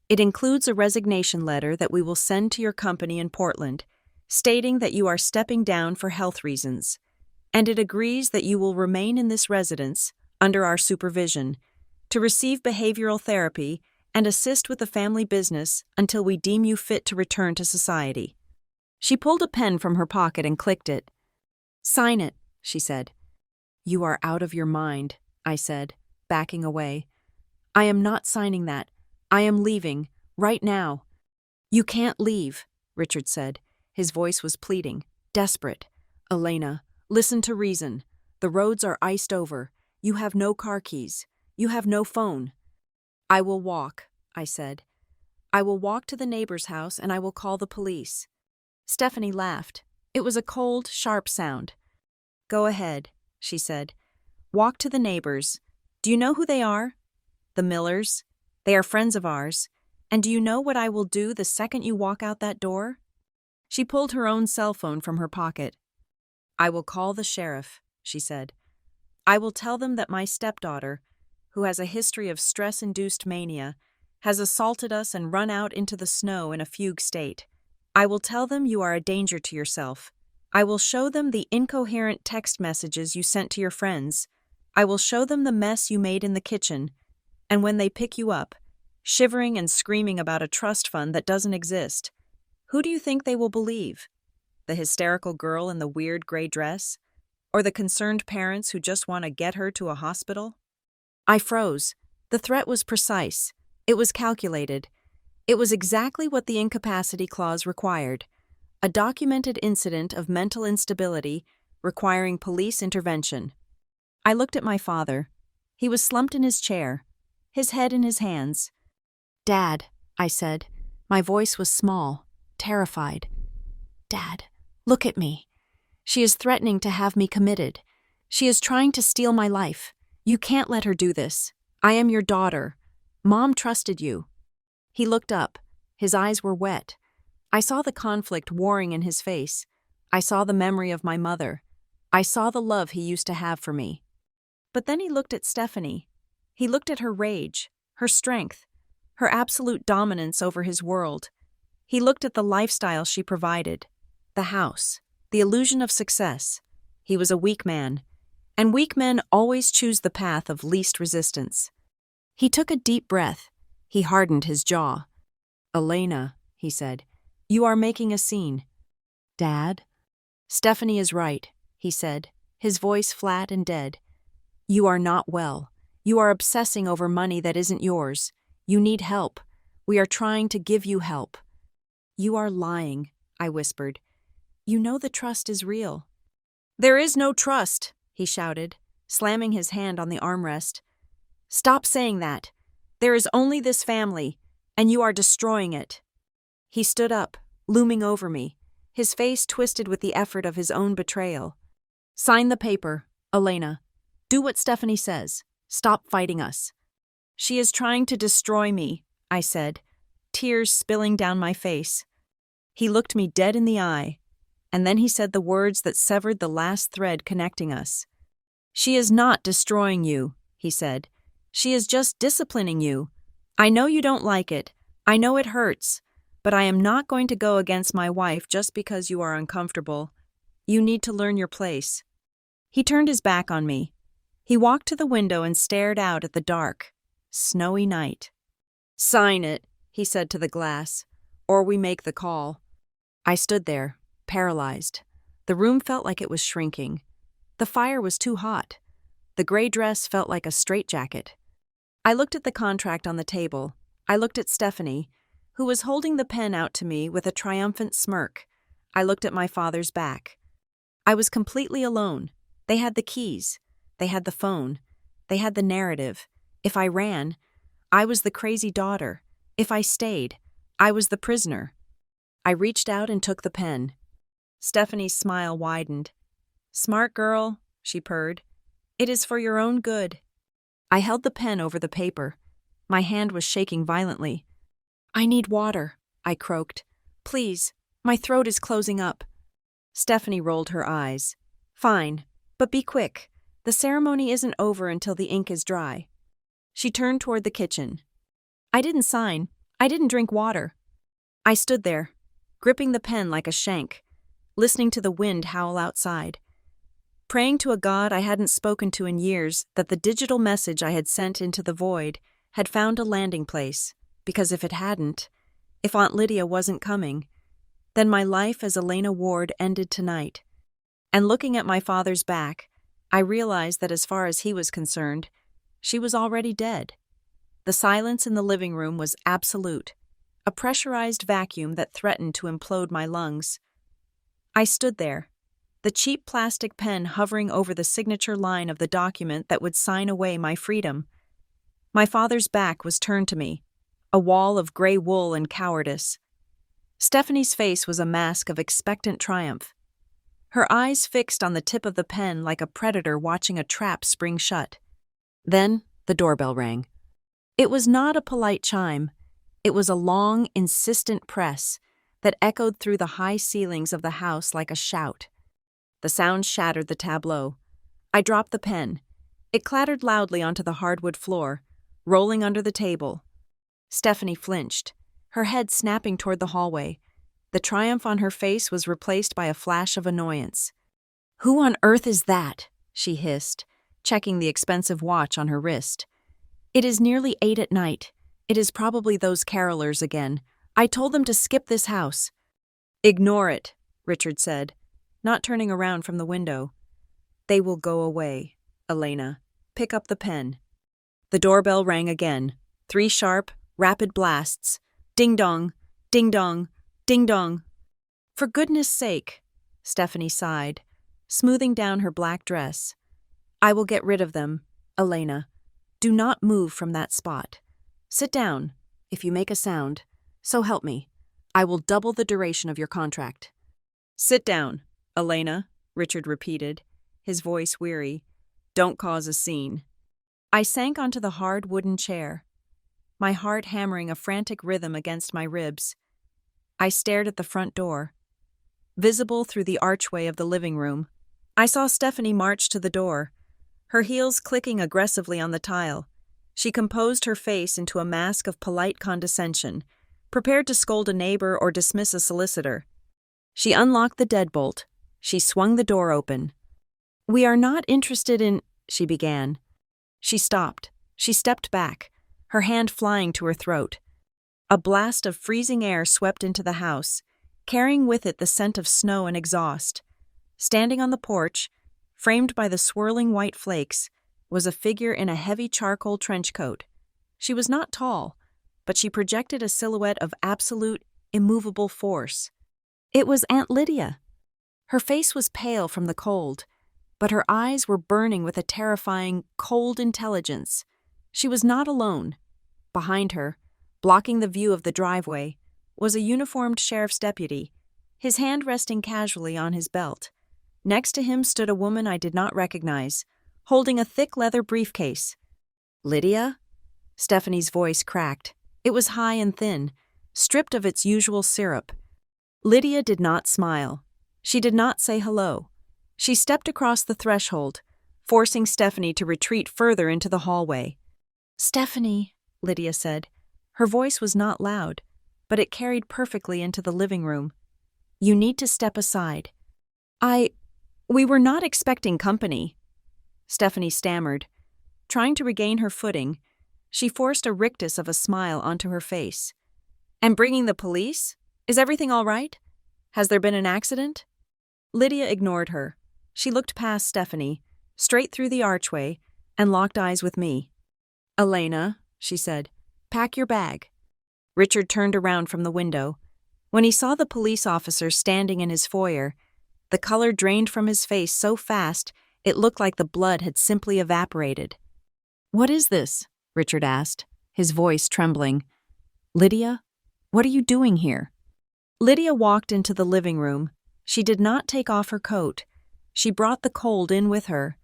It includes a resignation letter that we will send to your company in Portland, stating that you are stepping down for health reasons. And it agrees that you will remain in this residence, under our supervision, to receive behavioral therapy and assist with the family business until we deem you fit to return to society." She pulled a pen from her pocket and clicked it. "Sign it," she said. "You are out of your mind," I said, backing away. "I am not signing that. I am leaving, right now." "You can't leave," Richard said. His voice was pleading, desperate. "Elena, listen to reason. The roads are iced over. You have no car keys. You have no phone." "I will walk," I said. "I will walk to the neighbor's house and I will call the police." Stephanie laughed. It was a cold, sharp sound. "Go ahead," she said. "Walk to the neighbors. Do you know who they are? The Millers. They are friends of ours. And do you know what I will do the second you walk out that door?" She pulled her own cell phone from her pocket. "I will call the sheriff," she said. "I will tell them that my stepdaughter, who has a history of stress-induced mania, has assaulted us and run out into the snow in a fugue state. I will tell them you are a danger to yourself. I will show them the incoherent text messages you sent to your friends. I will show them the mess you made in the kitchen. And when they pick you up, shivering and screaming about a trust fund that doesn't exist, who do you think they will believe? The hysterical girl in the weird gray dress? Or the concerned parents who just want to get her to a hospital?" I froze. The threat was precise. It was calculated. It was exactly what the incapacity clause required. A documented incident of mental instability requiring police intervention. I looked at my father. He was slumped in his chair, his head in his hands. "Dad," I said. My voice was small, terrified. "Dad, look at me. She is threatening to have me committed. She is trying to steal my life. You can't let her do this. I am your daughter. Mom trusted you." He looked up. His eyes were wet. I saw the conflict warring in his face. I saw the memory of my mother. I saw the love he used to have for me. But then he looked at Stephanie. He looked at her rage, her strength, her absolute dominance over his world. He looked at the lifestyle she provided, the house, the illusion of success. He was a weak man, and weak men always choose the path of least resistance. He took a deep breath. He hardened his jaw. "Elena," he said, "you are making a scene." "Dad?" "Stephanie is right," he said, his voice flat and dead. "You are not well. You are obsessing over money that isn't yours. You need help. We are trying to give you help." "You are lying," I whispered. "You know the trust is real." "There is no trust," he shouted, slamming his hand on the armrest. "Stop saying that. There is only this family, and you are destroying it." He stood up, looming over me, his face twisted with the effort of his own betrayal. "Sign the paper, Elena. Do what Stephanie says. Stop fighting us." She is trying to destroy me, I said, tears spilling down my face. He looked me dead in the eye, and then he said the words that severed the last thread connecting us. She is not destroying you, he said. She is just disciplining you. I know you don't like it. I know it hurts. But I am not going to go against my wife just because you are uncomfortable. You need to learn your place. He turned his back on me. He walked to the window and stared out at the dark, snowy night. Sign it, he said to the glass, or we make the call. I stood there, paralyzed. The room felt like it was shrinking. The fire was too hot. The gray dress felt like a straitjacket. I looked at the contract on the table. I looked at Stephanie, who was holding the pen out to me with a triumphant smirk. I looked at my father's back. I was completely alone. They had the keys. They had the phone. They had the narrative. If I ran, I was the crazy daughter. If I stayed, I was the prisoner. I reached out and took the pen. Stephanie's smile widened. Smart girl, she purred. It is for your own good. I held the pen over the paper. My hand was shaking violently. I need water, I croaked. Please, my throat is closing up. Stephanie rolled her eyes. Fine, but be quick. The ceremony isn't over until the ink is dry. She turned toward the kitchen. I didn't sign. I didn't drink water. I stood there, gripping the pen like a shank, listening to the wind howl outside, praying to a God I hadn't spoken to in years that the digital message I had sent into the void had found a landing place, because if it hadn't, if Aunt Lydia wasn't coming, then my life as Elena Ward ended tonight. And looking at my father's back, I realized that as far as he was concerned, she was already dead. The silence in the living room was absolute, a pressurized vacuum that threatened to implode my lungs. I stood there, the cheap plastic pen hovering over the signature line of the document that would sign away my freedom. My father's back was turned to me, a wall of gray wool and cowardice. Stephanie's face was a mask of expectant triumph, her eyes fixed on the tip of the pen like a predator watching a trap spring shut. Then the doorbell rang. It was not a polite chime. It was a long, insistent press that echoed through the high ceilings of the house like a shout. The sound shattered the tableau. I dropped the pen. It clattered loudly onto the hardwood floor, rolling under the table. Stephanie flinched, her head snapping toward the hallway. The triumph on her face was replaced by a flash of annoyance. "Who on earth is that?" she hissed, checking the expensive watch on her wrist. "It is nearly 8 at night. It is probably those carolers again. I told them to skip this house." "Ignore it," Richard said, not turning around from the window. "They will go away. Elena, pick up the pen." The doorbell rang again. 3 sharp, rapid blasts. Ding-dong, ding-dong, ding-dong. "For goodness sake," Stephanie sighed, smoothing down her black dress. "I will get rid of them. Elena, do not move from that spot. Sit down. If you make a sound, so help me, I will double the duration of your contract." "Sit down, Elena," Richard repeated, his voice weary. "Don't cause a scene." I sank onto the hard wooden chair, my heart hammering a frantic rhythm against my ribs. I stared at the front door. Visible through the archway of the living room, I saw Stephanie march to the door, her heels clicking aggressively on the tile. She composed her face into a mask of polite condescension, prepared to scold a neighbor or dismiss a solicitor. She unlocked the deadbolt. She swung the door open. "We are not interested in," she began. She stopped. She stepped back, her hand flying to her throat. A blast of freezing air swept into the house, carrying with it the scent of snow and exhaust. Standing on the porch, framed by the swirling white flakes, was a figure in a heavy charcoal trench coat. She was not tall, but she projected a silhouette of absolute, immovable force. It was Aunt Lydia. Her face was pale from the cold, but her eyes were burning with a terrifying, cold intelligence. She was not alone. Behind her, blocking the view of the driveway, was a uniformed sheriff's deputy, his hand resting casually on his belt. Next to him stood a woman I did not recognize, holding a thick leather briefcase. "Lydia?" Stephanie's voice cracked. It was high and thin, stripped of its usual syrup. Lydia did not smile. She did not say hello. She stepped across the threshold, forcing Stephanie to retreat further into the hallway. "Stephanie," Lydia said. Her voice was not loud, but it carried perfectly into the living room. "You need to step aside." We were not expecting company," Stephanie stammered. Trying to regain her footing, she forced a rictus of a smile onto her face. "And bringing the police? Is everything all right? Has there been an accident?" Lydia ignored her. She looked past Stephanie, straight through the archway, and locked eyes with me. "Elena," she said, "pack your bag." Richard turned around from the window. When he saw the police officer standing in his foyer, the color drained from his face so fast it looked like the blood had simply evaporated. "What is this?" Richard asked, his voice trembling. "Lydia, what are you doing here?" Lydia walked into the living room. She did not take off her coat. She brought the cold in with her,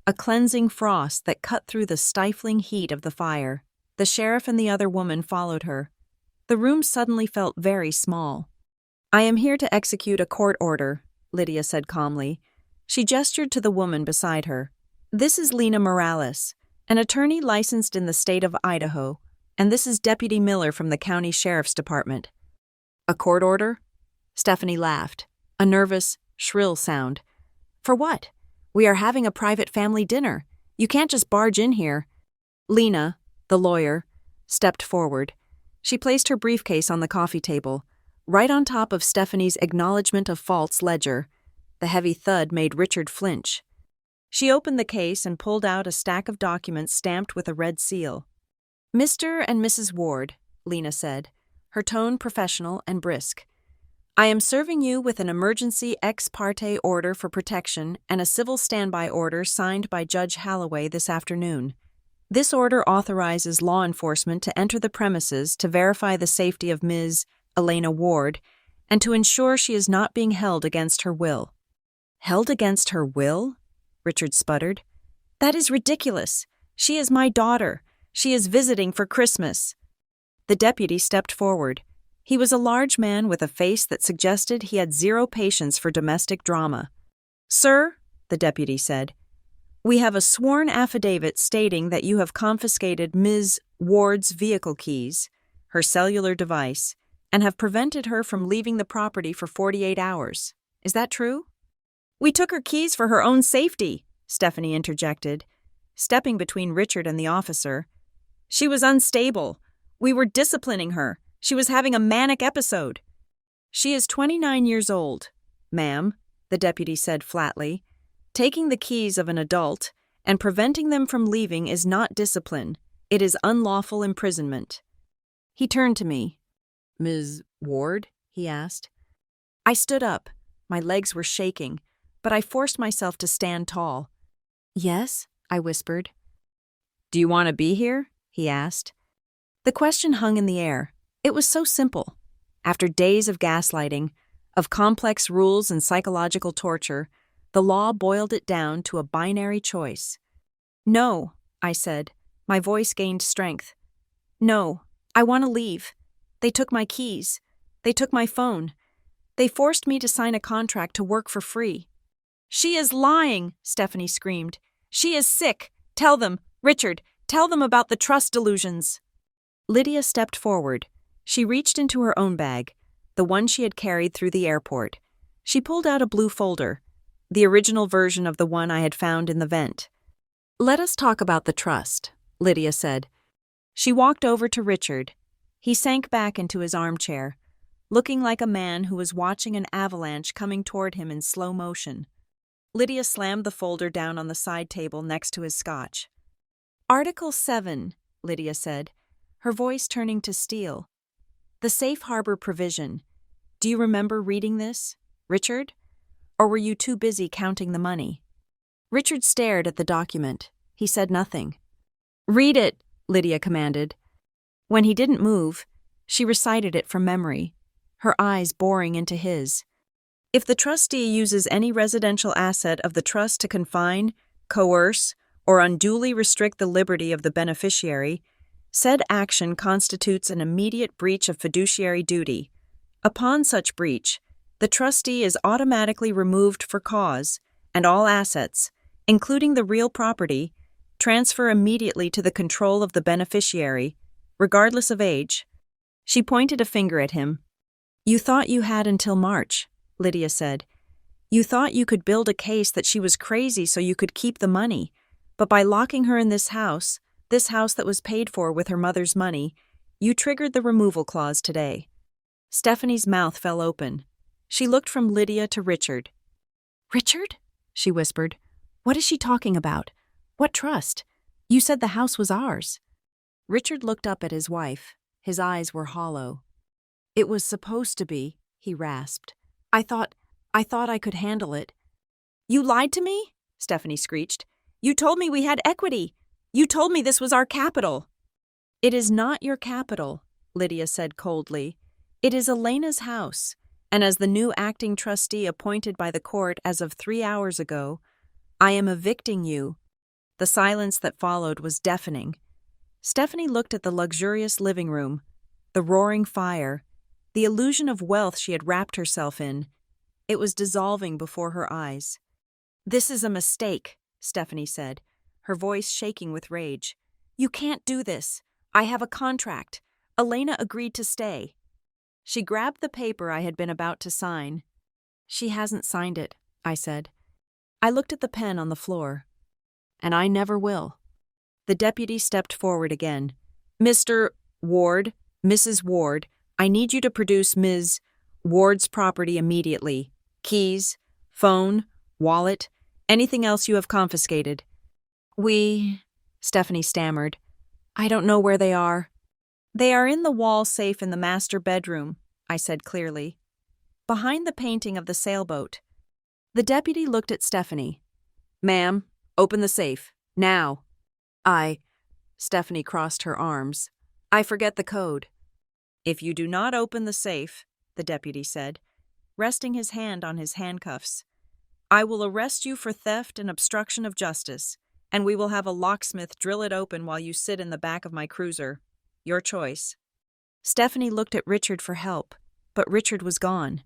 a cleansing frost that cut through the stifling heat of the fire. The sheriff and the other woman followed her. The room suddenly felt very small. "I am here to execute a court order," Lydia said calmly. She gestured to the woman beside her. "This is Lena Morales, an attorney licensed in the state of Idaho, and this is Deputy Miller from the county sheriff's department." "A court order?" Stephanie laughed, a nervous, shrill sound. "For what? We are having a private family dinner. You can't just barge in here." Lena, the lawyer, stepped forward. She placed her briefcase on the coffee table, right on top of Stephanie's acknowledgement of faults ledger. The heavy thud made Richard flinch. She opened the case and pulled out a stack of documents stamped with a red seal. "Mr. and Mrs. Ward," Lena said, her tone professional and brisk. "I am serving you with an emergency ex parte order for protection and a civil standby order signed by Judge Holloway this afternoon. This order authorizes law enforcement to enter the premises to verify the safety of Ms. Elena Ward and to ensure she is not being held against her will." "Held against her will?" Richard sputtered. "That is ridiculous. She is my daughter. She is visiting for Christmas." The deputy stepped forward. He was a large man with a face that suggested he had zero patience for domestic drama. "Sir," the deputy said, "we have a sworn affidavit stating that you have confiscated Ms. Ward's vehicle keys, her cellular device, and have prevented her from leaving the property for 48 hours. Is that true?" "We took her keys for her own safety," Stephanie interjected, stepping between Richard and the officer. "She was unstable. We were disciplining her. She was having a manic episode." "She is 29 years old, ma'am," the deputy said flatly. "Taking the keys of an adult and preventing them from leaving is not discipline. It is unlawful imprisonment." He turned to me. "Ms. Ward?" he asked. I stood up. My legs were shaking, but I forced myself to stand tall. "Yes," I whispered. "Do you want to be here?" he asked. The question hung in the air. It was so simple. After days of gaslighting, of complex rules and psychological torture, the law boiled it down to a binary choice. "No," I said. My voice gained strength. "No, I want to leave. They took my keys. They took my phone. They forced me to sign a contract to work for free." "She is lying," Stephanie screamed. "She is sick. Tell them, Richard, tell them about the trust delusions." Lydia stepped forward. She reached into her own bag, the one she had carried through the airport. She pulled out a blue folder, the original version of the one I had found in the vent. "Let us talk about the trust," Lydia said. She walked over to Richard. He sank back into his armchair, looking like a man who was watching an avalanche coming toward him in slow motion. Lydia slammed the folder down on the side table next to his scotch. "Article 7, Lydia said, her voice turning to steel. "The safe harbor provision. Do you remember reading this, Richard? Or were you too busy counting the money?" Richard stared at the document. He said nothing. "Read it," Lydia commanded. When he didn't move, she recited it from memory, her eyes boring into his. "If the trustee uses any residential asset of the trust to confine, coerce, or unduly restrict the liberty of the beneficiary, Said action constitutes an immediate breach of fiduciary duty. Upon such breach, the trustee is automatically removed for cause, and all assets, including the real property, transfer immediately to the control of the beneficiary, regardless of age. She pointed a finger at him. You thought you had until March, Lydia said. You thought you could build a case that she was crazy so you could keep the money, but by locking her in this house that was paid for with her mother's money, you triggered the removal clause today. Stephanie's mouth fell open. She looked from Lydia to Richard. Richard? She whispered. What is she talking about? What trust? You said the house was ours. Richard looked up at his wife. His eyes were hollow. It was supposed to be, he rasped. I thought I could handle it. You lied to me? Stephanie screeched. You told me we had equity. You told me this was our capital. It is not your capital, Lydia said coldly. It is Elena's house, and as the new acting trustee appointed by the court as of 3 hours ago, I am evicting you. The silence that followed was deafening. Stephanie looked at the luxurious living room, the roaring fire, the illusion of wealth she had wrapped herself in. It was dissolving before her eyes. This is a mistake, Stephanie said, her voice shaking with rage. You can't do this. I have a contract. Elena agreed to stay. She grabbed the paper I had been about to sign. She hasn't signed it, I said. I looked at the pen on the floor. And I never will. The deputy stepped forward again. Mr. Ward, Mrs. Ward, I need you to produce Ms. Ward's property immediately. Keys, phone, wallet, anything else you have confiscated. Stephanie stammered. I don't know where they are. They are in the wall safe in the master bedroom, I said clearly. Behind the painting of the sailboat. The deputy looked at Stephanie. Ma'am, open the safe. Now. Stephanie crossed her arms. I forget the code. If you do not open the safe, the deputy said, resting his hand on his handcuffs, I will arrest you for theft and obstruction of justice, and we will have a locksmith drill it open while you sit in the back of my cruiser. Your choice. Stephanie looked at Richard for help, but Richard was gone.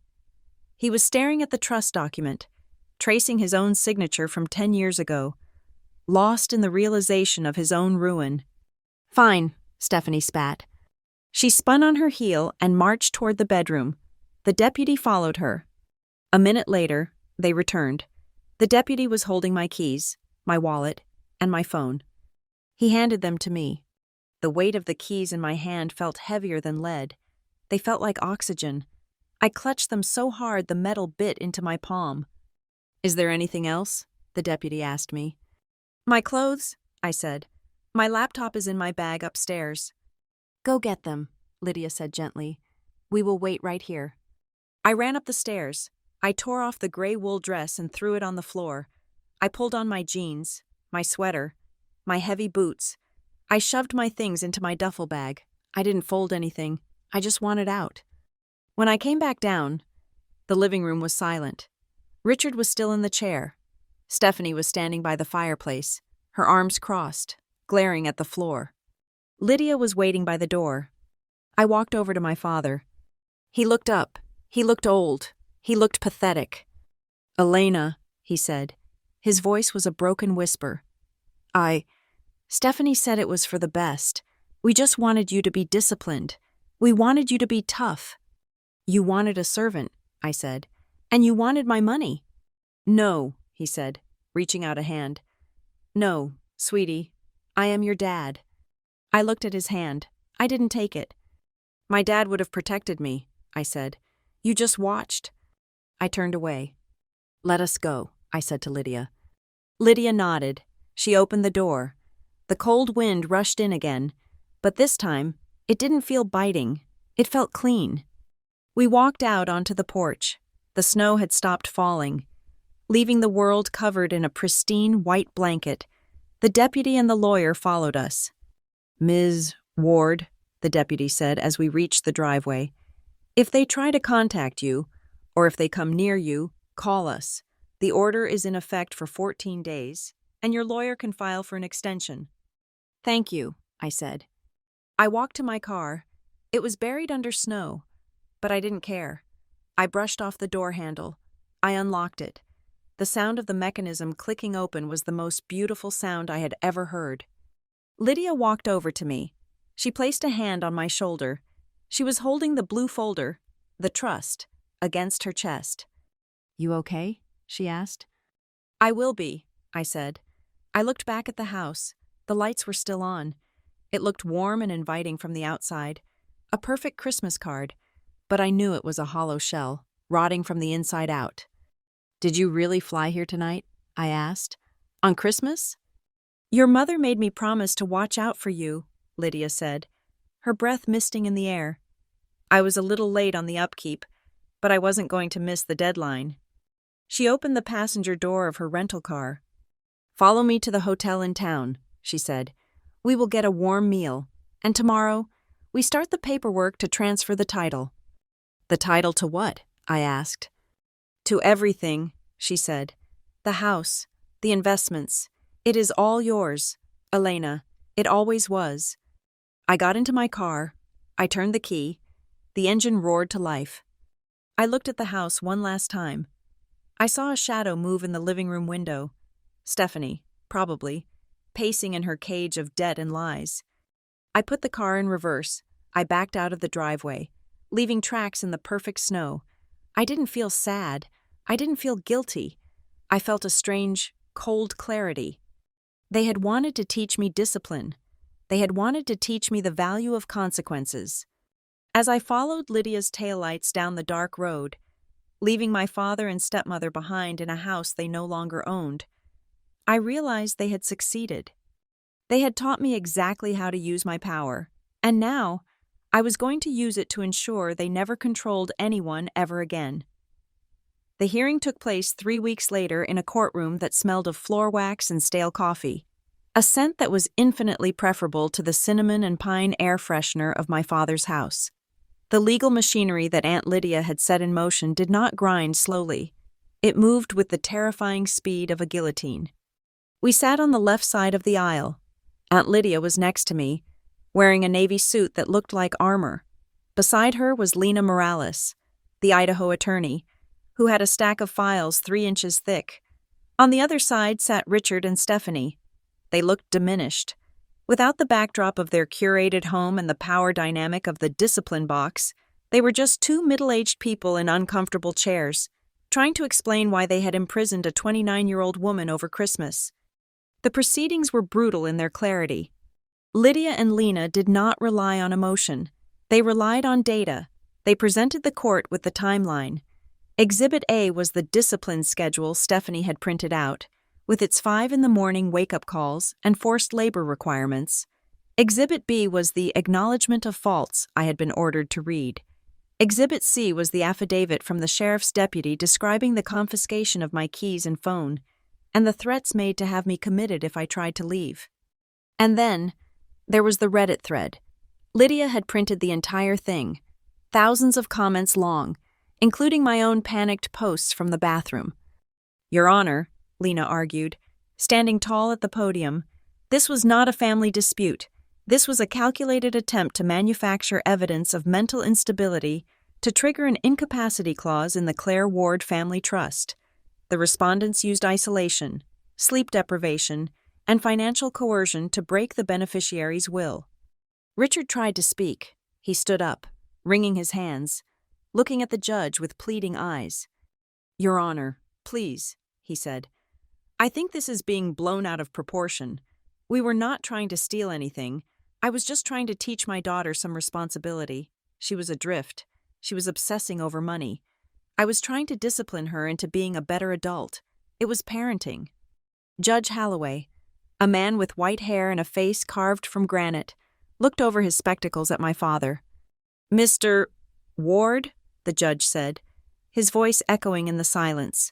He was staring at the trust document, tracing his own signature from 10 years ago, lost in the realization of his own ruin. Fine, Stephanie spat. She spun on her heel and marched toward the bedroom. The deputy followed her. A minute later, they returned. The deputy was holding my keys, my wallet, and my phone. He handed them to me. The weight of the keys in my hand felt heavier than lead. They felt like oxygen. I clutched them so hard the metal bit into my palm. Is there anything else? The deputy asked me. My clothes, I said. My laptop is in my bag upstairs. Go get them, Lydia said gently. We will wait right here. I ran up the stairs. I tore off the gray wool dress and threw it on the floor. I pulled on my jeans, my sweater, my heavy boots. I shoved my things into my duffel bag. I didn't fold anything. I just wanted out. When I came back down, the living room was silent. Richard was still in the chair. Stephanie was standing by the fireplace, her arms crossed, glaring at the floor. Lydia was waiting by the door. I walked over to my father. He looked up. He looked old. He looked pathetic. Elena, he said. His voice was a broken whisper. Stephanie said it was for the best. We just wanted you to be disciplined. We wanted you to be tough. You wanted a servant, I said, and you wanted my money. No, he said, reaching out a hand. No, sweetie, I am your dad. I looked at his hand. I didn't take it. My dad would have protected me, I said. You just watched. I turned away. Let us go, I said to Lydia. Lydia nodded. She opened the door. The cold wind rushed in again, but this time, it didn't feel biting. It felt clean. We walked out onto the porch. The snow had stopped falling, leaving the world covered in a pristine white blanket. The deputy and the lawyer followed us. Ms. Ward, the deputy said as we reached the driveway, if they try to contact you, or if they come near you, call us. The order is in effect for 14 days, and your lawyer can file for an extension. Thank you, I said. I walked to my car. It was buried under snow, but I didn't care. I brushed off the door handle. I unlocked it. The sound of the mechanism clicking open was the most beautiful sound I had ever heard. Lydia walked over to me. She placed a hand on my shoulder. She was holding the blue folder, the trust, against her chest. "You okay?" she asked. "I will be," I said. I looked back at the house. The lights were still on. It looked warm and inviting from the outside. A perfect Christmas card. But I knew it was a hollow shell, rotting from the inside out. "Did you really fly here tonight?" I asked. "On Christmas?" "Your mother made me promise to watch out for you," Lydia said, her breath misting in the air. I was a little late on the upkeep, but I wasn't going to miss the deadline. She opened the passenger door of her rental car. "Follow me to the hotel in town," she said. "We will get a warm meal, and tomorrow, we start the paperwork to transfer the title." "The title to what?" I asked. "To everything," she said. "The house, the investments. It is all yours, Elena. It always was." I got into my car. I turned the key. The engine roared to life. I looked at the house one last time. I saw a shadow move in the living room window. Stephanie, probably, pacing in her cage of debt and lies. I put the car in reverse. I backed out of the driveway, leaving tracks in the perfect snow. I didn't feel sad. I didn't feel guilty. I felt a strange, cold clarity. They had wanted to teach me discipline. They had wanted to teach me the value of consequences. As I followed Lydia's taillights down the dark road, leaving my father and stepmother behind in a house they no longer owned, I realized they had succeeded. They had taught me exactly how to use my power, and now I was going to use it to ensure they never controlled anyone ever again. The hearing took place 3 weeks later in a courtroom that smelled of floor wax and stale coffee, a scent that was infinitely preferable to the cinnamon and pine air freshener of my father's house. The legal machinery that Aunt Lydia had set in motion did not grind slowly. It moved with the terrifying speed of a guillotine. We sat on the left side of the aisle. Aunt Lydia was next to me, wearing a navy suit that looked like armor. Beside her was Lena Morales, the Idaho attorney, who had a stack of files 3 inches thick. On the other side sat Richard and Stephanie. They looked diminished. Without the backdrop of their curated home and the power dynamic of the discipline box, they were just 2 middle-aged people in uncomfortable chairs, trying to explain why they had imprisoned a 29-year-old woman over Christmas. The proceedings were brutal in their clarity. Lydia and Lena did not rely on emotion. They relied on data. They presented the court with the timeline. Exhibit A was the discipline schedule Stephanie had printed out, with its 5 a.m. wake-up calls and forced labor requirements. Exhibit B was the acknowledgement of faults I had been ordered to read. Exhibit C was the affidavit from the sheriff's deputy describing the confiscation of my keys and phone, and the threats made to have me committed if I tried to leave. And then, there was the Reddit thread. Lydia had printed the entire thing, thousands of comments long, including my own panicked posts from the bathroom. "Your Honor," Lena argued, standing tall at the podium, "this was not a family dispute. This was a calculated attempt to manufacture evidence of mental instability to trigger an incapacity clause in the Claire Ward Family Trust. The respondents used isolation, sleep deprivation, and financial coercion to break the beneficiary's will." Richard tried to speak. He stood up, wringing his hands, looking at the judge with pleading eyes. "Your Honor, please," he said. "I think this is being blown out of proportion. We were not trying to steal anything. I was just trying to teach my daughter some responsibility. She was adrift. She was obsessing over money. I was trying to discipline her into being a better adult. It was parenting." Judge Holloway, a man with white hair and a face carved from granite, looked over his spectacles at my father. "Mr. Ward," the judge said, his voice echoing in the silence.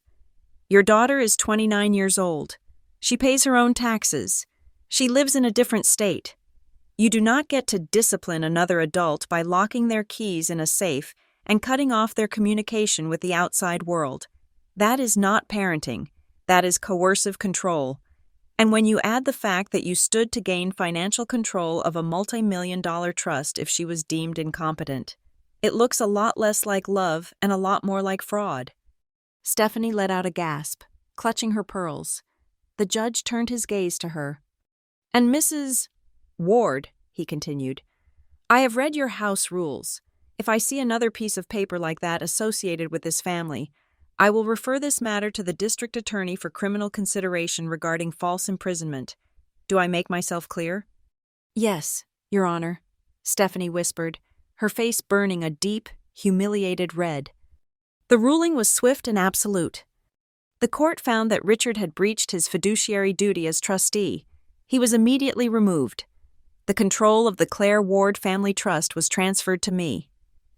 "Your daughter is 29 years old. She pays her own taxes. She lives in a different state. You do not get to discipline another adult by locking their keys in a safe and cutting off their communication with the outside world. That is not parenting. That is coercive control. And when you add the fact that you stood to gain financial control of a multi-million-dollar trust if she was deemed incompetent, it looks a lot less like love and a lot more like fraud. Stephanie let out a gasp, clutching her pearls. The judge turned his gaze to her. And Mrs. Ward, he continued, I have read your house rules. If I see another piece of paper like that associated with this family, I will refer this matter to the district attorney for criminal consideration regarding false imprisonment. Do I make myself clear? Yes, Your Honor, Stephanie whispered, her face burning a deep, humiliated red. The ruling was swift and absolute. The court found that Richard had breached his fiduciary duty as trustee. He was immediately removed. The control of the Claire Ward Family Trust was transferred to me,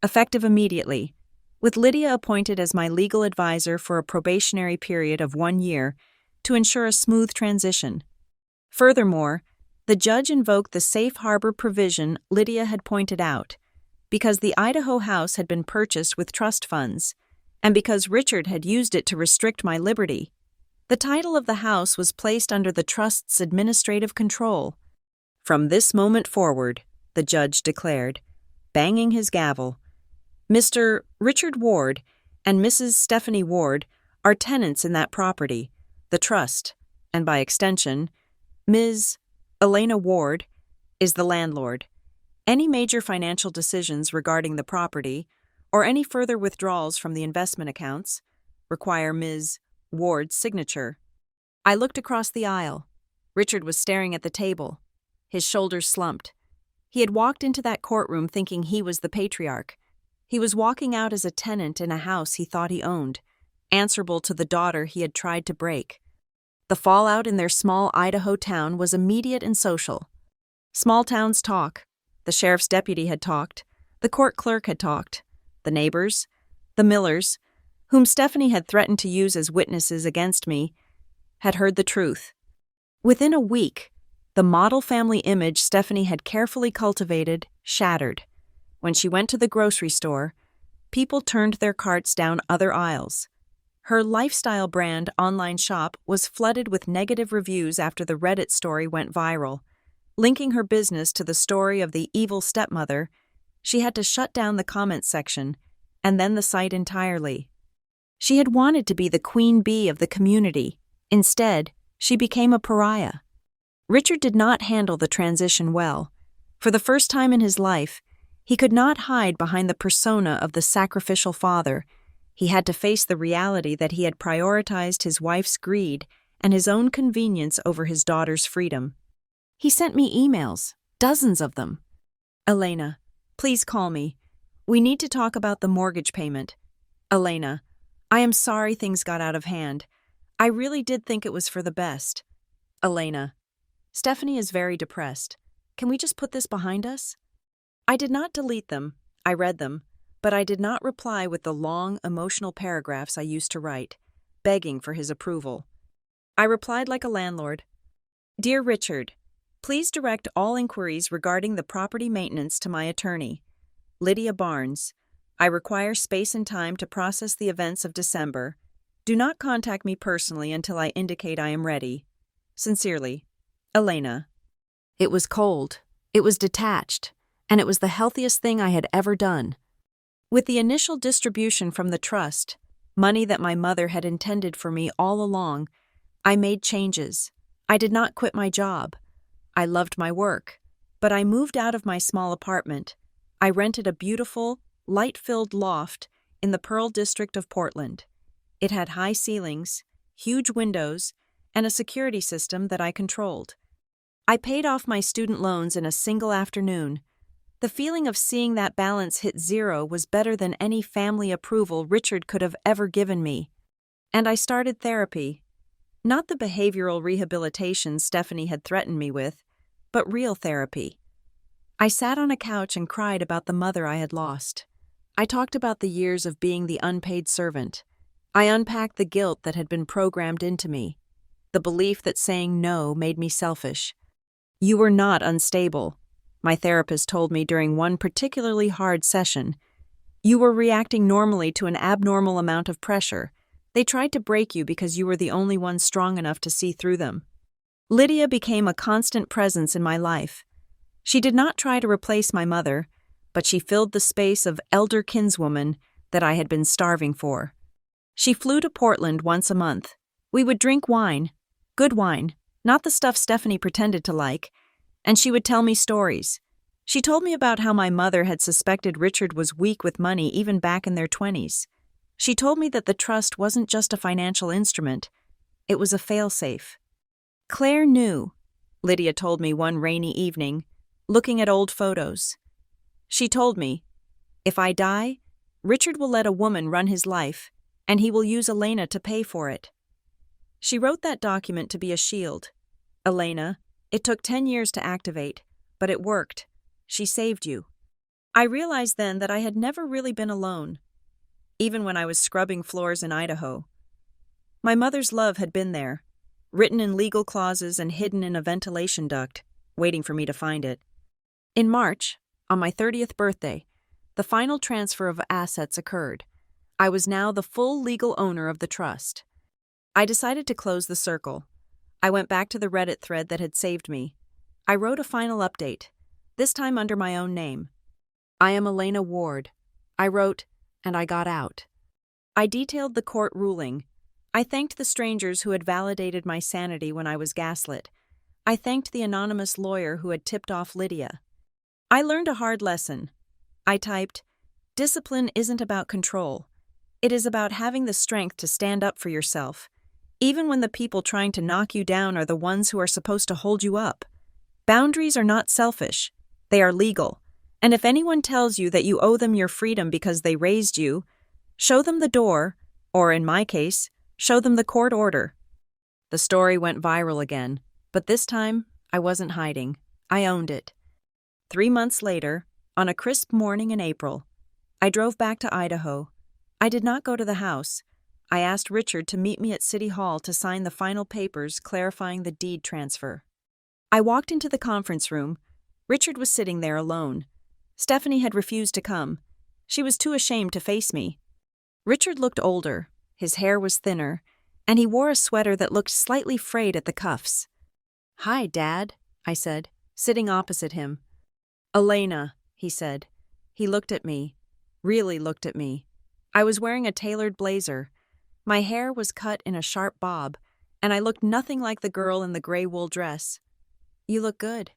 effective immediately, with Lydia appointed as my legal advisor for a probationary period of 1 year to ensure a smooth transition. Furthermore, the judge invoked the safe harbor provision Lydia had pointed out, because the Idaho house had been purchased with trust funds, and because Richard had used it to restrict my liberty. The title of the house was placed under the trust's administrative control. From this moment forward, the judge declared, banging his gavel, Mr. Richard Ward and Mrs. Stephanie Ward are tenants in that property, the trust, and by extension, Ms. Elena Ward is the landlord. Any major financial decisions regarding the property or any further withdrawals from the investment accounts require Ms. Ward's signature. I looked across the aisle. Richard was staring at the table. His shoulders slumped. He had walked into that courtroom thinking he was the patriarch. He was walking out as a tenant in a house he thought he owned, answerable to the daughter he had tried to break. The fallout in their small Idaho town was immediate and social. Small towns talk. The sheriff's deputy had talked. The court clerk had talked. The neighbors, the Millers, whom Stephanie had threatened to use as witnesses against me, had heard the truth. Within a week, the model family image Stephanie had carefully cultivated shattered. When she went to the grocery store, people turned their carts down other aisles. Her lifestyle brand online shop was flooded with negative reviews after the Reddit story went viral. Linking her business to the story of the evil stepmother, she had to shut down the comments section and then the site entirely. She had wanted to be the queen bee of the community. Instead, she became a pariah. Richard did not handle the transition well. For the first time in his life, he could not hide behind the persona of the sacrificial father. He had to face the reality that he had prioritized his wife's greed and his own convenience over his daughter's freedom. He sent me emails, dozens of them. Elena, please call me. We need to talk about the mortgage payment. Elena, I am sorry things got out of hand. I really did think it was for the best. Elena, Stephanie is very depressed. Can we just put this behind us? I did not delete them. I read them, but I did not reply with the long, emotional paragraphs I used to write, begging for his approval. I replied like a landlord. Dear Richard, please direct all inquiries regarding the property maintenance to my attorney, Lydia Barnes. I require space and time to process the events of December. Do not contact me personally until I indicate I am ready. Sincerely, Elena. It was cold, it was detached, and it was the healthiest thing I had ever done. With the initial distribution from the trust, money that my mother had intended for me all along, I made changes. I did not quit my job. I loved my work, but I moved out of my small apartment. I rented a beautiful, light-filled loft in the Pearl District of Portland. It had high ceilings, huge windows, and a security system that I controlled. I paid off my student loans in a single afternoon. The feeling of seeing that balance hit zero was better than any family approval Richard could have ever given me. And I started therapy. Not the behavioral rehabilitation Stephanie had threatened me with, but real therapy. I sat on a couch and cried about the mother I had lost. I talked about the years of being the unpaid servant. I unpacked the guilt that had been programmed into me, the belief that saying no made me selfish. You were not unstable, my therapist told me during one particularly hard session. You were reacting normally to an abnormal amount of pressure. They tried to break you because you were the only one strong enough to see through them. Lydia became a constant presence in my life. She did not try to replace my mother, but she filled the space of elder kinswoman that I had been starving for. She flew to Portland once a month. We would drink wine, good wine, not the stuff Stephanie pretended to like, and she would tell me stories. She told me about how my mother had suspected Richard was weak with money even back in their 20s. She told me that the trust wasn't just a financial instrument, it was a failsafe. Claire knew, Lydia told me one rainy evening, looking at old photos. She told me, if I die, Richard will let a woman run his life, and he will use Elena to pay for it. She wrote that document to be a shield. Elena, it took 10 years to activate, but it worked. She saved you. I realized then that I had never really been alone, even when I was scrubbing floors in Idaho. My mother's love had been there, written in legal clauses and hidden in a ventilation duct, waiting for me to find it. In March, on my 30th birthday, the final transfer of assets occurred. I was now the full legal owner of the trust. I decided to close the circle. I went back to the Reddit thread that had saved me. I wrote a final update, this time under my own name. I am Elena Ward. I wrote, and I got out. I detailed the court ruling. I thanked the strangers who had validated my sanity when I was gaslit. I thanked the anonymous lawyer who had tipped off Lydia. I learned a hard lesson. I typed, discipline isn't about control. It is about having the strength to stand up for yourself, even when the people trying to knock you down are the ones who are supposed to hold you up. Boundaries are not selfish. They are legal. And if anyone tells you that you owe them your freedom because they raised you, show them the door, or in my case, show them the court order. The story went viral again, but this time I wasn't hiding. I owned it. 3 months later, on a crisp morning in April, I drove back to Idaho. I did not go to the house. I asked Richard to meet me at City Hall to sign the final papers clarifying the deed transfer. I walked into the conference room. Richard was sitting there alone. Stephanie had refused to come. She was too ashamed to face me. Richard looked older. His hair was thinner, and he wore a sweater that looked slightly frayed at the cuffs. "Hi, Dad," I said, sitting opposite him. "Elena," he said. He looked at me, really looked at me. I was wearing a tailored blazer. My hair was cut in a sharp bob, and I looked nothing like the girl in the gray wool dress. "You look good."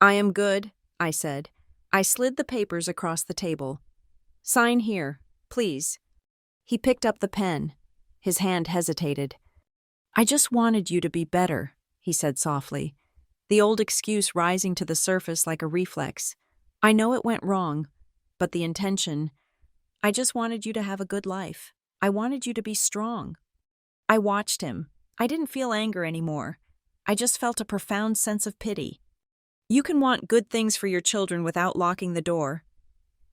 "I am good," I said. I slid the papers across the table. "Sign here, please." He picked up the pen. His hand hesitated. "I just wanted you to be better," he said softly, the old excuse rising to the surface like a reflex. "I know it went wrong, but the intention, I just wanted you to have a good life. I wanted you to be strong." I watched him. I didn't feel anger anymore. I just felt a profound sense of pity. "You can want good things for your children without locking the door.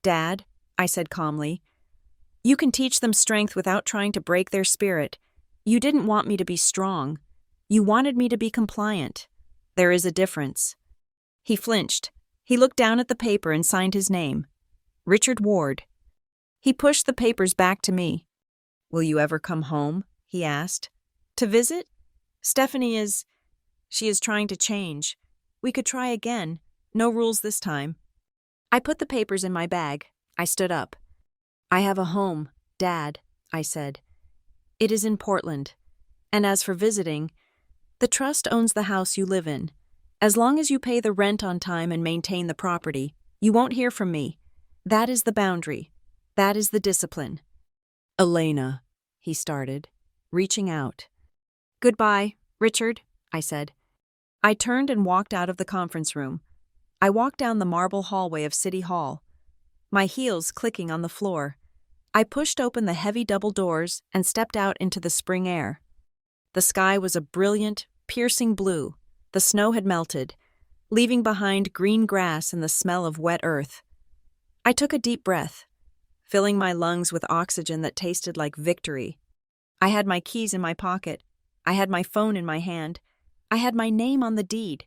Dad," I said calmly, "you can teach them strength without trying to break their spirit. You didn't want me to be strong. You wanted me to be compliant. There is a difference." He flinched. He looked down at the paper and signed his name. Richard Ward. He pushed the papers back to me. "Will you ever come home?" he asked. "To visit? Stephanie she is trying to change. We could try again. No rules this time." I put the papers in my bag. I stood up. "I have a home, Dad," I said. "It is in Portland. And as for visiting, the trust owns the house you live in. As long as you pay the rent on time and maintain the property, you won't hear from me. That is the boundary. That is the discipline." "Elena," he started, reaching out. "Goodbye, Richard," I said. I turned and walked out of the conference room. I walked down the marble hallway of City Hall, my heels clicking on the floor. I pushed open the heavy double doors and stepped out into the spring air. The sky was a brilliant, piercing blue. The snow had melted, leaving behind green grass and the smell of wet earth. I took a deep breath, filling my lungs with oxygen that tasted like victory. I had my keys in my pocket. I had my phone in my hand. I had my name on the deed.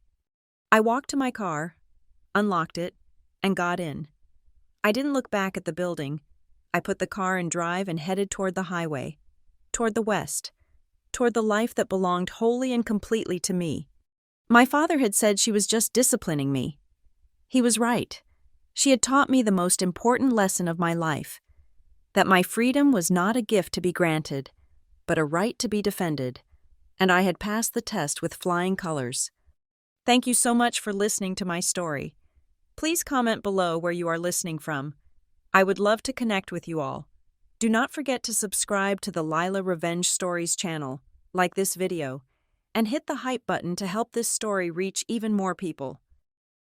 I walked to my car, unlocked it, and got in. I didn't look back at the building. I put the car in drive and headed toward the highway, toward the west, toward the life that belonged wholly and completely to me. My father had said she was just disciplining me. He was right. She had taught me the most important lesson of my life, that my freedom was not a gift to be granted, but a right to be defended, and I had passed the test with flying colors. Thank you so much for listening to my story. Please comment below where you are listening from. I would love to connect with you all. Do not forget to subscribe to the Lila Revenge Stories channel, like this video, and hit the hype button to help this story reach even more people.